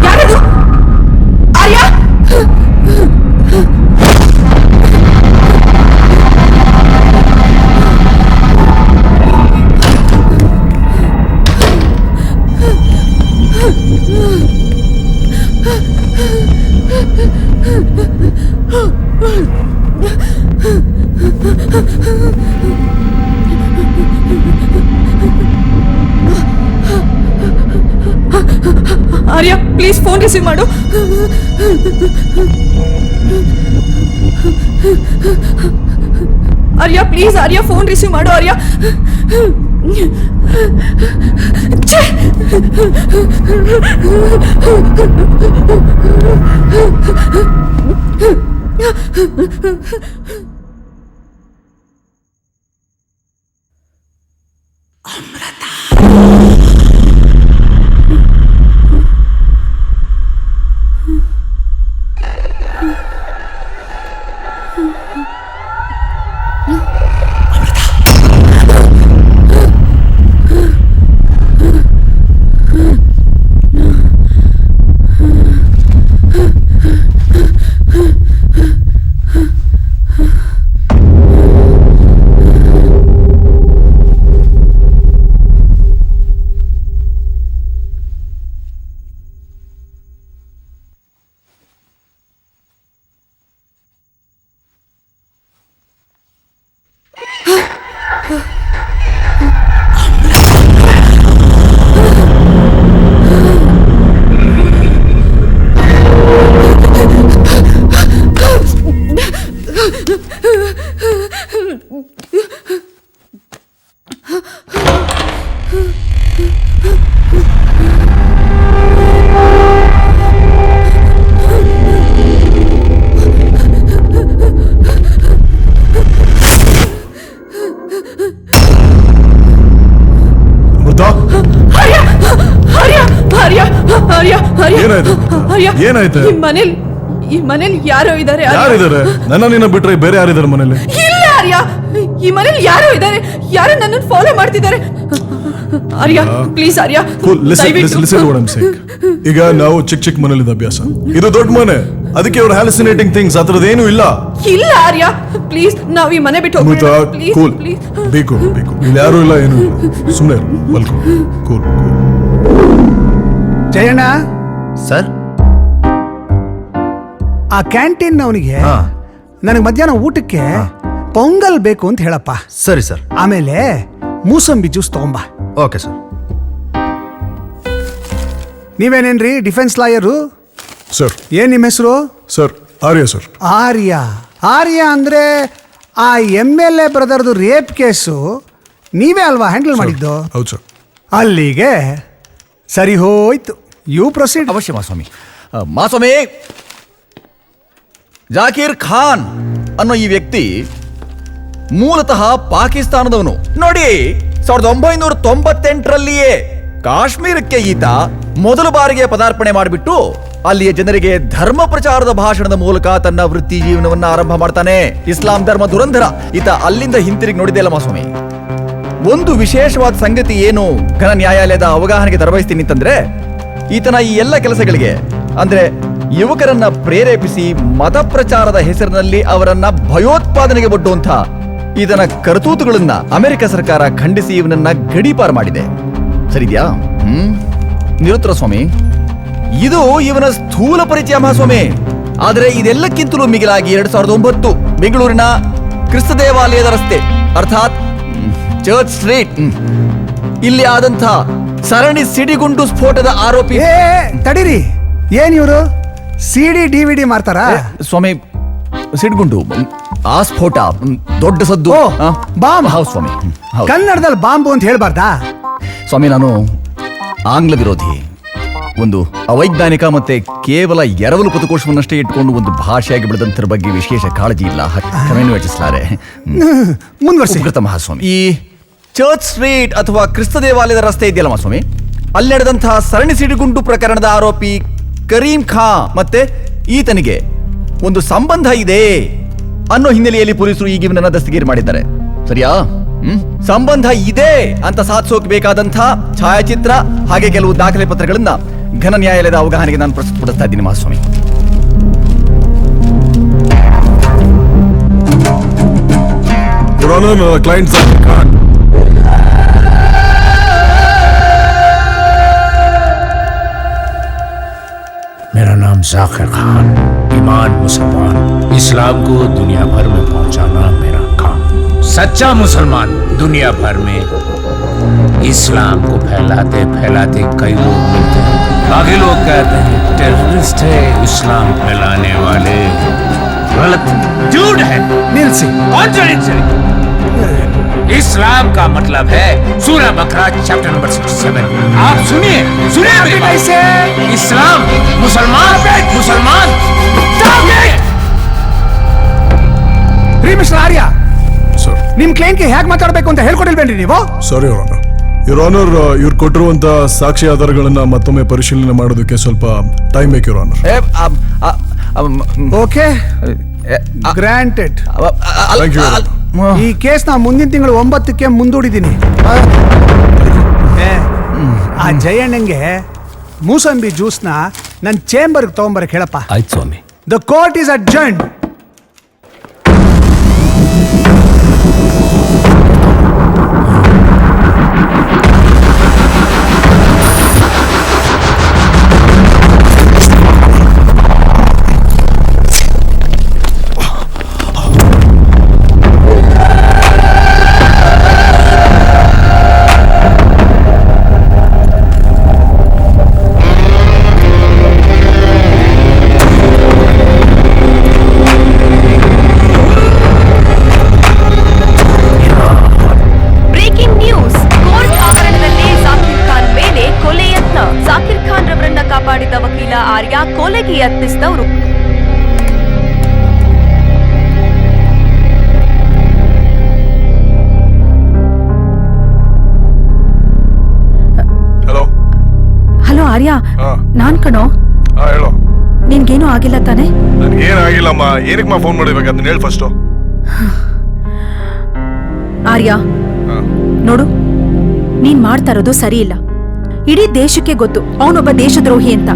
ಯಾರದು? ಆರ್ಯ, ಆರ್ಯ, ಪ್ಲೀಸ್ ಫೋನ್ ರಿಸೀವ್ ಮಾಡು. ಆರ್ಯ, ಪ್ಲೀಸ್ ಆರ್ಯ, ಫೋನ್ ರಿಸೀವ್ ಮಾಡು. ಆರ್ಯ, ಛೇ! ಏನಾಯ್ತು? ಈ ಮನೇಲಿ ಯಾರೋ ಇದ್ದಾರೆ. ಯಾರಿದ್ದಾರೆ? ನನ್ನ ನಿನ್ನ ಬಿಟ್ರೆ ಬೇರೆ ಯಾರಿದ್ದಾರೆ ಮನೇಲಿ? ಇಲ್ಲ ಆರ್ಯ, ಈ ಮನೇಲಿ ಯಾರೋ ಇದ್ದಾರೆ. ಯಾರೋ ನನ್ನನ್ನು ಫಾಲೋ ಮಾಡ್ತಿದ್ದಾರೆ. ಆರ್ಯ ಪ್ಲೀಸ್ ಆರ್ಯ, ಈಗ ನಾವು ಚಿಕ್ಕ ಮನೇಲಿದ್ದ ಅಭ್ಯಾಸ, ಇದು ದೊಡ್ಡ ಮನೆ, ಅದಕ್ಕೆ ಅವ್ರ ಹ್ಯಾಲುಸಿನೇಟಿಂಗ್ ಥಿಂಗ್ಸ್ ಅದ್ರದ್ದೇನು ಇಲ್ಲ. ಇಲ್ಲ ಆರ್ಯ ಪ್ಲೀಸ್, ನಾವ್ ಈ ಮನೆ ಬಿಟ್ಟು ಅಮೃತ ಕೂಲ್, ಬೇಕು ಇಲ್ಲಿ ಯಾರು ಇಲ್ಲ, ಏನು ಇಲ್ಲ, ಸುಮ್ಮನೆ ಕೂಲ್. ಜಯಣ್ಣ ಸರ್, ಆ ಕ್ಯಾಂಟೀನ್ ಅವನಿಗೆ ನನಗೆ ಮಧ್ಯಾಹ್ನ ಊಟಕ್ಕೆ ಪೊಂಗಲ್ ಬೇಕು ಅಂತ ಹೇಳಪ್ಪ. ಸರಿ ಸರ್. ಆಮೇಲೆ ಮೂಸಂಬಿ ಜ್ಯೂಸ್ ತಗೊಂಬ. Okay sir. ನೀವೇನೇನ್ರಿ ಡಿಫೆನ್ಸ್ ಲಾಯರು? ಸರ್. ಏನ್ ನಿಮ್ಮ ಹೆಸರು? ಸರ್ ಆರ್ಯ. ಸರ್ ಆರ್ಯ ಅಂದ್ರೆ ಆ MLA ಬ್ರದರ್ದು ರೇಪ್ ಕೇಸು ನೀವೇ ಅಲ್ವಾ ಹ್ಯಾಂಡಲ್ ಮಾಡಿದ್ದು? ಹೌದು ಸರ್. ಅಲ್ಲಿಗೆ ಸರಿ ಹೋಯ್ತು. You proceed. ಅವಶ್ಯ ಮಾಸ್ವಾಮಿ. ಮಾಸ್ವಾಮಿ, ಜಾಕೀರ್ ಖಾನ್ ಅನ್ನೋ ಈ ವ್ಯಕ್ತಿ ಮೂಲತಃ ಪಾಕಿಸ್ತಾನದವನು. ನೋಡಿ, 1998ರಲ್ಲಿಯೇ ಕಾಶ್ಮೀರಕ್ಕೆ ಈತ ಮೊದಲ ಬಾರಿಗೆ ಪದಾರ್ಪಣೆ ಮಾಡಿಬಿಟ್ಟು ಅಲ್ಲಿಯ ಜನರಿಗೆ ಧರ್ಮ ಪ್ರಚಾರದ ಭಾಷಣದ ಮೂಲಕ ತನ್ನ ವೃತ್ತಿ ಜೀವನವನ್ನ ಆರಂಭ ಮಾಡ್ತಾನೆ. ಇಸ್ಲಾಂ ಧರ್ಮ ದುರಂಧರ. ಈತ ಅಲ್ಲಿಂದ ಹಿಂತಿರುಗಿ ನೋಡಿದೆ ಅಲ್ಲ ಮಾಸ್ವಾಮಿ. ಒಂದು ವಿಶೇಷವಾದ ಸಂಗತಿ ಏನು ಘನ ನ್ಯಾಯಾಲಯದ ಅವಗಾಹನೆಗೆ ತರಬಯಸ್ತೀನಿ ಅಂತಂದ್ರೆ, ಈತನ ಈ ಎಲ್ಲ ಕೆಲಸಗಳಿಗೆ ಅಂದ್ರೆ ಯುವಕರನ್ನ ಪ್ರೇರೇಪಿಸಿ ಮತ ಪ್ರಚಾರದ ಹೆಸರಿನಲ್ಲಿ ಅವರನ್ನ ಭಯೋತ್ಪಾದನೆಗೆ ಒಡ್ಡುವಂತ ಈತನ ಕರ್ತೂತುಗಳನ್ನ ಅಮೆರಿಕ ಸರ್ಕಾರ ಖಂಡಿಸಿ ಇವನನ್ನ ಗಡೀಪಾರು ಮಾಡಿದೆ. ಸರಿದ್ಯಾ? ನಿರುತ್ತರ ಸ್ವಾಮಿ. ಇದು ಇವನ ಸ್ಥೂಲ ಪರಿಚಯ ಮಹಾಸ್ವಾಮಿ. ಆದರೆ ಇದೆಲ್ಲಕ್ಕಿಂತಲೂ ಮಿಗಿಲಾಗಿ 2009 ಬೆಂಗಳೂರಿನ ಕ್ರಿಸ್ತ ದೇವಾಲಯದ ರಸ್ತೆ ಅರ್ಥಾತ್ ಚರ್ಚ್ ಸ್ಟ್ರೀಟ್ ಇಲ್ಲಿ ಆದಂಥ ಸರಣಿ ಸಿಡಿಗುಂಡು ಸ್ಫೋಟದ ಆರೋಪಿ. ತಡೀರಿ, ಏನ್ ಇವರು CD DVD ಮಾರ್ತಾರ? ಸ್ವಾಮಿ, ಸಿಡಿಗುಂಡು ಆ ಸ್ಫೋಟ ದೊಡ್ಡ ಸದ್ದು. ಬಾಂಬ್. ಹೌದು ಸ್ವಾಮಿ. ಕನ್ನಡದಲ್ಲಿ ಬಾಂಬು ಅಂತ ಹೇಳ್ಬಾರ್ದಾ? ಸ್ವಾಮಿ, ನಾನು ಆಂಗ್ಲ ವಿರೋಧಿ. ಒಂದು ಅವೈಜ್ಞಾನಿಕ ಮತ್ತೆ ಕೇವಲ ಎರವಲು ಪದಕೋಶವನ್ನಷ್ಟೇ ಇಟ್ಕೊಂಡು ಒಂದು ಭಾಷೆಯಾಗಿ ಬೆಳೆದಂತರ ಬಗ್ಗೆ ವಿಶೇಷ ಕಾಳಜಿ ಇಲ್ಲ. ಕ್ಷಮೆಯನ್ನು ಯೋಚಿಸಲಾರೆ. ಮುಂದುವರಿಸಿ ಮಹಾಸ್ವಾಮಿ. ಈ ಚರ್ಚ್ ಸ್ಟ್ರೀಟ್ ಅಥವಾ ಕ್ರಿಸ್ತ ದೇವಾಲಯದ ರಸ್ತೆ ಇದೆಯಲ್ಲ ಮಹಾಸ್ವಾಮಿ, ಅಲ್ಲಿ ನಡೆದಂತಹ ಸರಣಿ ಸಿಡಿಗುಂಡು ಪ್ರಕರಣದ ಆರೋಪಿ ಕರೀಂ ಖಾನ್ ಮತ್ತೆ ಈತನಿಗೆ ಒಂದು ಸಂಬಂಧ ಇದೆ ಅನ್ನೋ ಹಿನ್ನೆಲೆಯಲ್ಲಿ ಪೊಲೀಸರು ಈಗ ಇವನನ್ನ ದಸ್ತಗಿರಿ ಮಾಡಿದ್ದಾರೆ. ಸರಿಯಾ? ಸಂಬಂಧ ಇದೆ ಅಂತ ಸಾಧಿಸೋಕೆ ಬೇಕಾದಂಥ ಛಾಯಾಚಿತ್ರ ಹಾಗೆ ಕೆಲವು ದಾಖಲೆ ಪತ್ರಗಳನ್ನ ಘನ ನ್ಯಾಯಾಲಯದ ಅವಗಾಹನೆಗೆ ನಾನು ಪ್ರಸ್ತುತಪಡಿಸ್ತಾ ಇದ್ದೀನಿ ಮಹಾಸ್ವಾಮಿ. ಕ್ಲೈಂಟ್ मेरा नाम जाकिर खान, ईमान मुसलमान, इस्लाम को दुनिया भर में पहुंचाना मेरा काम। सच्चा मुसलमान दुनिया भर में इस्लाम को फैलाते फैलाते कई लोग मिलते हैं। बाकी लोग कहते हैं टेररिस्ट है, इस्लाम फैलाने वाले गलत झूठ है। निल्सी इस्लाम का मतलब है सूरह बकरा चैप्टर नंबर 67। आप सुनिए मेरी बात। इस्लाम मुसलमान ರೀ ಮಿಸ್ಟರ್ ಆರ್ಯ, ನಿಮ್ ಕ್ಲೈಂಟ್ಗೆ ಹೇಗೆ ಮಾತಾಡಬೇಕು ಅಂತ ಹೇಳ್ಕೊಡಿಲ್ವೇನ್ರಿ ನೀವು? ಸಾರಿ ಯುವರ್ ಆನರ್, ಇವ್ರು ಕೊಟ್ಟಿರುವಂತ ಸಾಕ್ಷಿ ಆಧಾರಗಳನ್ನ ಮತ್ತೊಮ್ಮೆ ಪರಿಶೀಲನೆ ಮಾಡೋದಕ್ಕೆ ಸ್ವಲ್ಪ ಟೈಮ್ ಬೇಕು your honour. Okay, granted. Thank you. ಈ ಕೇಸ್ ನಾ ಮುಂದಿನ ತಿಂಗಳು 9ಕ್ಕೆ ಮುಂದೂಡಿದ್ದೀನಿ. ಆ ಜಯಣ್ಣಂಗೆ ಮೂಸಂಬಿ ಜ್ಯೂಸ್ನ ನನ್ನ ಚೇಂಬರ್ಗೆ ತಗೊಂಬರಕ್ಕೆ ಹೇಳಪ್ಪ. ಆಯ್ತು ಸ್ವಾಮಿ. The court is adjourned. Arya ನಾನ್ ಕಣೋ. ಹೇಳೋ. ನಿನ್ಗೇನು ಆಗಿಲ್ಲ ತಾನೆ? ನನ್ಗೇನಾಗಿಲ್ಲಮ್ಮ. ಏನಕ್ಕೆ ಫೋನ್ ಮಾಡಿರ್ಬೇಕಂತ ಹೇಳಿ ಫಸ್ಟ್. ಆರ್ಯ ನೋಡು, ನೀನ್ ಮಾಡ್ತಾ ಇರೋದು ಸರಿ ಇಲ್ಲ. ಇಡೀ ದೇಶಕ್ಕೆ ಗೊತ್ತು ಅವನೊಬ್ಬ ದೇಶದ್ರೋಹಿ ಅಂತ.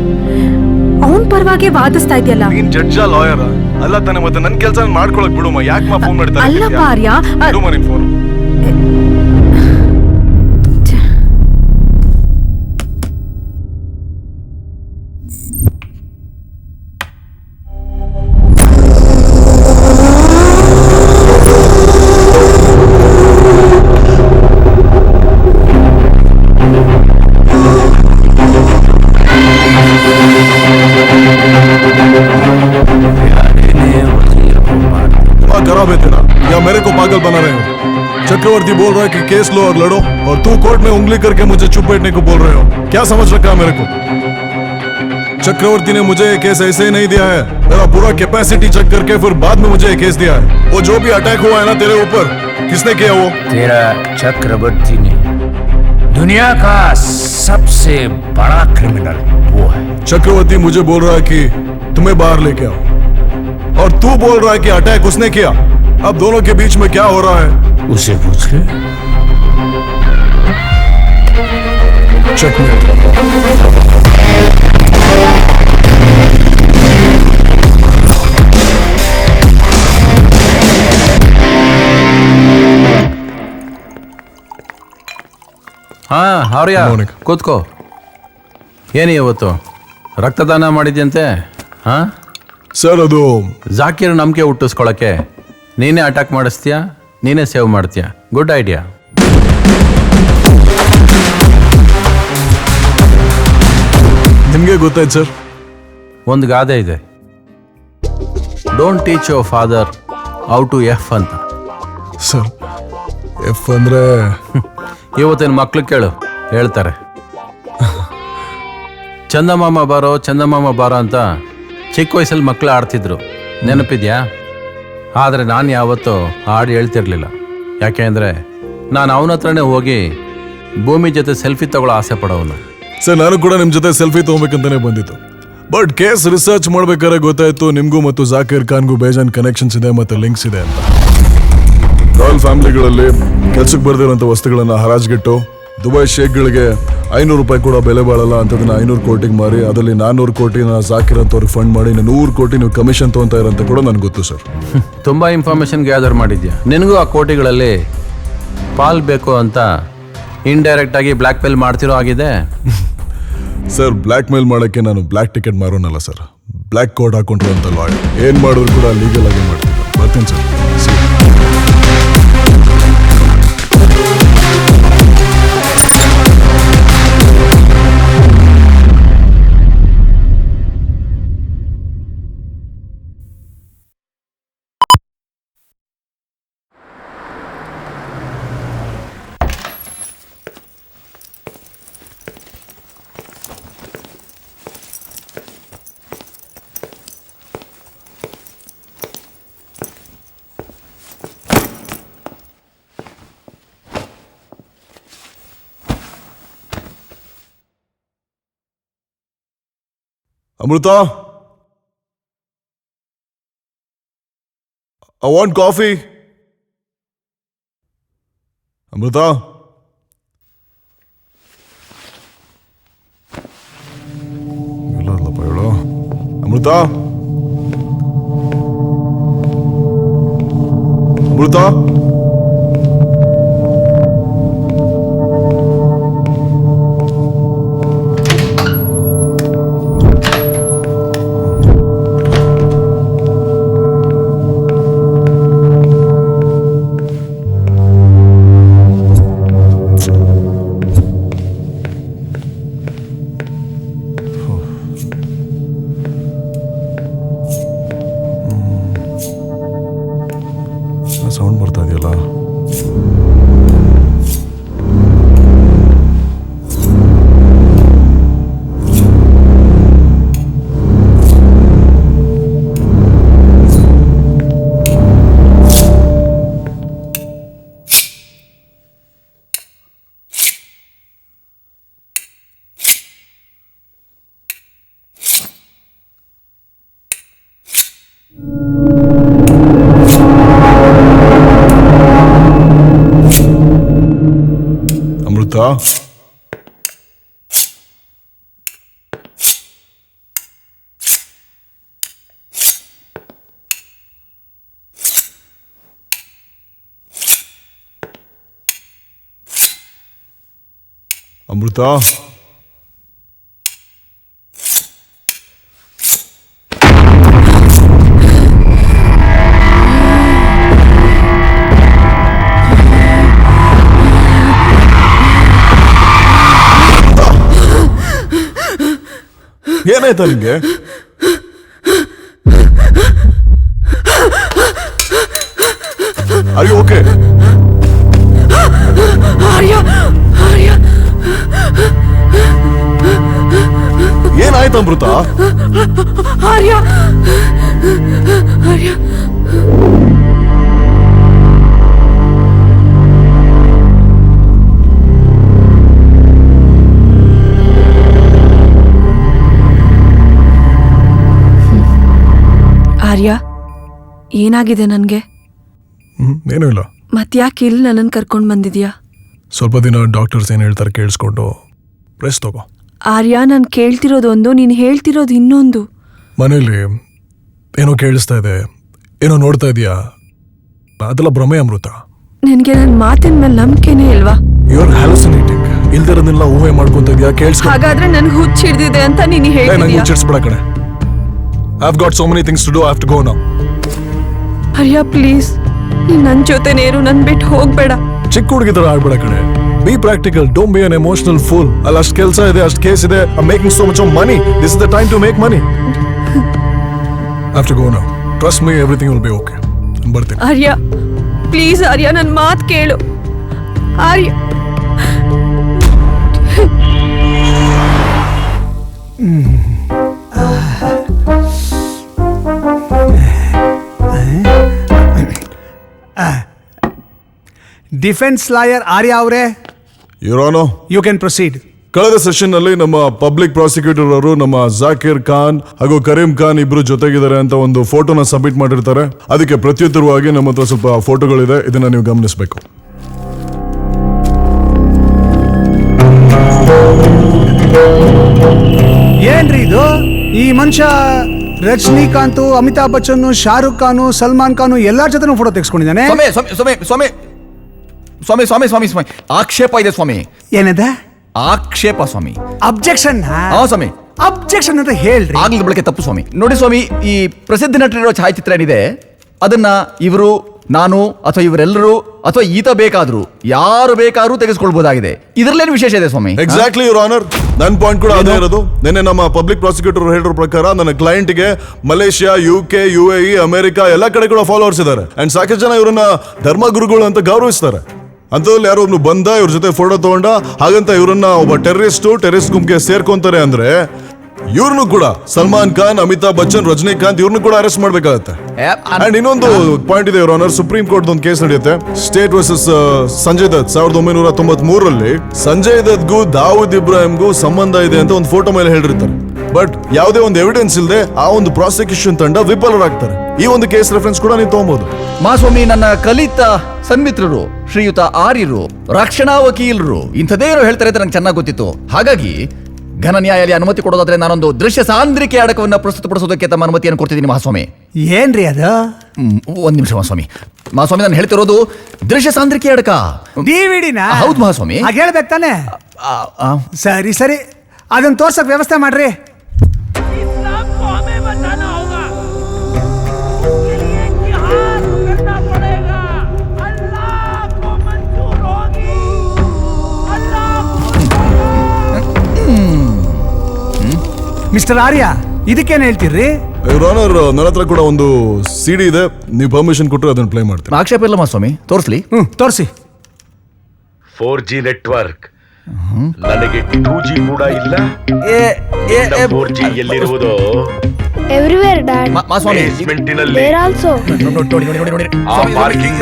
ಅವನ್ ಪರವಾಗಿ ವಾದಿಸ್ತಾ ಇದೆಯಲ್ಲ. ನೀನ್ ಜಡ್ಜ ಲಾಯರ್ ಅಲ್ಲ ತಾನೆ? ಮತ್ತೆ ನನ್ ಕೆಲಸ ಮಾಡ್ಕೊಳಕ್ ಬಿಡುಮ್ಮ. ಯಾಕೆ ಫೋನ್ ಮಾಡ್ತಾರೆ? ಅಲ್ಲಪ್ಪ ಆರ್ಯ, ನಿನ್ ಫೋನ್. खराब है तेरा या मेरे को पागल बना रहे हो? चक्रवर्ती बोल रहा है कि केस लो और लड़ो, और तू कोर्ट में उंगली करके मुझे चुप बैठने को बोल रहे हो. क्या समझ रखा है मेरे को? चक्रवर्ती ने मुझे ये केस ऐसे ही नहीं दिया है. मेरा पूरा कैपेसिटी चेक करके फिर बाद में मुझे ये केस दिया है. वो जो भी अटैक हुआ है ना तेरे ऊपर, किसने किया वो? तेरा चक्रवर्ती ने दुनिया का सबसे बड़ा क्रिमिनल वो है. चक्रवर्ती मुझे बोल रहा है कि तुम्हें बाहर लेके आओ, और तू बोल रहा है कि अटैक उसने किया. अब दोनों के बीच में क्या हो रहा है? उसे पूछ ले. चेकमेट. ಹಾ ಆರ್ಯ ಕೂತ್ಕೋ. ಏನು ಇವತ್ತು ರಕ್ತದಾನ ಮಾಡಿದ್ಯಂತೆ? ಹಾ ಸರ್, ಅದು ಜಾಕೀರ್ ನಂಬಿಕೆ ಹುಟ್ಟಿಸ್ಕೊಳಕ್ಕೆ ನೀನೇ ಅಟ್ಯಾಕ್ ಮಾಡಿಸ್ತೀಯಾ, ನೀನೇ ಸೇವ್ ಮಾಡ್ತೀಯಾ? Good idea. ನಿಮಗೆ ಗೊತ್ತಾಯ್ತು ಸರ್? ಒಂದು ಗಾದೆ ಇದೆ, don't teach your father how to F ಅಂತ. ಸರ್, ಎಫ್ ಅಂದ್ರೆ ಇವತ್ತಿನ ಮಕ್ಳು ಕೇಳು, ಹೇಳ್ತಾರೆ. ಚಂದಮಾಮ ಬಾರೋ ಚಂದಮಾಮ ಬಾರೋ ಅಂತ ಚಿಕ್ಕ ವಯಸ್ಸಲ್ಲಿ ಮಕ್ಕಳು ಆಡ್ತಿದ್ರು, ನೆನಪಿದ್ಯಾ? ಆದರೆ ನಾನು ಯಾವತ್ತೂ ಹಾಡು ಹೇಳ್ತಿರ್ಲಿಲ್ಲ. ಯಾಕೆ ಅಂದರೆ ನಾನು ಅವನ ಹತ್ರನೇ ಹೋಗಿ ಭೂಮಿ ಜೊತೆ ಸೆಲ್ಫಿ ತಗೊಳ್ಳೋ ಆಸೆ ಪಡೋನು. ಸರ್, ನಾನು ಕೂಡ ನಿಮ್ಮ ಜೊತೆ ಸೆಲ್ಫಿ ತೊಗೊಬೇಕಂತಾನೆ ಬಂದಿತ್ತು. ಬಟ್ ಕೇಸ್ ರಿಸರ್ಚ್ ಮಾಡ್ಬೇಕಾದ್ರೆ ಗೊತ್ತಾಯ್ತು ನಿಮಗೂ ಮತ್ತು ಜಾಕೀರ್ ಖಾನ್ಗೂ ಬೇಜಾನ್ ಕನೆಕ್ಷನ್ಸ್ ಇದೆ ಮತ್ತು ಲಿಂಕ್ಸ್ ಇದೆ ಅಂತ. ರಾಯಲ್ ಫ್ಯಾಮಿಲಿಗಳಲ್ಲಿ ಕೆಲ್ಸಕ್ಕೆ ಬರ್ದಿರೋಂಥ ವಸ್ತುಗಳನ್ನ ಹರಾಜ್ಗಿಟ್ಟು ದುಬೈ ಶೇಖ್ಗಳಿಗೆ 500 ರೂಪಾಯಿ ಕೂಡ ಬೆಲೆ ಬಾಳಲ್ಲ ಅಂತದನ್ನ 500 ಕೋಟಿಗೆ ಮಾರಿ ಅದರಲ್ಲಿ 400 ಕೋಟಿನ ಜಾಕೀರ್ ಅಂತವ್ರಿಗೆ ಫಂಡ್ ಮಾಡಿ 100 ಕೋಟಿ ನೀವು ಕಮಿಷನ್ ತೊಗೊಂತಾ ಇರೋಂತ ಕೂಡ ನನಗೆ ಗೊತ್ತು ಸರ್. ತುಂಬ ಇನ್ಫಾರ್ಮೇಶನ್ ಗ್ಯಾದರ್ ಮಾಡಿದ್ಯಾ. ನಿನಗೂ ಆ ಕೋಟಿಗಳಲ್ಲಿ ಪಾಲ್ ಬೇಕು ಅಂತ ಇಂಡೈರೆಕ್ಟ್ ಆಗಿ ಬ್ಲ್ಯಾಕ್ ಮೇಲ್ ಮಾಡ್ತಿರೋ ಆಗಿದೆ. ಸರ್, ಬ್ಲ್ಯಾಕ್ ಮೇಲ್ ಮಾಡೋಕ್ಕೆ ನಾನು ಬ್ಲ್ಯಾಕ್ ಟಿಕೆಟ್ ಮಾರೋನಲ್ಲ ಸರ್, ಬ್ಲ್ಯಾಕ್ ಕೋಟ್ ಹಾಕೊಂಡ್ರು ಅಂತ ಲಾಯರ್. ಏನು ಮಾಡಿದ್ರು ಕೂಡ ಲೀಗಲ್ ಆಗಿ ಮಾಡ್ತೀನಿ. ಬರ್ತೀನಿ sir. Amrita, I want coffee. Amrita. ಇಲ್ಲಪ್ಪ ಹೇಳು. ಅಮೃತ, ಅಮೃತ. ಸೌಂಡ್ ಬರ್ತಾ ಇದೆಯಲ್ಲ. ಅಮೃತ, ಅಮೃತ, ಏನಾಯ್ತಾ ನಿಂಗೆ? Are you okay? ಏನಾಯ್ತು ಅಮೃತ? ಆರ್ಯ, ಏನಾಗಿದೆ ನನಗೆ? ಏನೂ ಇಲ್ಲ. ಮತ್ಯಾಕೆ ಇಲ್ಲಿ ನನ್ನನ್ನು ಕರ್ಕೊಂಡು ಬಂದಿದ್ಯಾ? ಸ್ವಲ್ಪ ದಿನ ಡಾಕ್ಟರ್ಸ್ ಏನು ಹೇಳ್ತಾರೆ ಕೇಳಿಸ್ಕೊಂಡು ರೆಸ್ಟ್ ತಗೋ. ಆರ್ಯ, ನಾನು ಕೇಳ್ತಿರೋದೊಂದು, ನೀನು ಹೇಳ್ತಿರೋದು ಇನ್ನೊಂದು. ಮನೇಲಿ ಏನೋ ಕೇಳಿಸ್ತಾ ಇದೆ, ಏನೋ ನೋಡ್ತಾ ಇದೀಯಾ, ಅದೆಲ್ಲ ಭ್ರಮೆ ಅಮೃತ. ನಿನಗೆ ನನ್ನ ಮಾತಿನ ಮೇಲೆ ನಂಬಿಕೆನೇ ಇಲ್ವಾ? You are ಹ್ಯಾಲುಸಿನೇಟಿಂಗ್. ಇಲ್ದಿರೋದನ್ನೆಲ್ಲ ಊಹೆ ಮಾಡ್ಕೊಂತ ಇದೀಯಾ, ಕೇಳಿಸ್ಕೊ. ಹಾಗಾದ್ರೆ ನನ್ಗೆ ಹುಚ್ಚ ಹಿಡ್ದಿದೆ ಅಂತ ನೀನು ನಂಗೆ ಹೇಳ್ತಿದ್ಯಾ? ಹುಚ್ಚಿಡ್ಸ್ಬೇಡ ಕಣೆ. I've got so many things to do. I have to go now. Arya, please, ನೀನ್ ನನ್ನ ಜೊತೆನೇ ಇರು, ನನ್ ಬಿಟ್ಟು ಹೋಗ್ಬೇಡ. ಚಿಕ್ಕ ಹುಡುಗಿ ತರ ಆಡ್ಬೇಡ ಕಣೆ. Be practical, don't be an emotional fool. ಅಲ್ಲಿ ಅಷ್ಟು ಕೆಲಸ ಇದೆ, ಅಷ್ಟು ಕೇಸ್ ಇದೆ. I'm making so much of money. This is the time to make money. I have to go now. Trust me, everything will be okay. ನಾನು ಬರ್ತೀನಿ. ಆರ್ಯ, please ಆರ್ಯ, ನನ್ನ ಮಾತು ಕೇಳು. ಆರ್ಯ, ಡಿಫೆನ್ಸ್ ಲಾಯರ್ ಆರ್ಯ ಅವರೇ, Your Honor, you can proceed. ಕಳೆದ session ನಲ್ಲಿ ನಮ್ಮ public prosecutor ಅವರು ನಮ್ಮ ಜಾಕೀರ್ ಖಾನ್ ಹಾಗೂ ಕರೀಂ ಖಾನ್ ಇಬ್ರು ಜೊತೆಗಿದ್ದಾರೆ ಅಂತ ಒಂದು ಫೋಟೋನ ಸಬ್ಮಿಟ್ ಮಾಡಿರ್ತಾರೆ. ಅದಕ್ಕೆ ಪ್ರತ್ಯುತ್ತರವಾಗಿ ನಮ್ಮ ಹತ್ರ ಸ್ವಲ್ಪ ಫೋಟೋಗಳಿದೆ, ಇದನ್ನ ನೀವು ಗಮನಿಸಬೇಕು. ಏನ್ರಿ ಇದು? ಈ ಮನುಷ್ಯ ರಜನಿಕಾಂತ್, ಅಮಿತಾಬ್ ಬಚ್ಚನ್, ಶಾರುಖ್ ಖಾನ್, ಸಲ್ಮಾನ್ ಖಾನ್ ಎಲ್ಲಾರ ಜೊತೆ ಫೋಟೋ ತೆಗೆಸ್ಕೊಂಡಿದ್ದಾನೆ. ಸ್ವಾಮಿ ಆಕ್ಷೇಪ ಇದೆ ಸ್ವಾಮಿ. ಏನದ ಆಕ್ಷೇಪ ಸ್ವಾಮಿ? ಅಬ್ಜೆಕ್ಷನ್. ಸ್ವಾಮಿ, ಅಬ್ಜೆಕ್ಷನ್ ಅಂತ ಹೇಳ್ರಿ. ಆಗ್ಲದ ಬಳಕೆ ತಪ್ಪು ಸ್ವಾಮಿ. ನೋಡಿ ಸ್ವಾಮಿ, ಈ ಪ್ರಸಿದ್ಧ ನಟರಿರೋ ಛಾಯಾಚಿತ್ರ ಏನಿದೆ ಅದನ್ನ ಇವರು, ನಾನು ಅಥವಾ ಇವರೆಲ್ಲರೂ ಅಥವಾ ಈತ ಬೇಕಾದ್ರು ಯಾರು ಬೇಕಾದ್ರೂ ತೆಗೆಸ್ಕೊಳ್ಬಹುದಾಗಿದೆ. ಇದರಲ್ಲೇನು ವಿಶೇಷ ಇದೆ ಸ್ವಾಮಿ? ಎಕ್ಸಾಕ್ಟ್ಲಿ ಯುವರ್ ಆನರ್, ನನ್ನ ಪಾಯಿಂಟ್ ಕೂಡ ಅದೇ ಇರೋದು. ನಿನ್ನೆ ನಮ್ಮ ಪಬ್ಲಿಕ್ ಪ್ರಾಸಿಕ್ಯೂಟರ್ ಹೇಳಿರೋ ಪ್ರಕಾರ ನನ್ನ ಕ್ಲೈಂಟ್ಗೆ ಮಲೇಷಿಯಾ, UK, UAE, ಅಮೆರಿಕ ಎಲ್ಲ ಕಡೆ ಕೂಡ ಫಾಲೋವರ್ಸ್ ಇದ್ದಾರೆ. ಅಂಡ್ ಸಾಕಷ್ಟು ಜನ ಇವರನ್ನ ಧರ್ಮಗುರುಗಳು ಅಂತ ಗೌರವಿಸ್ತಾರೆ. ಅಂಥದ್ರಲ್ಲಿ ಯಾರೋ ಒಬ್ನು ಬಂದ, ಇವ್ರ ಜೊತೆ ಫೋಟೋ ತಗೊಂಡ, ಹಾಗಂತ ಇವರನ್ನ ಒಬ್ಬ ಟೆರರಿಸ್ಟ್ ಗುಂಪಿಗೆ ಸೇರ್ಕೊಂತಾರೆ ಅಂದ್ರೆ ಇವ್ರನ್ನು ಕೂಡ ಸಲ್ಮಾನ್ ಖಾನ್, ಅಮಿತಾಬ್ ಬಚ್ಚನ್, ರಜನಿಕಾಂತ್ ಇವ್ರನ್ನು ಕೂಡ ಅರೆಸ್ಟ್ ಮಾಡ್ಬೇಕಾಗತ್ತೆ. ಅಂಡ್ ಇನ್ನೊಂದು ಪಾಯಿಂಟ್ ಇದೆ ಯುವರ್ ಆನರ್, ಸುಪ್ರೀಂ ಕೋರ್ಟ್ ಒಂದು ಕೇಸ್ ನಡೆಯುತ್ತೆ, ಸ್ಟೇಟ್ ವರ್ಸಸ್ ಸಂಜಯ್ ದತ್ 1993ರಲ್ಲಿ. ಸಂಜಯ್ ದತ್ಗೂ ದಾವೂದ್ ಇಬ್ರಾಹಿಂಗೂ ಸಂಬಂಧ ಇದೆ ಅಂತ ಒಂದು ಫೋಟೋ ಮೇಲೆ ಹೇಳಿರ್ತಾರೆ. ಬಟ್ ಯಾವುದೇ ಒಂದು ಎವಿಡೆನ್ಸ್ ಇಲ್ಲದೆ ಆ ಒಂದು ಪ್ರಾಸಿಕ್ಯೂಷನ್ ತಂಡ ವಿಫಲರಾಗ್ತಾರೆ. ಈ ಒಂದು ಕೇಸ್ ರೆಫರೆನ್ಸ್ ಕೂಡ ನೀವು ತಗೊಬಹುದು. ಮಾಸ್ವಾಮಿ, ನನ್ನ ಕಲಿತ ಸನ್ಮಿತ್ರರು ಶ್ರೀಯುತ ಆರ್ಯರು, ರಕ್ಷಣಾ ವಕೀಲರು ಇಂಥದ್ದೇನೋ ಹೇಳ್ತಾರೆ ಅಂತ ನಂಗೆ ಚೆನ್ನಾಗಿ ಗೊತ್ತಿತ್ತು. ಹಾಗಾಗಿ ಘನ ನ್ಯಾಯಾಲಯ ಅನುಮತಿ ಕೊಡೋದಾದ್ರೆ ನಾನೊಂದು ದೃಶ್ಯ ಸಾಂದ್ರಿಕೆ ಅಡಕವನ್ನು ಪ್ರಸ್ತುತಪಡಿಸೋದಕ್ಕೆ ತಮ್ಮ ಅನುಮತಿಯನ್ನು ಕೊಡ್ತಿದ್ದೀನಿ ಮಹಾಸ್ವಾಮಿ. ಏನ್ರಿ ಅದು? ಒಂದ್ ನಿಮಿಷ ಮಹಾಸ್ವಾಮಿ. ಮಹಾಸ್ವಾಮಿ, ನಾನು ಹೇಳ್ತಿರೋದು ದೃಶ್ಯ ಸಾಂದ್ರಿಕೆ ಅಡಕ. DVD-ನಾ? ಹೌದು ಮಹಾಸ್ವಾಮಿ. ಹಾಗೆ ಹೇಳ್ಬೇಕು ತಾನೆ? ಸರಿ ಸರಿ, ಅದನ್ನ ತೋರ್ಸಕ್ ವ್ಯವಸ್ಥೆ ಮಾಡ್ರಿ. ಮಿಸ್ಟರ್ ಆರ್ಯ, ಇದಕ್ಕೇನು ಹೇಳ್ತೀರಿ? ಯುವರ್ ಆನರ್, ನನ್ನ ಹತ್ರ ಕೂಡ ಒಂದು CD ಇದೆ, ನೀವು ಪರ್ಮಿಷನ್ ಕೊಟ್ಟರೆ ಅದನ್ನು ಪ್ಲೇ ಮಾಡ್ತೀನಿ. ಆಕ್ಷೇಪ ಇಲ್ಲ ಮಹಾಸ್ವಾಮಿ, ತೋರಿಸ್ಲಿ. ತೋರಿಸಿ. 4G ನೆಟ್ವರ್ಕ್, ನನಗೆ 2G ಕೂಡ ಇಲ್ಲ. 4G ಎಲ್ಲಿರುವುದು? Everywhere, Dad. ಬೇಸ್ಮೆಂಟಿನಲ್ಲಿ. There also. ಆ ಪಾರ್ಕಿಂಗ್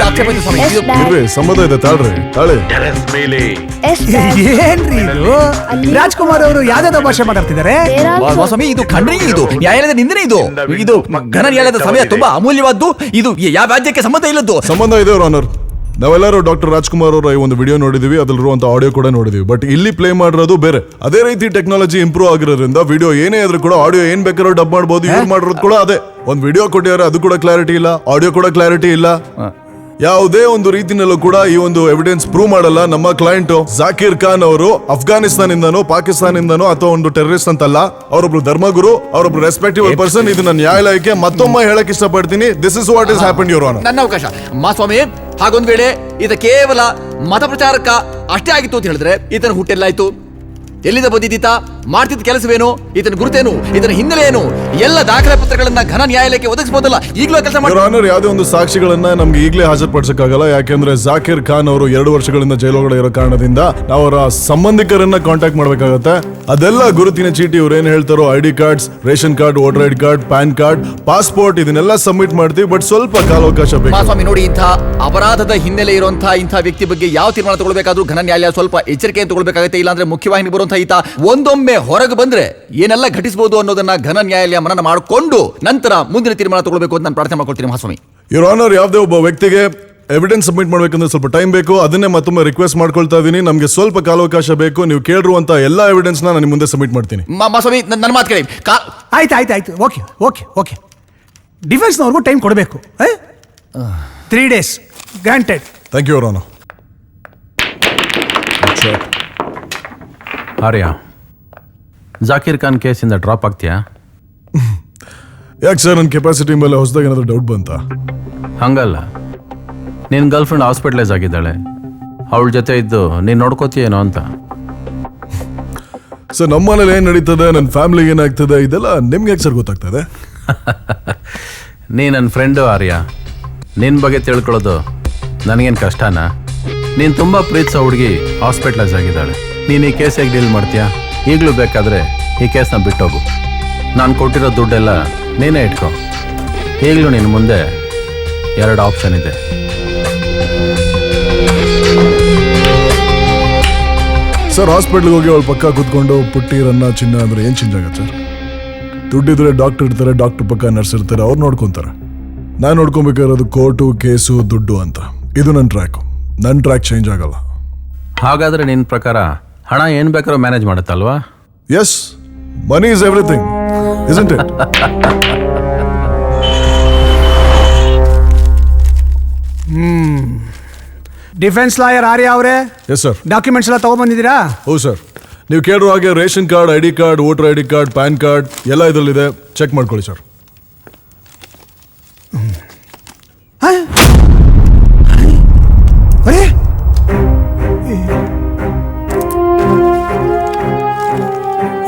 ಸಂಬಂಧ ಇದೆ, ತಾಳ್ರಿ ತಾಳೆ. ಟೆರೆಸ್ ಮೇಲೆ. ಏನ್ರಿ ಇದು? ರಾಜ್ಕುಮಾರ್ ಅವರು ಯಾವ್ದಾದ ಭಾಷೆ ಮಾತಾಡ್ತಿದ್ದಾರೆ? ಮಹಾಸ್ವಾಮಿ, ಇದು ಖಂಡನೆ, ಇದು ನ್ಯಾಯಾಲಯದ ನಿಂದನೆ, ಇದು ಘನ ನ್ಯಾಯಾಲಯದ ಸಮಯ ತುಂಬಾ ಅಮೂಲ್ಯವಾದ್ದು. ಇದು ಯಾವ ರಾಜ್ಯಕ್ಕೆ ಸಂಬಂಧ ಇಲ್ಲದ್ದು. ಸಂಬಂಧ ಇದೆ ಯುವರ್ ಆನರ್. ನಾವೆಲ್ಲರೂ ಡಾಕ್ಟರ್ ರಾಜ್ಕುಮಾರ್ ಅವರ ಈ ಒಂದು ವಿಡಿಯೋ ನೋಡಿದೀವಿ, ಅದರಲ್ಲಿರುವಂತ ಆಡಿಯೋ ಕೂಡ ನೋಡಿದೀವಿ. ಬಟ್ ಇಲ್ಲಿ ಪ್ಲೇ ಮಾಡಿರೋದು ಬೇರೆ. ಅದೇ ರೀತಿ ಟೆಕ್ನಾಲಜಿ ಇಂಪ್ರೂವ್ ಆಗಿರೋದ್ರಿಂದ ವಿಡಿಯೋ ಏನೇ ಆದ್ರೂ ಕೂಡ ಆಡಿಯೋ ಏನ್ ಬೇಕಾದ್ರೂ ಡಬ್ ಮಾಡ್ಬೋದು. ಯೂಸ್ ಮಾಡಿರೋದು ಕೂಡ ಅದೇ. ಒಂದು ವಿಡಿಯೋ ಕೊಟ್ಟಿದ್ದಾರೆ, ಅದು ಕೂಡ ಕ್ಲಾರಿಟಿ ಇಲ್ಲ, ಆಡಿಯೋ ಕೂಡ ಕ್ಲಾರಿಟಿ ಇಲ್ಲ. ಯಾವುದೇ ಒಂದು ರೀತಿನಲ್ಲೂ ಕೂಡ ಈ ಒಂದು ಎವಿಡೆನ್ಸ್ ಪ್ರೂವ್ ಮಾಡಲ್ಲ. ನಮ್ಮ ಕ್ಲೈಂಟ್ ಜಾಕೀರ್ ಖಾನ್ ಅವರು ಅಫ್ಘಾನಿಸ್ತಾನಿಂದನೋ ಪಾಕಿಸ್ತಾನಿಂದನೋ ಅಥವಾ ಒಂದು ಟೆರರಿಸ್ಟ್ ಅಂತಲ್ಲ, ಅವರೊಬ್ರು ಧರ್ಮಗುರು, ಅವರೊಬ್ರು ರೆಸ್ಪೆಕ್ಟಿಬಲ್ ಪರ್ಸನ್. ಇದನ್ನ ನ್ಯಾಯಾಲಯಕ್ಕೆ ಮತ್ತೊಮ್ಮೆ ಹೇಳಕ್ ಇಷ್ಟಪಡ್ತೀನಿ. This is what is happen your honour. ನನ್ನ ಅವಕಾಶ ಮಾಸ್ವಾಮಿ. ಹಾಗೊಂದ್ ವೇಳೆ ಇದು ಕೇವಲ ಮತ ಪ್ರಚಾರಕ್ಕ ಅಷ್ಟೇ ಆಗಿತ್ತು ಅಂತ ಹೇಳಿದ್ರೆ ಈತನ ಹುಟ್ಟೆಲ್ಲಾಯ್ತು, ಎಲ್ಲಿಂದ ಬಂದಿದ್ದೀತ, ಮಾಡ್ತಿದ್ದ ಕೆಲಸವೇನು, ಈತನ ಗುರುತೇನು, ಇದರ ಹಿನ್ನೆಲೆ ಏನು, ಎಲ್ಲ ದಾಖಲೆ ಪತ್ರಗಳನ್ನ ಘನ ನ್ಯಾಯಾಲಯಕ್ಕೆ ಒದಗಿಸಬಹುದಲ್ಲ. ಈಗಲೂ ಕೆಲಸ ಮಾಡಿ ಯಾವುದೇ ಒಂದು ಸಾಕ್ಷಿಗಳನ್ನ ನಮ್ಗೆ ಈಗಲೇ ಹಾಜರುಪಡಿಸಕ್ಕಾಗಲ್ಲ. ಯಾಕೆಂದ್ರೆ ಜಾಕೀರ್ ಖಾನ್ ಅವರು 2 ವರ್ಷಗಳಿಂದ ಜೈಲೊಳಗಡೆ ಇರೋ ಕಾರಣದಿಂದ ನಾವು ಅವರ ಸಂಬಂಧಿಕರನ್ನ ಕಾಂಟ್ಯಾಕ್ಟ್ ಮಾಡ್ಬೇಕಾಗತ್ತೆ. ಅದೆಲ್ಲ ಗುರುತಿನ ಚೀಟಿ, ಇವ್ರು ಏನ್ ಹೇಳ್ತಾರೋ ID cards, ration card, voter ID card, PAN card, passport, ಇದನ್ನೆಲ್ಲ ಸಬ್ಮಿಟ್ ಮಾಡ್ತೀವಿ. ಬಟ್ ಸ್ವಲ್ಪ ಕಾಲಾವಕಾಶ ಬೇಕು. ಸ್ವಾಮಿ ನೋಡಿ, ಇಂಥ ಅಪರಾಧದ ಹಿನ್ನೆಲೆ ಇರುವಂತಹ ಇಂಥ ವ್ಯಕ್ತಿ ಬಗ್ಗೆ ಯಾವ ತೀರ್ಮಾನ ತಗೊಳ್ಬೇಕಾದ್ರೂ ಘನ ನ್ಯಾಯಾಲಯ ಸ್ವಲ್ಪ ಎಚ್ಚರಿಕೆಯನ್ನು ತಗೊಳ್ಬೇಕಾಗುತ್ತೆ. ಇಲ್ಲಾಂದ್ರೆ ಮುಖ್ಯವಾಹಿನಿ ಬರುವಂತಹ ಈತ ಒಂದೊಮ್ಮೆ ಹೊರಗೆ ಬಂದ್ರೆ ಏನೆಲ್ಲ ಘಟಿಸಬಹುದು ಅನ್ನೋದನ್ನ ಘನ ನ್ಯಾಯಾಲಯ ಮನನ ಮಾಡಿಕೊಂಡು ನಂತರ ಮುಂದಿನ ತೀರ್ಮಾನ ತಗೊಳ್ಬೇಕು ಅಂತ ನಾನು ಪ್ರಾರ್ಥನೆ ಮಾಡ್ಕೊಳ್ತೀನಿ ಮಹಾಸ್ವಾಮಿ. ಯುವರ್ ಆನರ್, ಯಾವುದೇ ಒಬ್ಬ ವ್ಯಕ್ತಿಗೆ ಎವಿಡೆನ್ಸ್ ಸಬ್ಮಿಟ್ ಮಾಡ್ಬೇಕಂದ್ರೆ ಸ್ವಲ್ಪ ಟೈಮ್ ಬೇಕು. ಅದನ್ನೇ ಮತ್ತೊಮ್ಮೆ ರಿಕ್ವೆಸ್ಟ್ ಮಾಡ್ಕೊಳ್ತಾ ಇದೀನಿ. ನಮಗೆ ಸ್ವಲ್ಪ ಕಾಲಾವಕಾಶ ಬೇಕು. ನೀವು ಕೇಳಿರುವಂತ ಎಲ್ಲಾ ಎವಿಡೆನ್ಸ್ ನಾನು ಮುಂದೆ ಸಬ್ಮಿಟ್ ಮಾಡ್ತೀನಿ. ಮಹಾಸ್ವಾಮಿ ನನ್ನ ಮಾತು ಕೇಳಿ. ಆಯ್ತು. ಓಕೆ. ಡಿಫೆನ್ಸ್ನವ್ರಿಗೂ ಟೈಮ್ ಕೊಡಬೇಕು. 3 days granted. Thank you your honour. Arya, Zakir Khan ಕೇಸಿಂದ ಡ್ರಾಪ್ ಆಗ್ತೀಯಾ? ಯಾಕೆ ಸರ್, ನನ್ನ ಕೆಪಾಸಿಟಿ ಮೇಲೆ ಹೊಸದಾಗಿ ಏನಾದರೂ ಡೌಟ್ ಬಂತಾ? ಹಂಗಲ್ಲ, ನಿನ್ನ ಗರ್ಲ್ ಫ್ರೆಂಡ್ ಹಾಸ್ಪಿಟಲೈಸ್ ಆಗಿದ್ದಾಳೆ, ಅವಳ ಜೊತೆ ಇದ್ದು ನೀನು ನೋಡ್ಕೋತೀಯೇನೋ ಅಂತ. ಸರ್, ನಮ್ಮ ಮನೇಲಿ ಏನು ನಡೀತದೆ, ನನ್ನ ಫ್ಯಾಮಿಲಿಗೆ ಏನಾಗ್ತದೆ, ಇದೆಲ್ಲ ನಿಮ್ಗೆ ಯಾಕೆ ಸರ್ ಗೊತ್ತಾಗ್ತದೆ? ನೀ ನನ್ನ ಫ್ರೆಂಡು ಆರ್ಯ, ನಿನ್ನ ಬಗ್ಗೆ ತಿಳ್ಕೊಳ್ಳೋದು ನನಗೇನು ಕಷ್ಟನಾ? ನೀನು ತುಂಬ ಪ್ರೀತಿಸೋ ಹುಡುಗಿ ಹಾಸ್ಪಿಟಲೈಸ್ ಆಗಿದ್ದಾಳೆ. ನೀನು ಈ ಕೇಸ್ ಹೇಗೆ ಡೀಲ್ ಮಾಡ್ತೀಯಾ? ಈಗಲೂ ಬೇಕಾದರೆ ಈ ಕೇಸ್ನ ಬಿಟ್ಟೋಗು. ನಾನು ಕೊಟ್ಟಿರೋ ದುಡ್ಡೆಲ್ಲ ನೀನೇ ಇಟ್ಕೊ. ಈಗಲೂ ನಿನ್ನ ಮುಂದೆ 2 ಆಪ್ಷನ್ ಇದೆ. ಸರ್, ಹಾಸ್ಪಿಟ್ಲಿಗೆ ಹೋಗಿ ಅವಳ ಪಕ್ಕ ಕೂತ್ಕೊಂಡು ಪುಟ್ಟಿ, ರನ್ನ, ಚಿನ್ನ ಅಂದ್ರೆ ಏನು ಚೇಂಜ್ ಆಗುತ್ತೆ ಸರ್? ದುಡ್ಡಿದ್ರೆ ಡಾಕ್ಟರ್ ಇರ್ತಾರೆ, ಡಾಕ್ಟರ್ ಪಕ್ಕ ನರ್ಸ್ ಇರ್ತಾರೆ, ಅವ್ರು ನೋಡ್ಕೊತಾರೆ. ನಾನು ನೋಡ್ಕೊಬೇಕಾಗಿರೋದು ಕೋರ್ಟು, ಕೇಸು, ದುಡ್ಡು ಅಂತ. ಇದು ನನ್ನ ಟ್ರ್ಯಾಕು. ನನ್ನ ಟ್ರ್ಯಾಕ್ ಚೇಂಜ್ ಆಗಲ್ಲ. ಹಾಗಾದರೆ ನಿನ್ನ ಪ್ರಕಾರ ಹಣ ಏನು ಬೇಕಾದ್ರೂ ಮ್ಯಾನೇಜ್ ಮಾಡುತ್ತಲ್ವಾ? Yes, money is everything, isn't it? Defence lawyer Arya ಅವರೇ. Yes sir. ಡಾಕ್ಯುಮೆಂಟ್ಸ್ ಎಲ್ಲ ತಗೊಂಡ್ಬಂದಿದ್ದೀರಾ? ಹೌದು ಸರ್. ನೀವು ಕೇಳಿರೋ ಹಾಗೆ ration card, ID card, voter ID card, PAN card ಎಲ್ಲ ಇದರಲ್ಲಿದೆ. ಚೆಕ್ ಮಾಡ್ಕೊಳ್ಳಿ ಸರ್.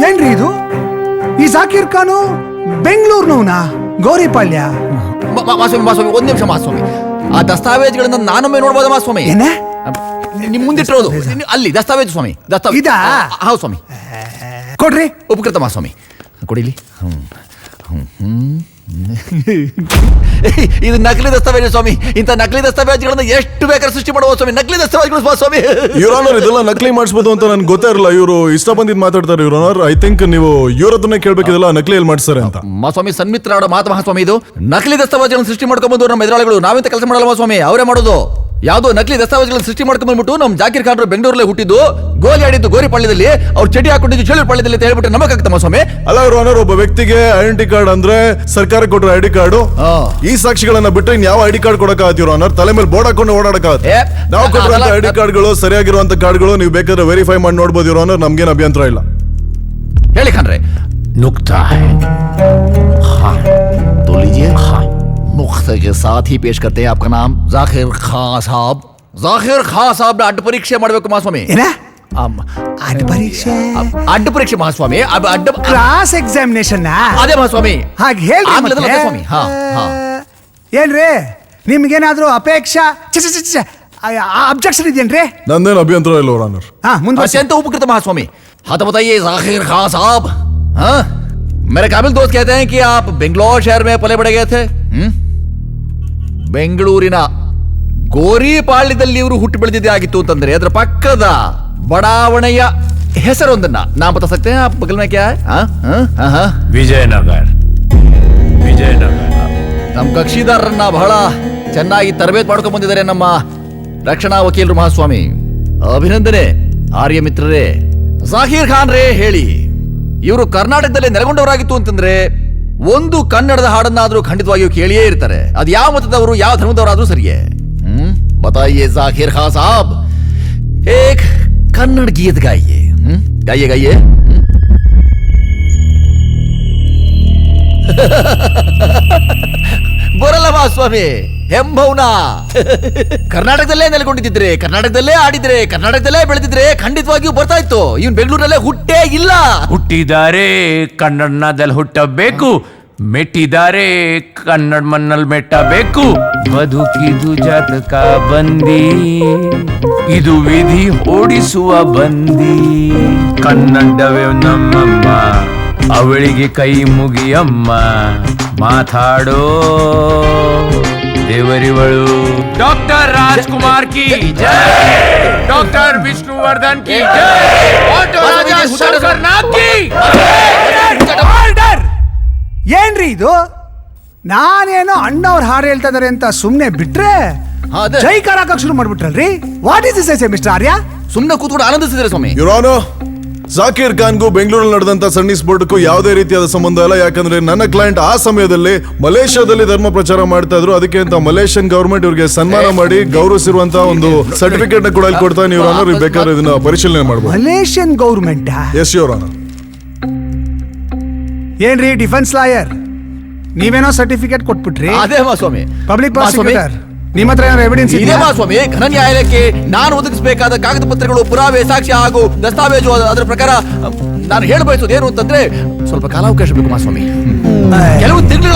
ಏನ್ರಿ ಇದು? ಈ ಜಾಕೀರ್ ಖಾನು ಬೆಂಗಳೂರಿನವನಾ? ಗೌರಿಪಾಳ್ಯ? ಮಾಸ್ವಾಮಿ ಒಂದ್ ನಿಮಿಷ ಮಾಸ್ವಾಮಿ, ಆ ದಸ್ತಾವೇಜ್ಗಳನ್ನ ನಾನೊಮ್ಮೆ ನೋಡ್ಬೋದ ಮಾಸ್ವಾಮಿ? ನಿಮ್ ಮುಂದಿಟ್ಟಿರೋದು ಅಲ್ಲಿ ದಸ್ತಾವೇಜ್ ಸ್ವಾಮಿ. ಇದಾ? ಹೌದು ಸ್ವಾಮಿ. ಕೊಡ್ರಿ. ಉಪಕೃತ ಮಾಸ್ವಾಮಿ, ಕೊಡಿಲಿ. ಇದು ನಕಲಿ ದಸ್ತಾವೇಜ್ ಸ್ವಾಮಿ. ಇಂಥ ನಕಲಿ ದಸ್ತಾವೇಜ್ಗಳನ್ನ ಎಷ್ಟು ಬೇಕಾದ್ರೆ ಸೃಷ್ಟಿ ಮಾಡುವ ಸ್ವಾಮಿ. ನಕಲಿ ದಸ್ತಾವೇಜ್ಗಳು ಸ್ವಾಮಿ. ಯುವರ್ ಆನರ್, ಇದೆಲ್ಲ ನಕಲಿ ಮಾಡಿಸ್ಬೋದು ಅಂತ ನನ್ಗೆ ಗೊತ್ತೇ ಇರಲ್ಲ. ಇವರು ಇಷ್ಟ ಬಂದಿದ್ದು ಮಾತಾಡ್ತಾರೆ ಯುವರ್ ಆನರ್. ಐ ಥಿಂಕ್ ನೀವು ಇವ್ರ ಹತ್ರನೇ ಕೇಳ್ಬೇಕಿದೆಲ್ಲ ನಕಲಿ ಎಲ್ಲಿ ಮಾಡ್ತಾರೆ ಅಂತ. ಮಾಸ್ವಾಮಿ ಸನ್ಮಿತ್ರ ಆಡೋ ಮಾತು ಮಹಾಸ್ವಾಮಿ. ಇದು ನಕಲಿ ದಸ್ತಾವೇಜ್ಗಳನ್ನು ಸೃಷ್ಟಿ ಮಾಡ್ಕೊಂಡ್ಬಂದು ನಮ್ಮ ಎದುರಾಳಿಗಳು. ನಾವೆಂತ ಕೆಲಸ ಮಾಡಲ್ಲ ಮಾಸ್ವಾಮಿ, ಅವರೇ ಮಾಡೋದು. ಯಾವುದೋ ನಕಲಿ ದಸ್ತಾವೇಜ್ಗಳನ್ನು ಸೃಷ್ಟಿ ಮಾಡ್ಕೊಂಡ್ಬಂದ್ಬಿಟ್ಟು ನಮ್ಮ ಜಾಕೀರ್ ಖಾನ್ ಬೆಂಗಳೂರಲ್ಲೇ ಹುಟ್ಟಿದ್ದು, ಗೋಲಿ ಆಡಿದ್ದು ಗೋರಿಪಾಳ್ಯದಲ್ಲಿ, ಅವ್ರು ಚಡಿ ಹಾಕೊಂಡಿದ್ದು ಚೇಳುಪಾಳ್ಯದಲ್ಲಿ ಅಂತ ಹೇಳ್ಬಿಟ್ಟು ನಮಗಾಗ್ತದೆ ಮಾಸ್ವಾಮಿ. ಅಲ್ಲ ಯುವರ್ ಆನರ್, ಒಬ್ಬ ವ್ಯಕ್ತಿಗೆ ಐಡೆಂಟಿ ಕಾರ್ಡ್ ಅಂದ್ರೆ ಸರ್ಕಾರ ಕೊಟ್ಟರೆ ಐಡಿ ಕಾರ್ಡು. ಈ ಸಾಕ್ಷಿಗಳನ್ನ ಬಿಟ್ಟರೆ ಇನ್ ಯಾವ ಐಡಿ ಕಾರ್ಡ್ ಕೊಡಕ್ಕಾಗತ್ತೆ ಯುವರ್ ಆನರ್? ತಲೆ ಮೇಲೆ ಬೋರ್ಡ್ ಹಾಕೊಂಡು ಓಡಾಡಕ್ಕಾಗತ್ತೆ? ನಾವು ಕೊಟ್ಟಿರುವಂತ ಐಡಿ ಕಾರ್ಡ್ಗಳು ಸರಿಯಾಗಿರುವಂತ ಕಾರ್ಡ್ಗಳು. ನೀವು ಬೇಕಾದ್ರೆ ವೆರಿಫೈ ಮಾಡಿ ನೋಡ್ಬೋದು ಯುವರ್ ಆನರ್, ನಮ್ಗೇನು ಅಭ್ಯಂತರ ಇಲ್ಲ. ಹೇಳಿ ಖಾನ್ರೆ. नुक्ता है। हाँ तो लीजिए। हाँ नुक्ते के साथ ही पेश करते हैं आपका नाम जाकिर खान साहब. जाकिर खान साहब ने अड्ड परीक्षೆ ಮಾಡಬೇಕು ಮಹಾಸ್ವಾಮಿ. ಅಡ್ಡ ಪರೀಕ್ಷೆ? ಅಡ್ಡ ಪರೀಕ್ಷೆ ಮಹಾಸ್ವಾಮಿ. ಅಡ್ಡ ಕ್ಲಾಸ್ ಎಕ್ಸಾಮಿನೇಷನ್? ಅದೇ ಮಹಾಸ್ವಾಮಿ. ಹಾಗೆ ಹೇಳಿ ಸ್ವಾಮಿ. ಏನ್ರಿ ನಿಮ್ಗೇನಾದ್ರೂ ಅಪೇಕ್ಷಾ ಅಬ್ಜೆಕ್ಷನ್ ಇದೆಯೇನ್ರಿ? ನಂದೇನು ಅಭ್ಯಂತರ ಇಲ್ಲ ಯುವರ್ ಆನರ್. अत्यंत उपकृत महास्वामी. हाँ तो बताइए जाकिर खान साहब, हाँ मेरे काबिल दोस्त कहते हैं कि आप बेंगलोर शहर में पले बड़े गए थे. ಬೆಂಗಳೂರಿನ ಗೋರಿಪಾಳ್ಯದಲ್ಲಿ ಇವರು ಹುಟ್ಟು ಬೆಳೆದಿದ್ದೇ ಆಗಿತ್ತು ಅಂತಂದ್ರೆ ಅದರ ಪಕ್ಕದ ಬಡಾವಣೆಯ ಹೆಸರೊಂದನ್ನ ನಾ ಬತಾ ಸಕ್ತೆ हैं आप बगल में क्या है? ವಿಜಯನಗರ. ನಮ್ಮ ಕಕ್ಷಿದಾರರನ್ನ ಬಹಳ ಚೆನ್ನಾಗಿ ತರಬೇತಿ ಮಾಡ್ಕೊಂಡು ಬಂದಿದ್ದಾರೆ ನಮ್ಮ ರಕ್ಷಣಾ ವಕೀಲರು ಮಹಾಸ್ವಾಮಿ, ಅಭಿನಂದನೆ. ಆರ್ಯ ಮಿತ್ರರೇ, ಜಾಕೀರ್ ಖಾನ್ ರೇ ಹೇಳಿ, ಇವರು ಕರ್ನಾಟಕದಲ್ಲೇ ನೆಲೆಗೊಂಡವರಾಗಿತ್ತು ಅಂತಂದ್ರೆ ಒಂದು ಕನ್ನಡದ ಹಾಡನ್ನಾದ್ರೂ ಖಂಡಿತವಾಗಿಯೂ ಕೇಳಿಯೇ ಇರ್ತಾರೆ. ಅದು ಯಾವ ಮತದವರು ಯಾವ ಧರ್ಮದವರಾದ್ರೂ ಸರಿಯೇ. बताइए जाकिर खान साहब, एक कन्नड़ गीत गाइए. गाइए गाइए. ಬರಲ್ಲ ಮಹಾಸ್ವಾಮಿ, ಹೆಂಬೌನ. ಕರ್ನಾಟಕದಲ್ಲೇ ನೆಲೆಗೊಂಡಿದ್ರೆ, ಕರ್ನಾಟಕದಲ್ಲೇ ಆಡಿದ್ರೆ, ಕರ್ನಾಟಕದಲ್ಲೇ ಬೆಳೆದಿದ್ರೆ ಖಂಡಿತವಾಗಿಯೂ ಬರ್ತಾ ಇತ್ತು. ಇವನ್ ಬೆಂಗಳೂರಲ್ಲೇ ಹುಟ್ಟೇ ಇಲ್ಲ. ಹುಟ್ಟಿದ್ದಾರೆ ಕನ್ನಡದಲ್ಲಿ ಹುಟ್ಟಬೇಕು, ಮೆಟ್ಟಿದ್ದಾರೆ ಕನ್ನಡ ಮಣ್ಣಲ್ಲಿ ಮೆಟ್ಟಬೇಕು. ಬದುಕಿದು ಜಾತಕ ಬಂದಿ, ಇದು ವಿಧಿ ಓಡಿಸುವ ಬಂದಿ. ಕನ್ನಡವೇ ನಮ್ಮಮ್ಮ, ಅವಳಿಗೆ ಕೈ ಮುಗಿಯಮ್ಮ. ಮಾತಾಡೋ ದೇವರಿವಳು. ಡಾಕ್ಟರ್ ರಾಜ್ಕುಮಾರ್ ಕಿ ಜೈ, ಡಾಕ್ಟರ್ ವಿಷ್ಣುವರ್ಧನ್ ಕಿ ಜೈ, ಆಟೋ ರಾಜಾ ಶಂಕರ್ ನಾಗ್ ಕಿ. ಏನ್ರಿ ಇದು? ನಾನೇನೋ ಅಣ್ಣವ್ರ ಹಾಡು ಹೇಳ್ತಾ ಇದಾರೆ ಅಂತ ಸುಮ್ನೆ ಬಿಟ್ರೆ ಜೈಕಾರ ಹಾಕಕ್ ಶುರು ಮಾಡ್ಬಿಟ್ರಲ್ರಿ. ವಾಟ್ ಇಸ್ ದಿಸ್ ಮಿಸ್ಟರ್ ಆರ್ಯ? ಸುಮ್ನೆ ಕೂತ್ಕೊಂಡು ಆನಂದಿಸಿದ್ರೆ ಸ್ವಾಮಿ. ಯುರಾನೋ, ಜಾಕೀರ್ ಖಾನ್ಗೂ ಬೆಂಗಳೂರಲ್ಲಿ ನಡೆದಂತ ಸನ್ನಿ ಸ್ಫೋಟಕ್ಕೂ ಯಾವುದೇ ರೀತಿಯಾದ ಸಂಬಂಧ ಇಲ್ಲ. ಯಾಕಂದ್ರೆ ನನ್ನ ಕ್ಲೈಂಟ್ ಆ ಸಮಯದಲ್ಲಿ ಮಲೇಷ್ಯಾದಲ್ಲಿ ಧರ್ಮ ಪ್ರಚಾರ ಮಾಡ್ತಾ ಇದ್ರು. ಅದಕ್ಕೆ ಅಂತ ಮಲೇಷಿಯನ್ ಗವರ್ಮೆಂಟ್ ಇವ್ರಿಗೆ ಸನ್ಮಾನ ಮಾಡಿ ಗೌರವಿಸಿರುವಂತ ಒಂದು ಸರ್ಟಿಫಿಕೇಟ್ ನ ಕೂಡ ಇಲ್ಲಿ ಕೊಡ್ತಾ ನೀವು ಯುರಾನೋ, ಬೇಕಾದ್ರೆ ಇದನ್ನ ಪರಿಶೀಲನೆ ಮಾಡಬಹುದು. Malaysian government? ಎಸ್ ಯುರಾನೋ. ಏನ್ರಿ ಡಿಫೆನ್ಸ್ ಲಾಯರ್, ನೀವೇನೋ ಸರ್ಟಿಫಿಕೇಟ್ ಕೊಟ್ಬಿಟ್ರಿ? ಅದೇ ಸ್ವಾಮಿ. ಪಬ್ಲಿಕ್ ಪ್ರಾಸಿಕ್ಯೂಟರ್, ನಿಮ್ಮ ಹತ್ರ ಏನೋ ಎವಿಡೆನ್ಸ್ ಇದೆ ಸ್ವಾಮಿ? ಘನ ನ್ಯಾಯಾಲಯಕ್ಕೆ ನಾನು ಒದಗಿಸಬೇಕಾದ ಕಾಗದ ಪತ್ರಗಳು, ಪುರಾವೆ, ಸಾಕ್ಷ್ಯ ಹಾಗೂ ದಸ್ತಾವೇಜು, ಅದರ ಪ್ರಕಾರ ನಾನು ಹೇಳಬಯಸೋದು ಏನು ಅಂತಂದ್ರೆ ಸ್ವಲ್ಪ ಕಾಲಾವಕಾಶ ಬೇಕು ಮಹಾಸ್ವಾಮಿ. ಕೆಲವು ತಿಂಗಳ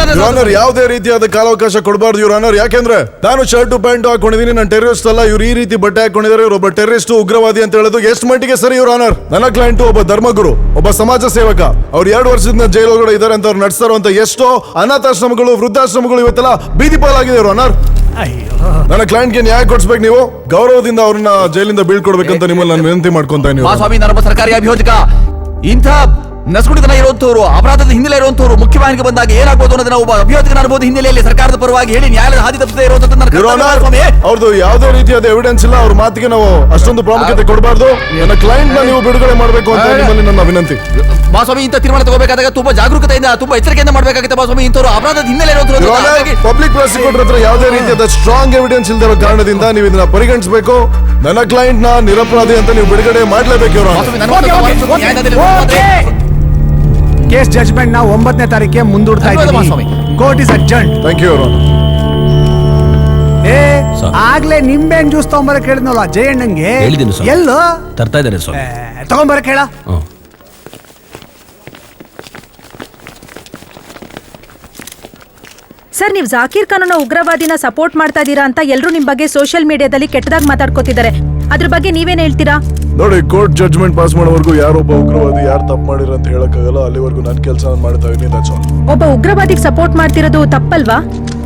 ಯಾವುದೇ ರೀತಿಯಾದ ಕಾಲಾವಕಾಶ ಕೊಡಬಾರ್ದು ಯುರಾನರ್. ಯಾಕೆಂದ್ರೆ ನಾನು ಶರ್ಟ್ ಪ್ಯಾಂಟ್ ಹಾಕೊಂಡಿದ್ದೀನಿ, ನಾನು ಟೆರರಿಸ್ಟ್ ಅಲ್ಲ. ಇವ್ರು ಈ ರೀತಿ ಬಟ್ಟೆ ಹಾಕೊಂಡಿದ್ದಾರೆ, ಇವರೊಬ್ಬ ಟೆರರಿಸ್ಟ್ ಉಗ್ರವಾದಿ ಅಂತ ಹೇಳೋದು ಎಷ್ಟು ಮಟ್ಟಿಗೆ ಸರಿ ಯುರಾನರ್? ನನ್ನ ಕ್ಲೈಂಟ್ ಒಬ್ಬ ಧರ್ಮಗುರು, ಒಬ್ಬ ಸಮಾಜ ಸೇವಕ. ಅವ್ರು 2 ವರ್ಷದಿಂದ ಜೈಲ್ ಒಳಗಡೆ ಇದ್ದಾರೆ ಅಂತ ಅವ್ರು ನಡೆಸ್ತಾರೋ ಅಂತ ಎಷ್ಟೋ ಅನಾಥಾಶ್ರಮಗಳು, ವೃದ್ಧಾಶ್ರಮಗಳು ಇವತ್ತೆಲ್ಲ ಬೀದಿ ಪಾಲಾಗಿದೆ ಯುರಾನರ್. ನನ್ನ ಕ್ಲೈಂಟ್ಗೆ ನ್ಯಾಯ ಕೊಡಿಸ್ಬೇಕು. ನೀವು ಗೌರವದಿಂದ ಅವ್ರನ್ನ ಜೈಲಿಂದ ಬೀಳ್ಕೊಡ್ಬೇಕಂತ ನಿಮ್ಮಲ್ಲಿ ನಾನು ವಿನಂತಿ ಮಾಡ್ಕೊಂತ ಇದ್ದೀನಿ. ಸ್ವಾಮಿ, ನಾನೊಬ್ಬ ಸರ್ಕಾರಿ ಅಭಿಯೋಜಕ. ಇಂಥ ನಸುಗುಡಿತನ ಇರುವಂತವ್ರು, ಅಪರಾಧದ ಹಿನ್ನೆಲೆ ಇರುವಂತವ್ರು ಮುಖ್ಯವಾಹಿನಿಗೆ ಬಂದಾಗ ಏನಾಗಬಹುದು ಅನ್ನೋದನ್ನ ಒಬ್ಬ ಅಭಿಯೋಜಕನ ಅನುಭವದ ಹಿನ್ನೆಲೆಯಲ್ಲಿ ಸರ್ಕಾರದ ಪರವಾಗಿ ಹೇಳಿ ನ್ಯಾಯಾಲಯದ ಹಾದಿ ತಪ್ಪಿಸದೇ ಅವ್ರದ್ದು ಯಾವುದೇ ರೀತಿಯಾದ ಎವಿಡೆನ್ಸ್ ಇಲ್ಲ. ಅವ್ರ ಮಾತಿಗೆ ನಾವು ಅಷ್ಟೊಂದು ಪ್ರಾಮುಖ್ಯತೆ ಕೊಡಬಾರ್ದು. ನನ್ನ ಕ್ಲೈಂಟ್ ನ ನೀವು ಬಿಡುಗಡೆ ಮಾಡಬೇಕು ಅಂತ ನಿಮ್ಮಲ್ಲಿ ನನ್ನ ವಿನಂತಿ. ಮಹಾಸ್ವಾಮಿ, ಇಂಥ ತೀರ್ಮಾನ ತಗೋಬೇಕಾದಾಗ ತುಂಬಾ ಜಾಗರೂಕತೆಯಿಂದ, ತುಂಬಾ ಎಚ್ಚರಿಕೆಯಿಂದ ಮಾಡಬೇಕಾಗುತ್ತೆ ಮಹಾಸ್ವಾಮಿ. ಇಂಥವ್ರು ಅಪರಾಧದ ಹಿನ್ನೆಲೆ ಇರುವಂತವ್ರು. ಪಬ್ಲಿಕ್ ಪ್ರಾಸಿಕ್ಯೂಟರ್ ಹತ್ರ ಯಾವುದೇ ರೀತಿಯಾದ ಸ್ಟ್ರಾಂಗ್ ಎವಿಡೆನ್ಸ್ ಇಲ್ಲದಿರೋ ಕಾರಣದಿಂದ ನೀವು ಇದನ್ನ ಪರಿಗಣಿಸಬೇಕು. ನನ್ನ ಕ್ಲೈಂಟ್ ನ ನಿರಪರಾಧಿ ಅಂತ ನೀವು ಬಿಡುಗಡೆ ಮಾಡಲೇಬೇಕು. ಕೇಸ್ ಜಜ್ಮೆಂಟ್ ನ 9ನೇ ತಾರೀಕಿಗೆ ಮುಂದೂಡ್ತಾ ಇದ್ದೀವಿ. Court is adjourned. Thank you. ಆಗ್ಲೇ ನಿಂಬೆಹಣ್ಣು ಜ್ಯೂಸ್ ತಗೊಂಬರಕ್ ಹೇಳಿದ್ನಲ್ಲ ಜಯಣ್ಣಂಗೆ, ಎಲ್ಲೋ ತರ್ತಾ ಇದ್ದಾರೆ ಸ್ವಾಮಿ. ತಗೊಂಬರಕ್ ಹೇಳ. ಸರ್, ನೀವು ಜಾಕೀರ್ ಖಾನ್ ಉಗ್ರವಾದಿನ ಸಪೋರ್ಟ್ ಮಾಡ್ತಾ ಇದ್ದೀರಾ ಅಂತ ಎಲ್ಲರೂ ನಿಮ್ ಬಗ್ಗೆ ಸೋಷಿಯಲ್ ಮೀಡಿಯಾದಲ್ಲಿ ಕೆಟ್ಟದಾಗ ಮಾತಾಡ್ಕೋತಿದ್ದಾರೆ. ಅದ್ರ ಬಗ್ಗೆ ನೀವೇನ್ ಹೇಳ್ತೀರಾ? ನೋಡಿ, ಕೋರ್ಟ್ ಜಡ್ಜ್ಮೆಂಟ್ ಪಾಸ್ ಮಾಡೋವರೆಗೂ ಯಾರೊಬ್ಬ ಉಗ್ರವಾದಿ ಯಾರು ತಪ್ಪು ಮಾಡಿರ ಅಂತ ಹೇಳಕ್ಕಾಗಲ್ಲ. ಅಲ್ಲಿವರೆಗೂ ನಾನು ಕೆಲಸ ಮಾಡ್ತಾ ಇದ್ದೀನಿ. That's all. ಒಬ್ಬ ಉಗ್ರವಾದಿಗೆ ಸಪೋರ್ಟ್ ಮಾಡ್ತಿರೋದು ತಪ್ಪಲ್ವಾ?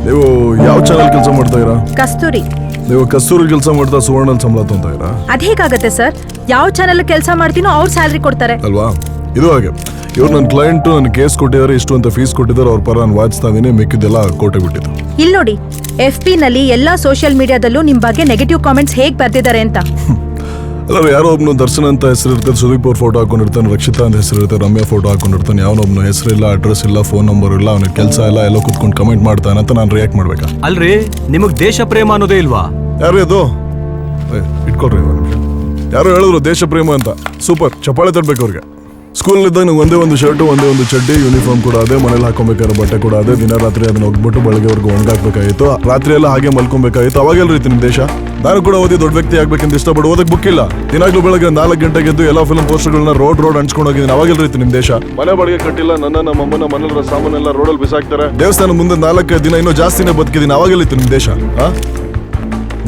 ನೀವು ಯಾವ ಚಾನಲ್ ಕೆಲಸ ಮಾಡ್ತಾ ಇರಾ? ಕಸ್ತೂರಿ. ನೀವು ಕಸ್ತೂರಿ ಕೆಲಸ ಮಾಡ್ತಾ ಸುವರ್ಣ ಸಂಬಳ ತೊಂತ ಇರಾ? ಅದೇಗಾಗತ್ತೆ ಸರ್, ಯಾವ ಚಾನಲ್ ಕೆಲಸ ಮಾಡ್ತೀನೋ ಅವ್ರು ಸ್ಯಾಲರಿ ಕೊಡ್ತಾರೆ ಅಲ್ವಾ? ಇದು ಹಾಗೆ. ಇವ್ರು ನನ್ನ ಕ್ಲೈಂಟ್ ನನ್ನ ಕೇಸ್ ಕೊಟ್ಟಿದ್ದಾರೆ, ಇಷ್ಟು ಅಂತ ಫೀಸ್ ಕೊಟ್ಟಿದ್ದಾರೆ. ಅವ್ರ ಪರ ನಾನು ವಾದಿಸ್ತಾ ಇದೀನಿ. ಮಿಕ್ಕಿದ್ದೆಲ್ಲ ಕೋರ್ಟಿಗೆ ಬಿಟ್ಟಿದ್ದು. ಇಲ್ಲಿ ನೋಡಿ, FB ನಲ್ಲಿ ಎಲ್ಲಾ ಸೋಷಿಯಲ್ ಮೀಡಿಯಾದಲ್ಲೂ ನಿಮ್ ಬಗ್ಗೆ ನೆಗೆಟಿವ್ ಕಾಮೆಂಟ್ಸ್ ಹೇಗ್ ಬರ್ತಿದ್ದಾರೆ ಅಂತ. ಅಲ್ಲ, ಯಾರೋ ಒಬ್ನು ದರ್ಶನ್ ಅಂತ ಹೆಸರಿರ್ತಾರೆ, ಸುದೀಪ್ ಅವ್ರ ಫೋಟೋ ಹಾಕೊಂಡಿರ್ತಾನೆ, ರಕ್ಷಿತಾ ಅಂತ ಹೆಸರಿರ್ತಾರೆ, ರಮ್ಯಾ ಫೋಟೋ ಹಾಕೊಂಡಿರ್ತಾನೆ. ಯಾವನೊಬ್ನು ಹೆಸರಿಲ್ಲ, ಅಡ್ರೆಸ್ ಇಲ್ಲ, ಫೋನ್ ನಂಬರ್ ಇಲ್ಲ, ಅವನಿಗೆ ಕೆಲಸ ಇಲ್ಲ, ಎಲ್ಲ ಕುತ್ಕೊಂಡು ಕಮೆಂಟ್ ಮಾಡ್ತಾನೆ ಅಂತ ನಾನು ರಿಯಾಕ್ಟ್ ಮಾಡ್ಬೇಕಾ? ಅಲ್ರಿ, ನಿಮಗ್ ದೇಶ ಪ್ರೇಮ ಅನ್ನೋದೇ ಇಲ್ವಾ? ಯಾರು ಇದು? ಇಟ್ಕೊಳ್ರಿ ಯಾರು ಹೇಳಿದ್ರು ದೇಶ ಪ್ರೇಮ ಅಂತ. ಸೂಪರ್, ಚಪ್ಪಾಳೆ ತರ್ಬೇಕು ಅವ್ರಿಗೆ. ಸ್ಕೂಲ್ ಇದ್ದಾಗ ನಂಗೆ ಒಂದೇ ಒಂದು ಶರ್ಟು, ಒಂದೇ ಒಂದು ಚಡ್ಡಿ, ಯೂನಿಫಾರ್ಮ್ ಕೂಡ ಅದೇ, ಮನೇಲಿ ಹಾಕೊಬೇಕಾದ್ರೆ ಬಟ್ಟೆ ಕೂಡ ಅದೇ. ದಿನ ರಾತ್ರಿ ಅದನ್ನ ಹೋಗ್ಬಿಟ್ಟು ಬೆಳಗ್ಗೆವರೆಗೂ ಒಣಗಾಕ್ಬೇಕಾಗಿತ್ತು, ರಾತ್ರಿ ಎಲ್ಲ ಹಾಗೆ ಮಲ್ಕೊಬೇಕಾಗಿತ್ತು. ಅವಾಗೆಲ್ಲ ರೀತಿ ನಿಮ್ಮ ದೇಶ. ನಾನು ಕೂಡ ಓದಿ ದೊಡ್ಡ ವ್ಯಕ್ತಿ ಆಗ್ಬೇಕಂತ ಇಷ್ಟಪಟ್ಟು ಓದಕ್ಕೆ ಬುಕ್ ಇಲ್ಲ. ದಿನಾಗ್ಲೂ ಬೆಳಗ್ಗೆ 4 ಗಂಟೆಗೆ ಎದ್ದು ಎಲ್ಲ ಫಿಲ್ಮ್ ಪೋಸ್ಟರ್ಗಳನ್ನ ರೋಡ್ ಹಂಚ್ಕೊಂಡು ಹೋಗಿದ್ದೀನಿ. ಅವಾಗೆಲ್ಲ ರೀತಿ ನಿಮ್ಮ ದೇಶ. ಮನೆ ಬಾಡಿಗೆ ಕಟ್ಟಿಲ್ಲ, ನಮ್ಮ ಅಮ್ಮನ ಮನೆಯಲ್ಲ ಸಾಮಾನೆಲ್ಲ ರೋಡಲ್ಲಿ ಬಿಸಾಕ್ತಾರೆ. ದೇವಸ್ಥಾನ ಮುಂದೆ 4 ದಿನ ಇನ್ನೂ ಜಾಸ್ತಿನೇ ಬದುಕಿದ್ದೀನಿ. ಅವಾಗೆಲ್ಲ ಇತ್ತು ನಿಮ್ಮ ದೇಶ.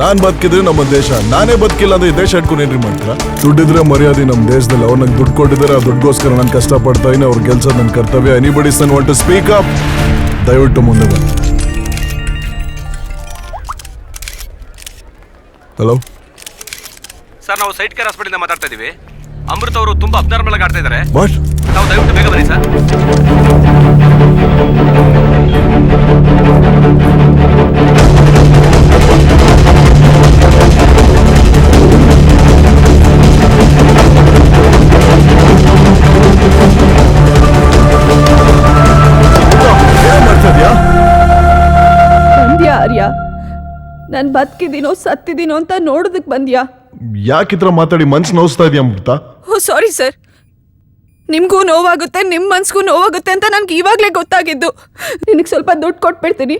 ನಾನ್ ಬದುಕಿದ್ರೆ ನಮ್ಮ ದೇಶ, ನಾನೇ ಬದುಕಿಲ್ಲ ಅಂದ್ರೆ ಈ ದೇಶ ಇಟ್ಕೊಂಡು ಏನ್ರಿ ಮಾಡ್ತೀರಾ? ದುಡ್ಡಿದ್ರೆ ಮರ್ಯಾದೆ ನಮ್ಮ ದೇಶದಲ್ಲಿ. ಅವ್ರು ನಂಗೆ ದುಡ್ಡು ಕೊಟ್ಟಿದ್ದಾರೆ, ಆ ದುಡ್ಗೋಸ್ಕರ ನಾನು ಕಷ್ಟಪಡ್ತಾ ಇದೀನಿ. ಅವ್ರ ಕೆಲಸ ನನ್ನ ಕರ್ತವ್ಯ. Anybody son want to speak up, ದಯವಿಟ್ಟು ಮುಂದೆ ಬನ್ನಿ. ಹಲೋ ಸರ್, ನಾವು ಸೈಟ್ ಕೇರ್ ಹಾಸ್ಪಿಟಲ್ ಮಾತಾಡ್ತಾ ಇದೀವಿ. ಅಮೃತ್ ಅವರು ತುಂಬಾ ಅಬ್ನಾರ್ಮಲ್ ಆಗಿ ಆಡ್ತಾ ಇದ್ದಾರೆ. ವಾಟ್? ನಾವು ದಯವಿಟ್ಟು ಬೇಗ ಬನ್ನಿ ಸರ್. ನಾನು ಬದುಕಿದ್ದೀನೋ ಸತ್ತಿದ್ದೀನೋ ಅಂತ ನೋಡೋದಕ್ಕೆ ಬಂದ್ಯಾ? ಯಾಕಿತ್ರ ಮಾತಾಡಿ ಮನ್ಸು ನೋವಿಸ್ತಾ ಇದೆಯಾ ಅಮೃತ? ಓ ಸಾರಿ ಸರ್, ನಿಮಗೂ ನೋವಾಗುತ್ತೆ, ನಿಮ್ಮ ಮನ್ಸಿಗೂ ನೋವಾಗುತ್ತೆ ಅಂತ ನನಗೆ ಇವಾಗಲೇ ಗೊತ್ತಾಗಿದ್ದು. ನಿನಗೆ ಸ್ವಲ್ಪ ದುಡ್ಡು ಕೊಟ್ಬಿಡ್ತೀನಿ,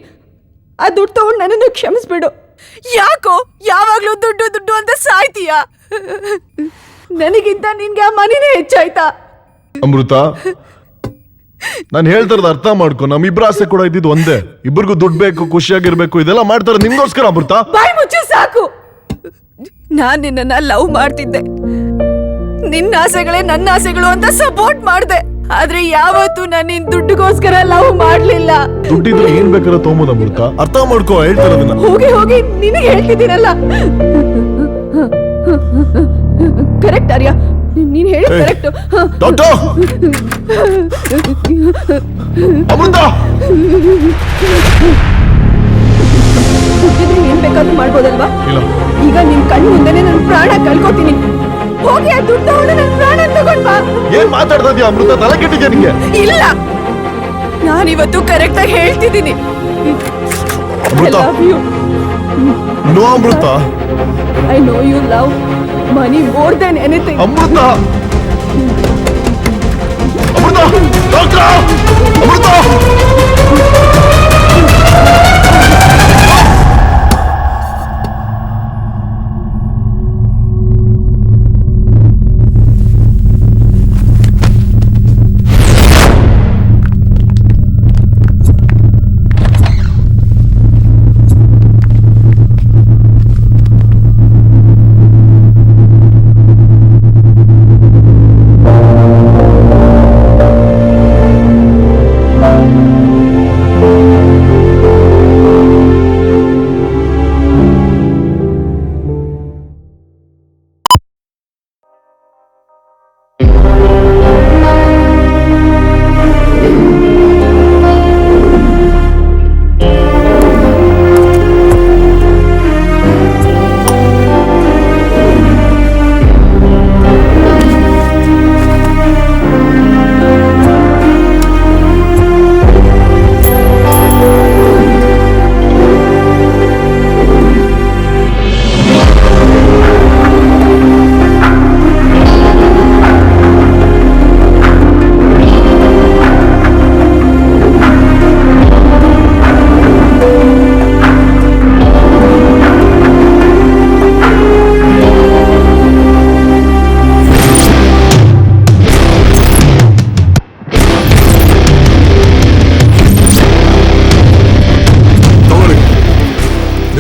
ಆ ದುಡ್ಡು ತಗೊಂಡು ನನ್ನನ್ನು ಕ್ಷಮಿಸ್ಬಿಡು. ಯಾಕೋ ಯಾವಾಗಲೂ ದುಡ್ಡು ದುಡ್ಡು ಅಂತ ಸಾಯ್ತೀಯಾ? ನನಗಿಂತ ನಿನ್ಗೆ ಆ ಮನಿನೇ ಹೆಚ್ಚಾಯ್ತಾ? ಅಮೃತ, ನಾನು ಹೇಳ್ತಾರದ ಅರ್ಥ ಮಾಡ್ಕೊ. ನಮ್ಮಿಬ್ರ ಆಸೆ ಕೂಡ ಇದ್ದಿದ್ದು ಒಂದೇ, ಇಬ್ಬರಿಗೂ ದುಡ್ಡು ಬೇಕು, ಖುಷಿಯಾಗಿರ್ಬೇಕು. ಇದೆಲ್ಲ ಮಾಡ್ತಾರೆ ನಿಮ್ಗೋಸ್ಕರ ಅಮೃತ. ಬಾಯ್ ಮುಚ್ಚು ಸಾಕು. ನಾನು ನಿನ್ನನ್ನ ಲವ್ ಮಾಡ್ತಿದ್ದೆ, ನಿನ್ನ ಆಸೆಗಳೇ ನನ್ನ ಆಸೆಗಳು ಅಂತ ಸಪೋರ್ಟ್ ಮಾಡ್ದೆ. ಆದ್ರೆ ಯಾವತ್ತೂ ನಾನು ನಿನ್ ದುಡ್ಡಿಗೋಸ್ಕರ ಲವ್ ಮಾಡ್ಲಿಲ್ಲ. ದುಡ್ಡಿದ್ರೆ ಏನ್ ಬೇಕಾದ್ರೆ ತಗೊಂಬೋದು ಅಮೃತ, ಅರ್ಥ ಮಾಡ್ಕೋ ಹೇಳ್ತಾರದನ್ನ. ಹೋಗಿ ಹೋಗಿ ನಿನಗೆ ಹೇಳ್ತಿದ್ದೀನಲ್ಲ. ಕರೆಕ್ಟ್ ಆರ್ಯ, ನೀನ್ ಹೇಳಿ ಕರೆಕ್ಟ್. ಡಾಕ್ಟರ್ ಅಮೃತ, ದುಡ್ಡಿದ್ರೆ ಏನ್ ಬೇಕಾದ್ರೂ ಮಾಡ್ಬೋದಲ್ವಾ? ಈಗ ನಿನ್ ಕಣ್ಣು ಮುಂದೆನೆ ನನ್ನ ಪ್ರಾಣ ಕಳ್ಕೊತೀನಿ. ಹೋಗಿ ಆ ದುಡ್ಡು ತಗೊಂಡು ನನ್ನ ಪ್ರಾಣ ತಗೊಂಡ್ ಬಾ. ಏನ್ ಮಾತಾಡ್ತಾ ಇದೀಯ ಅಮೃತ? ತಲೆ ಕೆಟ್ಟಿದ್ಯಾ ನಿಂಗೆ? ಇಲ್ಲ, ನಾನಿವತ್ತು ಕರೆಕ್ಟ್ ಆಗಿ ಹೇಳ್ತಿದ್ದೀನಿ. Amrita, no Amrita. I know you love money more than anything. Amrita, Amrita, doctor Amrita.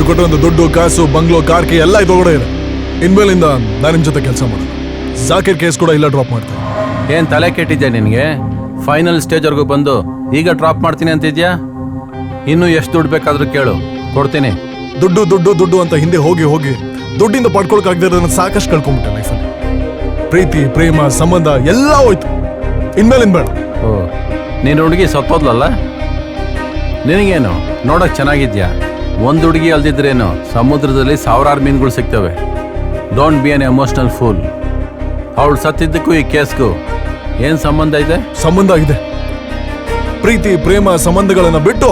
ಕೊಟ್ಟಂತ ದುಡ್ಡು, ಕಾಸು, ಬಂಗ್ಲೋ, ಕಾರ್ಕೆ ಎಲ್ಲ ಇದೊಳಗಡೆ ಇದೆ. ಇನ್ಮೇಲಿಂದ ನಾನು ನಿಮ್ ಜೊತೆ ಕೆಲಸ ಮಾಡೋದು. ಜಾಕಿರ್ ಕೇಸ್ ಕೂಡ ಇಲ್ಲ ಡ್ರಾಪ್ ಮಾಡ್ತೀನಿ. ಏನ್ ತಲೆ ಕೆಟ್ಟಿದ್ಯಾ ನಿನ್ಗೆ? ಫೈನಲ್ ಸ್ಟೇಜ್ ವರ್ಗೂ ಬಂದು ಈಗ ಡ್ರಾಪ್ ಮಾಡ್ತೀನಿ ಅಂತಿದ್ಯಾ? ಇನ್ನು ಎಷ್ಟು ದುಡ್ಡು ಬೇಕಾದ್ರೂ ಕೇಳು, ಕೊಡ್ತೀನಿ. ದುಡ್ಡು ದುಡ್ಡು ದುಡ್ಡು ಅಂತ ಹಿಂದೆ ಹೋಗಿ ಹೋಗಿ ದುಡ್ಡಿಂದ ಪಡ್ಕೊಳಕ್ಕಾಗದಿರೋದನ್ನ ಸಾಕಷ್ಟು ಕಳ್ಕೊಂಡ್ಬಿಟ್ಟೆ ಲೈಫಲ್ಲಿ. ಪ್ರೀತಿ, ಪ್ರೇಮ, ಸಂಬಂಧ ಎಲ್ಲ ಹೋಯ್ತು. ಇನ್ಮೇಲಿಂದ ಬೇಡ. ಓ, ನೀನು ಹುಡುಗಿ ಸತ್ತೋದ್ಲಲ್ಲ? ನಿನಗೇನು ನೋಡಕ್ ಚೆನ್ನಾಗಿದ್ಯಾ? ಒಂದು ಹುಡುಗಿ ಅಲ್ದಿದ್ರೇನು ಸಮುದ್ರದಲ್ಲಿ ಸಾವಿರಾರು ಮೀನುಗಳು ಸಿಗ್ತವೆ. Don't be an emotional fool. ಅವಳು ಸತ್ತಿದ್ದಕ್ಕೂ ಈ ಕೇಸ್ಗೂ ಏನ್ ಸಂಬಂಧ ಇದೆ? ಸಂಬಂಧ ಇದೆ. ಪ್ರೀತಿ, ಪ್ರೇಮ, ಸಂಬಂಧಗಳನ್ನ ಬಿಟ್ಟು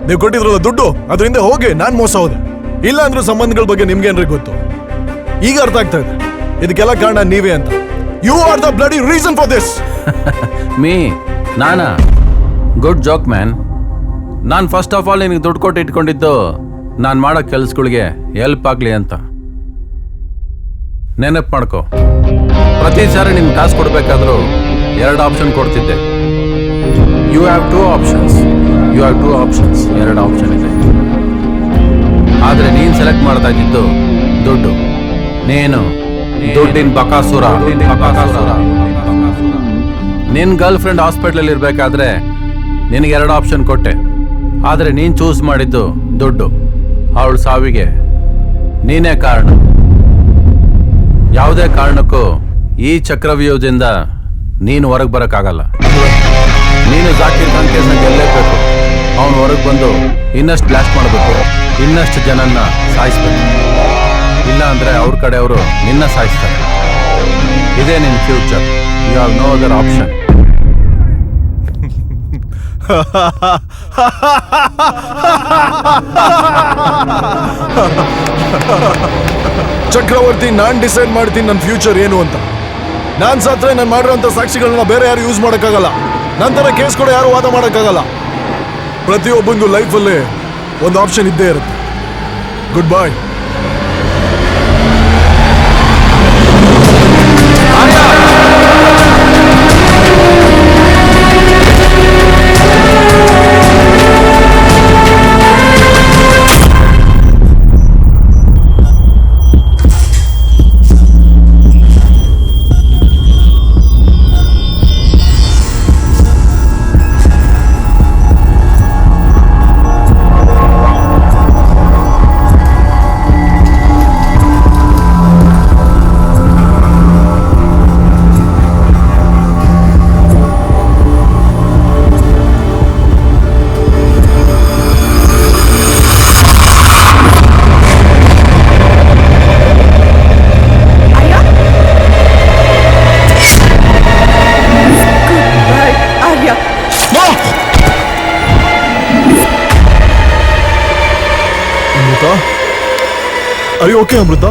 ನೀವು ಕೊಟ್ಟಿದ್ರಲ್ಲ ದುಡ್ಡು, ಅದರಿಂದ ಹೋಗಿ ನಾನ್ ಮೋಸ ಹೋದೆ. ಇಲ್ಲ ಅಂದ್ರೂ ಸಂಬಂಧಗಳ ಬಗ್ಗೆ ನಿಮ್ಗೇನ್ರಿ ಗೊತ್ತು? ಈಗ ಅರ್ಥ ಆಗ್ತಾ ಇದೆ ಇದಕ್ಕೆಲ್ಲ ಕಾರಣ ನೀವೇ ಅಂತ. You are the bloody reason for this. Me? ನಾನಾ? Good joke man. ನಾನು ಫಸ್ಟ್ ಆಫ್ ಆಲ್ ನಿನಗೆ ದುಡ್ಡು ಕೊಟ್ಟು ಇಟ್ಕೊಂಡಿದ್ದು ನಾನು ಮಾಡೋ ಕೆಲಸಗಳಿಗೆ ಹೆಲ್ಪ್ ಆಗಲಿ ಅಂತ. ನೆನಪು ಮಾಡ್ಕೊ, ಪ್ರತಿ ಸಾರಿ ನಿಮ್ಗೆ ಕಾಸು ಕೊಡಬೇಕಾದ್ರೂ 2 ಆಪ್ಷನ್ ಕೊಡ್ತಿದ್ದೆ. You have 2 options. 2 ಆಪ್ಷನ್ ಇದೆ. ಆದರೆ ನೀನು ಸೆಲೆಕ್ಟ್ ಮಾಡ್ತಾ ಇದ್ದಿದ್ದು ದುಡ್ಡು. ನೀನು ದುಡ್ಡಿನ ಬಕಾಸುರ. ನಿನ್ನ ಗರ್ಲ್ ಫ್ರೆಂಡ್ ಹಾಸ್ಪಿಟ್ಲಲ್ಲಿ ಇರಬೇಕಾದ್ರೆ ನಿನಗೆ 2 ಆಪ್ಷನ್ ಕೊಟ್ಟೆ. ಆದರೆ ನೀನು ಚೂಸ್ ಮಾಡಿದ್ದು ದುಡ್ಡು. ಅವಳ ಸಾವಿಗೆ ನೀನೇ ಕಾರಣ. ಯಾವುದೇ ಕಾರಣಕ್ಕೂ ಈ ಚಕ್ರವ್ಯೂಹದಿಂದ ನೀನು ಹೊರಗೆ ಬರೋಕ್ಕಾಗಲ್ಲ. ನೀನು ಜಾಕಿರ್ ಖಾನ್ ಕೇಸ್ನ ಗೆಲ್ಲೇಬೇಕು. ಅವನು ಹೊರಗೆ ಬಂದು ಇನ್ನಷ್ಟು ಬ್ಲಾಸ್ಟ್ ಮಾಡಬೇಕು, ಇನ್ನಷ್ಟು ಜನನ್ನ ಸಾಯಿಸ್ಬೇಕು. ಇಲ್ಲ ಅಂದರೆ ಅವ್ರ ಕಡೆಯವರು ನಿನ್ನ ಸಾಯಿಸ್ತಾರೆ. ಇದೇ ನಿನ್ನ future. You have no other option. Chakravarthi, ನಾನ್ ಡಿಸೈಡ್ ಮಾಡ್ತೀನಿ ನನ್ನ ಫ್ಯೂಚರ್ ಏನು ಅಂತ. ನಾನ್ ಸತ್ರೆ ನಾನು ಮಾಡಿರೋಂಥ ಸಾಕ್ಷಿಗಳನ್ನ ಬೇರೆ ಯಾರು ಯೂಸ್ ಮಾಡೋಕ್ಕಾಗಲ್ಲ. ನಂತರ ಕೇಸ್ ಕೂಡ ಯಾರು ವಾದ ಮಾಡೋಕ್ಕಾಗಲ್ಲ. ಪ್ರತಿಯೊಬ್ಬಂದು ಲೈಫಲ್ಲಿ ಒಂದು ಆಪ್ಷನ್ ಇದ್ದೇ ಇರುತ್ತೆ. ಗುಡ್ ಬಾಯ್. ಅರಿ ಓಕೆ ಅಮೃತ,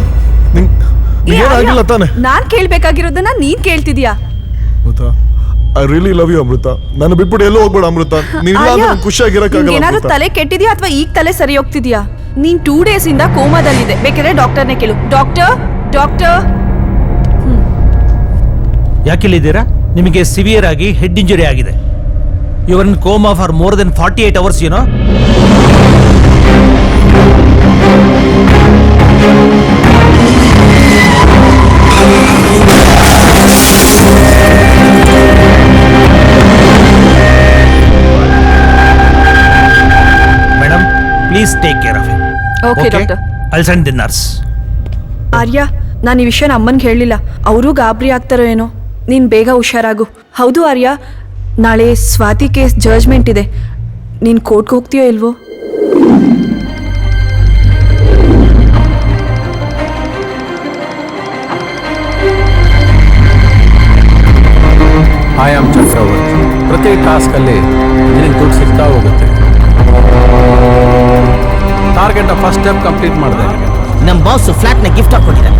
ಏನಾಗಿಲ್ಲ ತಾನೆ? ನಾನ್ ಕೇಳ್ಬೇಕಾಗಿರೋದನ್ನ ನೀನ್ ಕೇಳ್ತಿದ್ಯಾ? ಅಮೃತ, ಐ ರಿಯಲಿ ಲವ್ ಯು ಅಮೃತ. ನನ್ನ ಬಿಟ್ಬಿಟ್ಟು ಎಲ್ಲೂ ಹೋಗ್ಬೇಡ ಅಮೃತ. ನೀನ್ ಖುಷಿಯಾಗಿರಕ್ಕಾಗಲ್ಲ. ಏನಾದ್ರು ತಲೆ ಕೆಟ್ಟಿದ್ಯಾ ಅಥವಾ ಈಗ ತಲೆ ಸರಿ ಹೋಗ್ತಿದ್ಯಾ? ನೀನ್ 2 days ಇಂದ ಕೋಮಾದಲ್ಲಿದೆ. ಬೇಕಾದ್ರೆ ಡಾಕ್ಟರ್ನೇ ಕೇಳು. ಡಾಕ್ಟರ್ ಯಾಕಿಲ್ಲಿದ್ದೀರಾ? ನಿಮಗೆ ಸಿವಿಯರ್ ಆಗಿ ಹೆಡ್ ಇಂಜುರಿ ಆಗಿದೆ. Your in coma for more than 48 hours, ಏನೋ. Madam, please take care of him. Okay doctor. I'll send the nurse. Arya, ನಾನು ಈ ವಿಷಯನ ಅಮ್ಮನ್ಗೆ ಹೇಳಿಲ್ಲ. ಅವರು ಗಾಬರಿ ಆಗ್ತಾರೋ ಏನೋ. ನೀನ್ ಬೇಗ ಹುಷಾರಾಗು. ಹೌದು ಆರ್ಯ, ನಾಳೆ ಸ್ವಾತಿ ಕೇಸ್ ಜಡ್ಜ್ಮೆಂಟ್ ಇದೆ. ನೀನ್ ಕೋರ್ಟ್ಗೆ ಹೋಗ್ತೀಯೋ ಇಲ್ವೋ? ಐ ಆಮ್ ಚಕ್ರವರ್ತಿ. ಪ್ರತಿ ಟಾಸ್ಕಲ್ಲಿ ನಿನಗೆ ದುಡ್ಡು ಸಿಗ್ತಾ ಹೋಗುತ್ತೆ. ಟಾರ್ಗೆಟ್ನ ಫಸ್ಟ್ ಸ್ಟೆಪ್ ಕಂಪ್ಲೀಟ್ ಮಾಡಿದೆ. ನಮ್ಮ ಬಾಸ್ ಫ್ಲಾಟ್ನ ಗಿಫ್ಟ್ ಹಾಕೊಂಡಿದ್ದಾರೆ.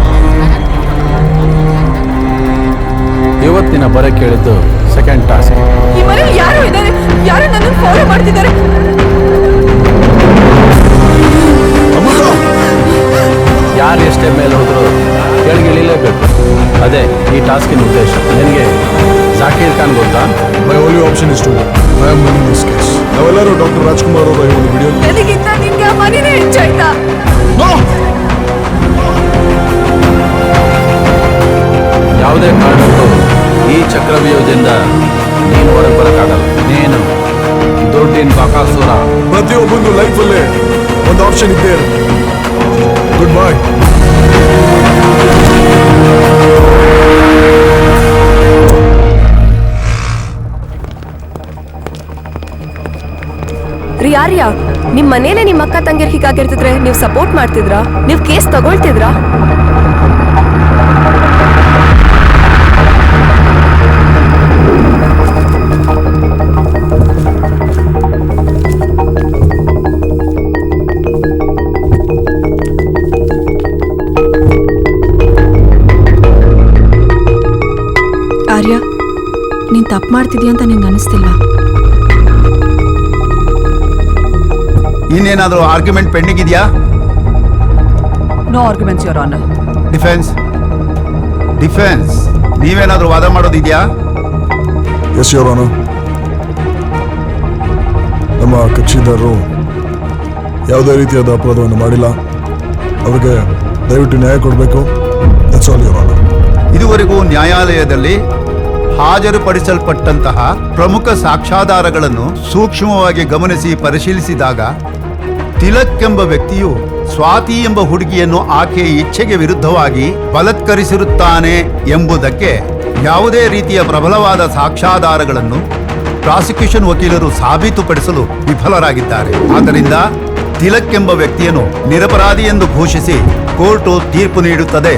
ಇವತ್ತಿನ ಬರ ಕೇಳಿದ್ದು ಸೆಕೆಂಡ್ ಟಾಸ್ಕ್. ಈ ಮನೇಲಿ ಯಾರು ಇದ್ದಾರೆ? ಯಾರು ನನ್ನನ್ನು ಫಾಲೋ ಮಾಡ್ತಿದ್ದಾರೆ? ಯಾರು ಎಷ್ಟೇ ಮೇಲೆ ಹೋದ್ರು ಕೆಳಗೆ ಇಳಿಲೇಬೇಕು. ಅದೇ ಈ ಟಾಸ್ಕಿನ ಉದ್ದೇಶ. ನಿನಗೆ ಜಾಕೀರ್ ಖಾನ್ ಗೊತ್ತಾ? My only option is to I am winning this case. ನಾವೆಲ್ಲರೂ ಡಾಕ್ಟರ್ ರಾಜ್ಕುಮಾರ್ ಅವರ ಈ ಒಂದು ವಿಡಿಯೋ ನನಗಿಂತ ನಿನ್ಗೆ ಆ ಮನೇನೇ ಹೆಚ್ಚಾಯ್ತಾ? ಯಾವುದೇ ಕಾರಣಕ್ಕೂ ಈ ಚಕ್ರವ್ಯೂಹದಿಂದ ನೀನು ಹೊರಗೆ ಬರೋಕ್ಕಾಗಲ್ಲ. ನೀನು ದುಡ್ಡಿನ ಬಕಾಸುರ. ಪ್ರತಿಯೊಬ್ಬಂದು ಲೈಫಲ್ಲೇ ಒಂದು ಆಪ್ಷನ್ ಇದ್ದೇ ಇರುತ್ತೆ. ಗುಡ್ ಬಾಯ್. ಆರ್ಯ, ನಿಮ್ ಮನೇಲೆ ನಿಮ್ ಅಕ್ಕ ತಂಗಿರ್ ಹೀಗಾಗಿರ್ತಿದ್ರೆ ನೀವು ಸಪೋರ್ಟ್ ಮಾಡ್ತಿದ್ರಾ? ನೀವು ಕೇಸ್ ತಗೊಳ್ತಿದ್ರಾ? ಆರ್ಯ, ನೀನ್ ತಪ್ಪು ಮಾಡ್ತಿದ್ಯಾ ಅಂತ ನಿಂಗೆ ಅನಿಸ್ತಿಲ್ಲ? ಇನ್ನೇನಾದರೂ ಆರ್ಗ್ಯುಮೆಂಟ್ ಪೆಂಡಿಂಗ್ ಇದೆಯಾ? No arguments your honour. Defence ನೀವೇನಾದರೂ ವಾದ ಮಾಡೋದಿದೆಯಾ? Yes your honour. ನಮ್ಮ ಕಕ್ಷಿದಾರರು ಯಾವುದೇ ರೀತಿಯಾದ ಅಪರಾಧವನ್ನು ಮಾಡಿಲ್ಲ. ಅವರಿಗೆ ದಯವಿಟ್ಟು ನ್ಯಾಯ ಕೊಡಬೇಕು. That's all your honour. ಇದುವರೆಗೂ ನ್ಯಾಯಾಲಯದಲ್ಲಿ ಹಾಜರುಪಡಿಸಲ್ಪಟ್ಟಂತಹ ಪ್ರಮುಖ ಸಾಕ್ಷ್ಯಾಧಾರಗಳನ್ನು ಸೂಕ್ಷ್ಮವಾಗಿ ಗಮನಿಸಿ ಪರಿಶೀಲಿಸಿದಾಗ ತಿಲಕ್ ಎಂಬ ವ್ಯಕ್ತಿಯು ಸ್ವಾತಿ ಎಂಬ ಹುಡುಗಿಯನ್ನು ಆಕೆಯ ಇಚ್ಛೆಗೆ ವಿರುದ್ಧವಾಗಿ ಬಲಾತ್ಕರಿಸಿರುತ್ತಾನೆ ಎಂಬುದಕ್ಕೆ ಯಾವುದೇ ರೀತಿಯ ಪ್ರಬಲವಾದ ಸಾಕ್ಷ್ಯಾಧಾರಗಳನ್ನು ಪ್ರಾಸಿಕ್ಯೂಷನ್ ವಕೀಲರು ಸಾಬೀತುಪಡಿಸಲು ವಿಫಲರಾಗಿದ್ದಾರೆ. ಆದ್ದರಿಂದ ತಿಲಕ್ ಎಂಬ ವ್ಯಕ್ತಿಯನ್ನು ನಿರಪರಾಧಿ ಎಂದು ಘೋಷಿಸಿ ಕೋರ್ಟು ತೀರ್ಪು ನೀಡುತ್ತದೆ.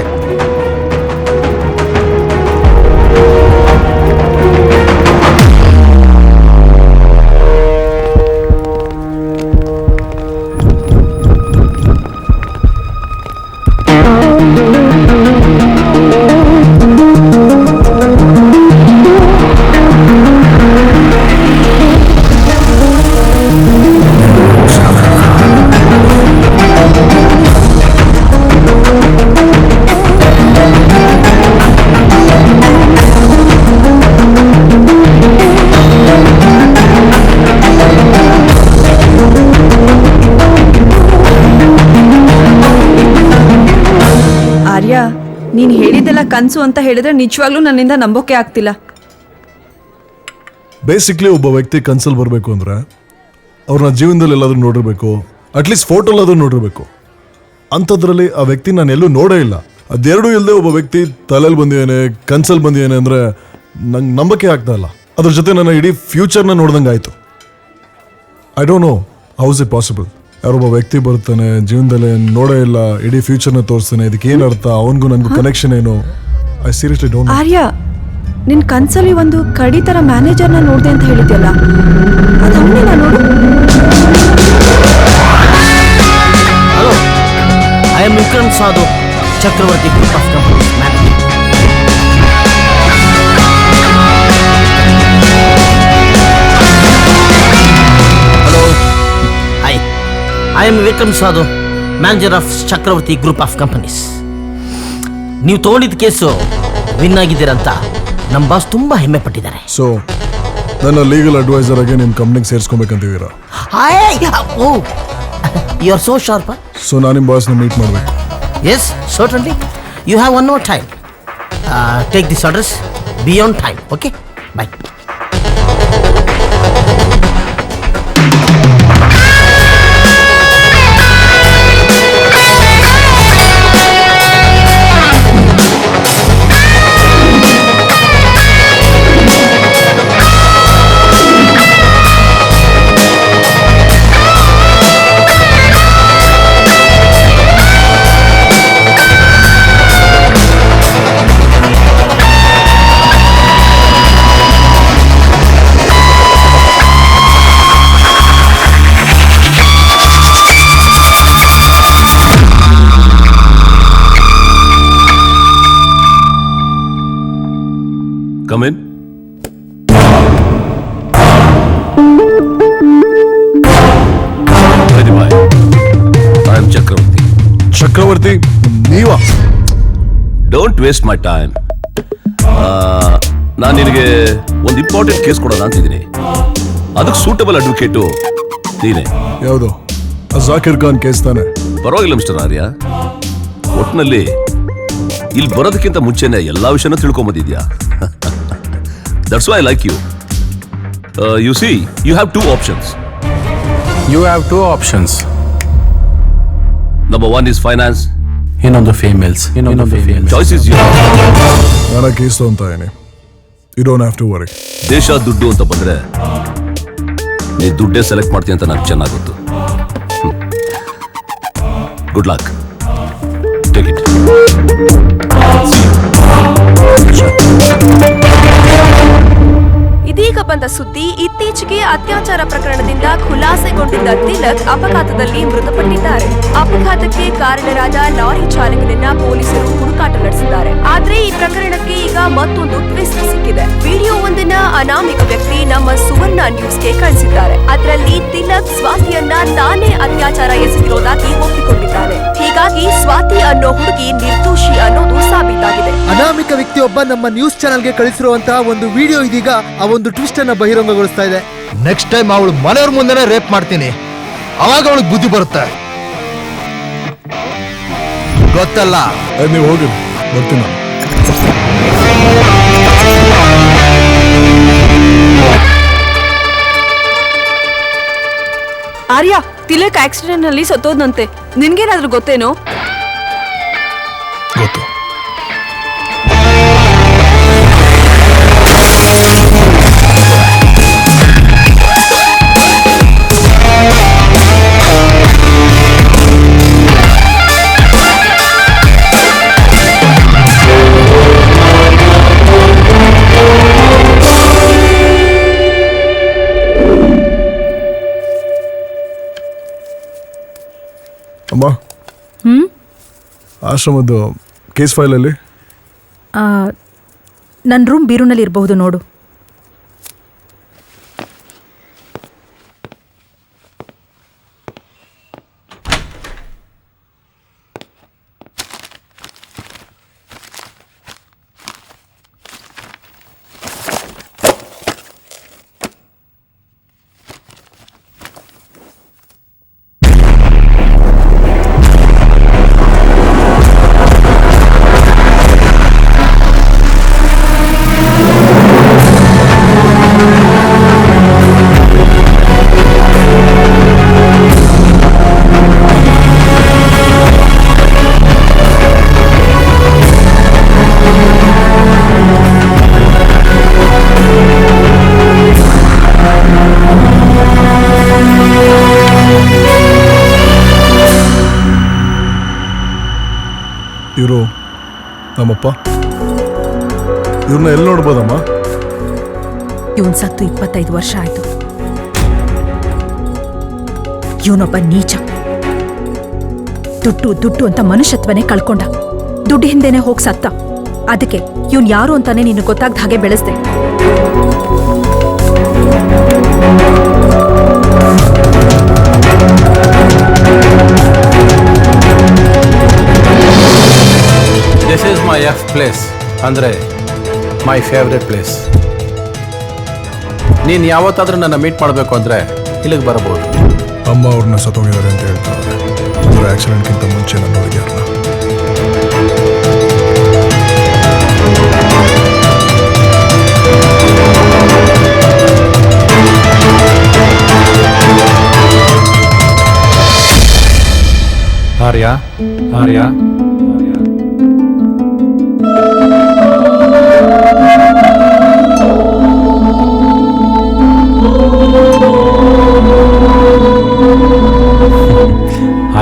ಆರ್ಯ, ನೀನ್ ಹೇಳಿದ್ದೆಲ್ಲ ಕನ್ಸು ಅಂತ ಹೇಳಿದ್ರೆ ನಿಜವಾಗ್ಲೂ ನನ್ನಿಂದ ನಂಬೋಕೆ ಆಗ್ತಿಲ್ಲ. ಬೇಸಿಕ್ಲಿ ಒಬ್ಬ ವ್ಯಕ್ತಿ ಕನ್ಸಲ್ಲಿ ಬರಬೇಕು ಅಂದ್ರೆ ಅವ್ರನ್ನ ಜೀವನದಲ್ಲಿ ಎಲ್ಲಾದ್ರೂ ನೋಡಿರ್ಬೇಕು, ಅಟ್ಲೀಸ್ಟ್ ಫೋಟೋಲಾದ್ರೂ ನೋಡಿರ್ಬೇಕು. ಅಂಥದ್ರಲ್ಲಿ ಆ ವ್ಯಕ್ತಿ ನಾನು ಎಲ್ಲೂ ನೋಡೇ ಇಲ್ಲ. ಅದೆರಡೂ ಇಲ್ಲದೆ ಒಬ್ಬ ವ್ಯಕ್ತಿ ತಲೆಯಲ್ಲಿ ಬಂದಿದ್ದಾನೆ, ಕನ್ಸಲ್ಲಿ ಬಂದಿದ್ದಾನೆ ಅಂದರೆ ನಂಗೆ ನಂಬಕ್ಕೆ ಆಗ್ತಾ ಇಲ್ಲ. ಅದ್ರ ಜೊತೆ ನನ್ನ ಇಡೀ ಫ್ಯೂಚರ್ನ ನೋಡ್ದಂಗೆ ಆಯಿತು. I don't know how is it possible. ಯಾರೊಬ್ಬ ವ್ಯಕ್ತಿ ಬರ್ತಾನೆ, ಜೀವನದಲ್ಲಿ ನೋಡೇ ಇಲ್ಲ, ಇಡೀ ಫ್ಯೂಚರ್ನ ತೋರಿಸ್ತಾನೆ. ಇದಕ್ಕೆ ಏನು ಅರ್ಥ? ಅವನಿಗೂ ನನಗೂ ಕನೆಕ್ಷನ್ ಏನು? I seriously don't. ಆರ್ಯ, ನಿನ್ ಕನ್ಸಲ್ಲಿ ಒಂದು ಕಡಿ ತರ ಮ್ಯಾನೇಜರ್ನ ನೋಡ್ದೆ ಅಂತ ಹೇಳಿದ್ಯಲ್ಲ, ಅದು ಅವನೇನಾ ನೋಡು. Hello, I am Vikram Sadhu, Chakravarti group of companies manager. Hello, hi, I am Vikram Sadhu, manager of Chakravarti group of companies. ನೀವು ತಗೊಂಡಿದ್ದ ಕೇಸು ವಿನ್ ಆಗಿದ್ದೀರಂತ ನಮ್ಮ ಬಾಸ್ ತುಂಬಾ ಹೆಮ್ಮೆ ಪಟ್ಟಿದ್ದಾರೆ. ಸೊ ನನ್ನ ಲೀಗಲ್ ಅಡ್ವೈಸರ್ ಆಗಿ ನಿಮ್ಮ ಕಂಪ್ನಿಗೆ ಸೇರಿಸ್ಕೊಬೇಕಂತಿದ್ದೀರಾ? Oh, you are so sharp. So ನಾನು ನಿಮ್ಮ ಬಾಸ್ನ ಮೀಟ್ ಮಾಡಬೇಕು. Yes, certainly. You have one more time. Take this address, be on time. Okay, bye. Come in. Vedibhai, I am Chakravarti. Chakravarti ನೀವಾ? Don't waste my time. ನಾನು ನಿನಗೆ ಒಂದು important case ಕೊಡೋಣ ಅಂತಿದ್ದೀನಿ. ಅದಕ್ಕೆ ಸೂಟಬಲ್ ಅಡ್ವೊಕೇಟು ನೀನೆ. ಯಾವುದು? ಜಾಕಿರ್ ಖಾನ್ ಕೇಸ್ ತಾನೆ? ಪರವಾಗಿಲ್ಲ ಮಿಸ್ಟರ್ ಆರ್ಯ. ಒಟ್ಟಿನಲ್ಲಿ ಇಲ್ಲಿ ಬರೋದಕ್ಕಿಂತ ಮುಂಚೆನೆ ಎಲ್ಲಾ ವಿಷಯನೂ ತಿಳ್ಕೊಂಬಂದಿದ್ಯಾ. That's why I like you. You see, you have two options. You have two options. Number one is finance. ಇನ್ನೊಂದು ಫೇಮೇಲ್ಸ್. Choice is yours. ನಾನು ಕೇಸ್ ಅಂತ ಏನೇ. You don't have to worry. ದೇಶ ದುಡ್ಡು ಅಂತ ಬಂದ್ರೆ ನೀ ದುಡ್ಡೇ ಸೆಲೆಕ್ಟ್ ಮಾಡ್ತೀನಿ ಅಂತ ನನಗೆ ಚೆನ್ನಾಗಿ ಗೊತ್ತು. Good luck. Take it. ಇದೀಗ ಬಂದ ಸುದ್ದಿ. ಇತ್ತೀಚೆಗೆ ಅತ್ಯಾಚಾರ ಪ್ರಕರಣದಿಂದ ಖುಲಾಸೆಗೊಂಡಿದ್ದ ತಿಲಕ್ ಅಪಘಾತದಲ್ಲಿ ಮೃತಪಟ್ಟಿದ್ದಾರೆ. ಅಪಘಾತಕ್ಕೆ ಕಾರಣರಾದ ಲಾರಿ ಚಾಲಕನನ್ನ ಪೊಲೀಸರು ಹುಡುಕಾಟ ನಡೆಸಿದ್ದಾರೆ. ಆದ್ರೆ ಈ ಪ್ರಕರಣಕ್ಕೆ ಈಗ ಮತ್ತೊಂದು ಟ್ವಿಸ್ಟ್ ಸಿಕ್ಕಿದೆ. ವಿಡಿಯೋವೊಂದನ್ನ ಅನಾಮಿಕ ವ್ಯಕ್ತಿ ನಮ್ಮ ಸುವರ್ಣ ನ್ಯೂಸ್ಗೆ ಕಳಿಸಿದ್ದಾರೆ. ಅದರಲ್ಲಿ ತಿಲಕ್ ಸ್ವಾತಿಯನ್ನ ತಾನೇ ಅತ್ಯಾಚಾರ ಎಸಗಿರೋದಾಗಿ ಒಪ್ಪಿಕೊಂಡಿದ್ದಾನೆ. ಹೀಗಾಗಿ ಸ್ವಾತಿ ಅನ್ನೋ ಹುಡುಗಿ ನಿರ್ದೋಷಿ ಅನ್ನೋದು ಸಾಬೀತಾಗಿದೆ. ಅನಾಮಿಕ ವ್ಯಕ್ತಿಯೊಬ್ಬ ನಮ್ಮ ನ್ಯೂಸ್ ಚಾನೆಲ್ಗೆ ಕಳಿಸಿರುವಂತಹ ಒಂದು ವಿಡಿಯೋ ಇದೀಗ ಆ ಒಂದು ಟ್ವಿಸ್ಟ್ ಅನ್ನ ಬಹಿರಂಗಗೊಳಿಸ್ತಾ ಇದೆ. ನೆಕ್ಸ್ಟ್ ಟೈಮ್ ಅವಳು ಮನೆಯವ್ರ ಮುಂದೆನೆ ರೇಪ್ ಮಾಡ್ತೀನಿ, ಅವಾಗ ಅವಳಿಗೆ ಬುದ್ಧಿ ಬರುತ್ತೆ. ಗೊತ್ತಲ್ಲ? ನೀವು ಹೋಗಿ, ಬರ್ತೀನಿ. ಆರ್ಯ, ತಿಲಕ್ ಆಕ್ಸಿಡೆಂಟ್ ನಲ್ಲಿ ಸತ್ತೋದ್ನಂತೆ. ನಿನ್ಗೇನಾದ್ರೂ ಗೊತ್ತೇನೋ? ಗೊತ್ತು. ಅಮ್ಮ, ಆಶ್ರಮದ್ದು ಕೇಸ್ ಫೈಲಲ್ಲಿ ನನ್ನ ರೂಮ್ ಬೀರೂನಲ್ಲಿ ಇರಬಹುದು ನೋಡು. ಇವರು ನಮ್ಮಪ್ಪ. ಇವ್ರನ್ನ ಎಲ್ಲಿ ನೋಡ್ಬೋದಮ್ಮ? ಇವನ್ ಸತ್ತು 25 ವರ್ಷ ಆಯ್ತು. ಇವನೊಬ್ಬ ನೀಚ. ದುಡ್ಡು ದುಡ್ಡು ಅಂತ ಮನುಷ್ಯತ್ವನೇ ಕಳ್ಕೊಂಡ. ದುಡ್ಡು ಹಿಂದೆನೆ ಹೋಗ್ ಸತ್ತ. ಅದಕ್ಕೆ ಇವನ್ ಯಾರು ಅಂತಾನೆ ನೀನು ಗೊತ್ತಾಗ್ದ ಹಾಗೆ ಬೆಳೆಸ್ದೆ. This is my F place, ಅಂದರೆ ಮೈ ಫೇವ್ರೆಟ್ ಪ್ಲೇಸ್. ನೀನು ಯಾವತ್ತಾದ್ರೂ ನನ್ನ ಮೀಟ್ ಮಾಡಬೇಕು ಅಂದರೆ ಇಲ್ಲಿಗೆ ಬರಬಹುದು. ಅಮ್ಮ ಅವ್ರನ್ನ ಸತ್ತೋಗಿದ್ದಾರೆ ಅಂತ ಹೇಳ್ತಾರೆ. ಅವರ ಆಕ್ಸಿಡೆಂಟ್ಗಿಂತ ಮುಂಚೆ ನಾನು ನೋಡಿದ್ಯಾರಲ್ಲ. ಆರ್ಯ ಆರ್ಯ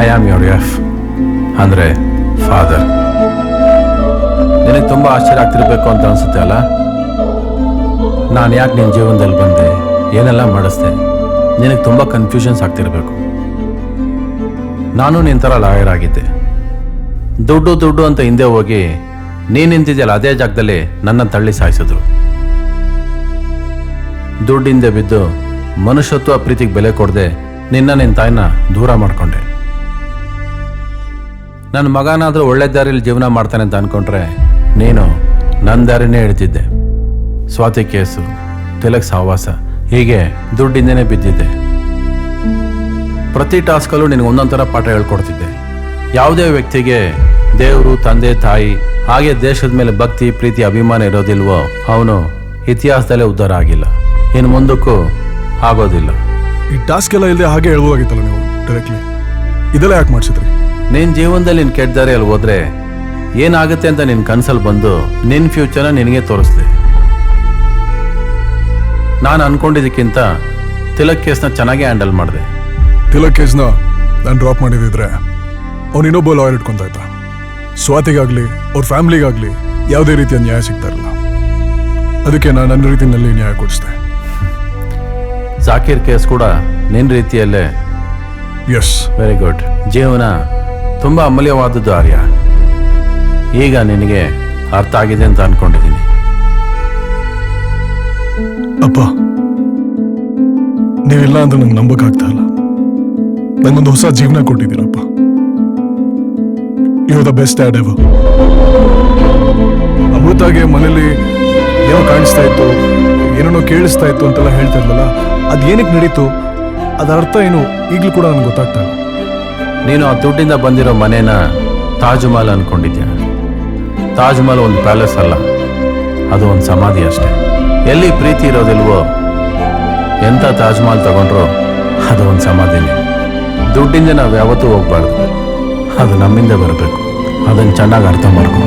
ಐ ಆಮ್ ಯೋರ್ ಎಫ್, ಅಂದರೆ ಫಾದರ್. ನಿನಗೆ ತುಂಬ ಆಶ್ಚರ್ಯ ಆಗ್ತಿರ್ಬೇಕು ಅಂತ ಅನಿಸುತ್ತೆ ಅಲ್ಲ? ನಾನು ಯಾಕೆ ನಿನ್ನ ಜೀವನದಲ್ಲಿ ಬಂದೆ, ಏನೆಲ್ಲ ಮಾಡಿಸ್ದೆ, ನಿನಗೆ ತುಂಬ ಕನ್ಫ್ಯೂಷನ್ಸ್ ಆಗ್ತಿರ್ಬೇಕು. ನಾನು ನಿನ್ನ ಥರ ಲಾಯರ್ ಆಗಿದ್ದೆ. ದುಡ್ಡು ದುಡ್ಡು ಅಂತ ಹಿಂದೆ ಹೋಗಿ ನೀನು ನಿಂತಿದ್ಯಲ್ಲ ಅದೇ ಜಾಗದಲ್ಲಿ ನನ್ನ ತಳ್ಳಿ ಸಾಯಿಸಿದ್ರು. ದುಡ್ಡಿಂದೆ ಬಿದ್ದು ಮನುಷ್ಯತ್ವ ಪ್ರೀತಿಗೆ ಬೆಲೆ ಕೊಡದೆ ನಿನ್ನ ತಾಯಿನ ದೂರ ಮಾಡಿಕೊಂಡೆ. ನನ್ನ ಮಗನಾದರೂ ಒಳ್ಳೆ ದಾರಿಯಲ್ಲಿ ಜೀವನ ಮಾಡ್ತಾನೆ ಅಂತ ಅಂದ್ಕೊಂಡ್ರೆ ನೀನು ನನ್ನ ದಾರಿನೇ ಹಿಡ್ತಿದ್ದೆ. ಸ್ವಾತಿ ಕೇಸು, ತಿಲಕ್ ಸಹವಾಸ, ಹೀಗೆ ದುಡ್ಡಿಂದನೇ ಬಿದ್ದಿದ್ದೆ. ಪ್ರತಿ ಟಾಸ್ಕಲ್ಲೂ ನಿನಗೆ ಒಂದೊಂದು ಥರ ಪಾಠ ಹೇಳ್ಕೊಡ್ತಿದ್ದೆ. ಯಾವುದೇ ವ್ಯಕ್ತಿಗೆ ದೇವರು, ತಂದೆ, ತಾಯಿ, ಹಾಗೆ ದೇಶದ ಮೇಲೆ ಭಕ್ತಿ, ಪ್ರೀತಿ, ಅಭಿಮಾನ ಇರೋದಿಲ್ವೋ ಅವನು ಇತಿಹಾಸದಲ್ಲೇ ಉದ್ಧಾರ ಆಗಿಲ್ಲ, ಇನ್ನು ಮುಂದಕ್ಕೂ ಆಗೋದಿಲ್ಲ. ಈ ಟಾಸ್ಕ್ ಎಲ್ಲ ಇಲ್ಲದೆ ಹಾಗೆ ಹೇಳ್ಬೋದಾಗಿತ್ತಲ್ಲ ನೀವು ಡೈರೆಕ್ಟ್ಲಿ. ಇದೆಲ್ಲ ಯಾಕೆ ಮಾಡಿಸಿದ್ರಿ? ನಿನ್ನ ಜೀವನದಲ್ಲಿ ನೀನು ಕೆಟ್ಟ ದಾರಿಯಲ್ಲಿ ಹೋದ್ರೆ ಏನಾಗುತ್ತೆ ಅಂತ ನಿನ್ನ ಕನಸಲ್ಲಿ ಬಂದು ನಿನ್ನ ಫ್ಯೂಚರ್ನ ನಿನಗೆ ತೋರಿಸ್ದೆ. ನಾನು ಅನ್ಕೊಂಡಿದ್ದಕ್ಕಿಂತ ತಿಲಕ್ ಕೇಸ್ನ ಚೆನ್ನಾಗಿ ಹ್ಯಾಂಡಲ್ ಮಾಡಿದೆ. ತಿಲಕ್ ಕೇಸ್ನ ನಾನು ಡ್ರಾಪ್ ಮಾಡಿದಿದ್ರೆ ಅವ್ನು ಇನ್ನೊಬ್ಬ ಲಾಯರ್ ಇಟ್ಕೊಂತ ಇದ್ದ. ಸ್ವಾತಿಗಾಗ್ಲಿ ಅವ್ರ ಫ್ಯಾಮಿಲಿಗಾಗ್ಲಿ ಯಾವುದೇ ರೀತಿಯ ನ್ಯಾಯ ಸಿಗ್ತಾ ಇರಲಿಲ್ಲ. ಅದಕ್ಕೆ ನಾನು ನನ್ನ ರೀತಿಯಲ್ಲಿ ನ್ಯಾಯ ಕೊಡಿಸ್ದೆ. ಜಾಕೀರ್ ಕೇಸ್ ಕೂಡ ನಿನ್ನ ರೀತಿಯಲ್ಲೇ. Yes, very good. ಜೀವನ ತುಂಬ ಅಮೂಲ್ಯವಾದದ್ದು ಆರ್ಯ. ಈಗ ನಿನಗೆ ಅರ್ಥ ಆಗಿದೆ ಅಂತ ಅನ್ಕೊಂಡಿದ್ದೀನಿ. ಅಪ್ಪ, ನೀವಿಲ್ಲ ಅಂತ ನಂಗೆ ನಂಬಕ್ಕಾಗ್ತಾ ಇಲ್ಲ. ನಂಗೊಂದು ಹೊಸ ಜೀವನ ಕೊಟ್ಟಿದ್ದೀರಪ್ಪ. You the best dad ever. ಅಮೃತಾಗೆ ಮನೇಲಿ ಏನೋ ಕಾಣಿಸ್ತಾ ಇತ್ತು, ಏನೇನೋ ಕೇಳಿಸ್ತಾ ಇತ್ತು ಅಂತೆಲ್ಲ ಹೇಳ್ತಾ ಇರ್ಲಲ್ಲ, ಅದೇನಕ್ಕೆ ನಡೀತು, ಅದರ ಅರ್ಥ ಏನು ಈಗಲೂ ಕೂಡ ನನಗೆ ಗೊತ್ತಾಗ್ತಾ ಇಲ್ಲ. ನೀನು ಆ ದುಡ್ಡಿಂದ ಬಂದಿರೋ ಮನೇನ ತಾಜ್ ಮಹಲ್ ಅನ್ಕೊಂಡಿದ್ಯಾ? ತಾಜ್ ಮಹಲ್ ಒಂದು ಪ್ಯಾಲೇಸ್ ಅಲ್ಲ, ಅದು ಒಂದು ಸಮಾಧಿ ಅಷ್ಟೇ. ಎಲ್ಲಿ ಪ್ರೀತಿ ಇರೋದಿಲ್ವೋ ಎಂಥ ತಾಜ್ ಮಹಲ್ ತಗೊಂಡ್ರು ಅದು ಒಂದು ಸಮಾಧಿನೇ. ದುಡ್ಡಿಂದ ನಾವು ಯಾವತ್ತೂ ಹೋಗ್ಬಾರ್ದು, ಅದು ನಮ್ಮಿಂದ ಬರಬೇಕು. ಅದನ್ನು ಚೆನ್ನಾಗಿ ಅರ್ಥ ಮಾಡ್ಕೊ.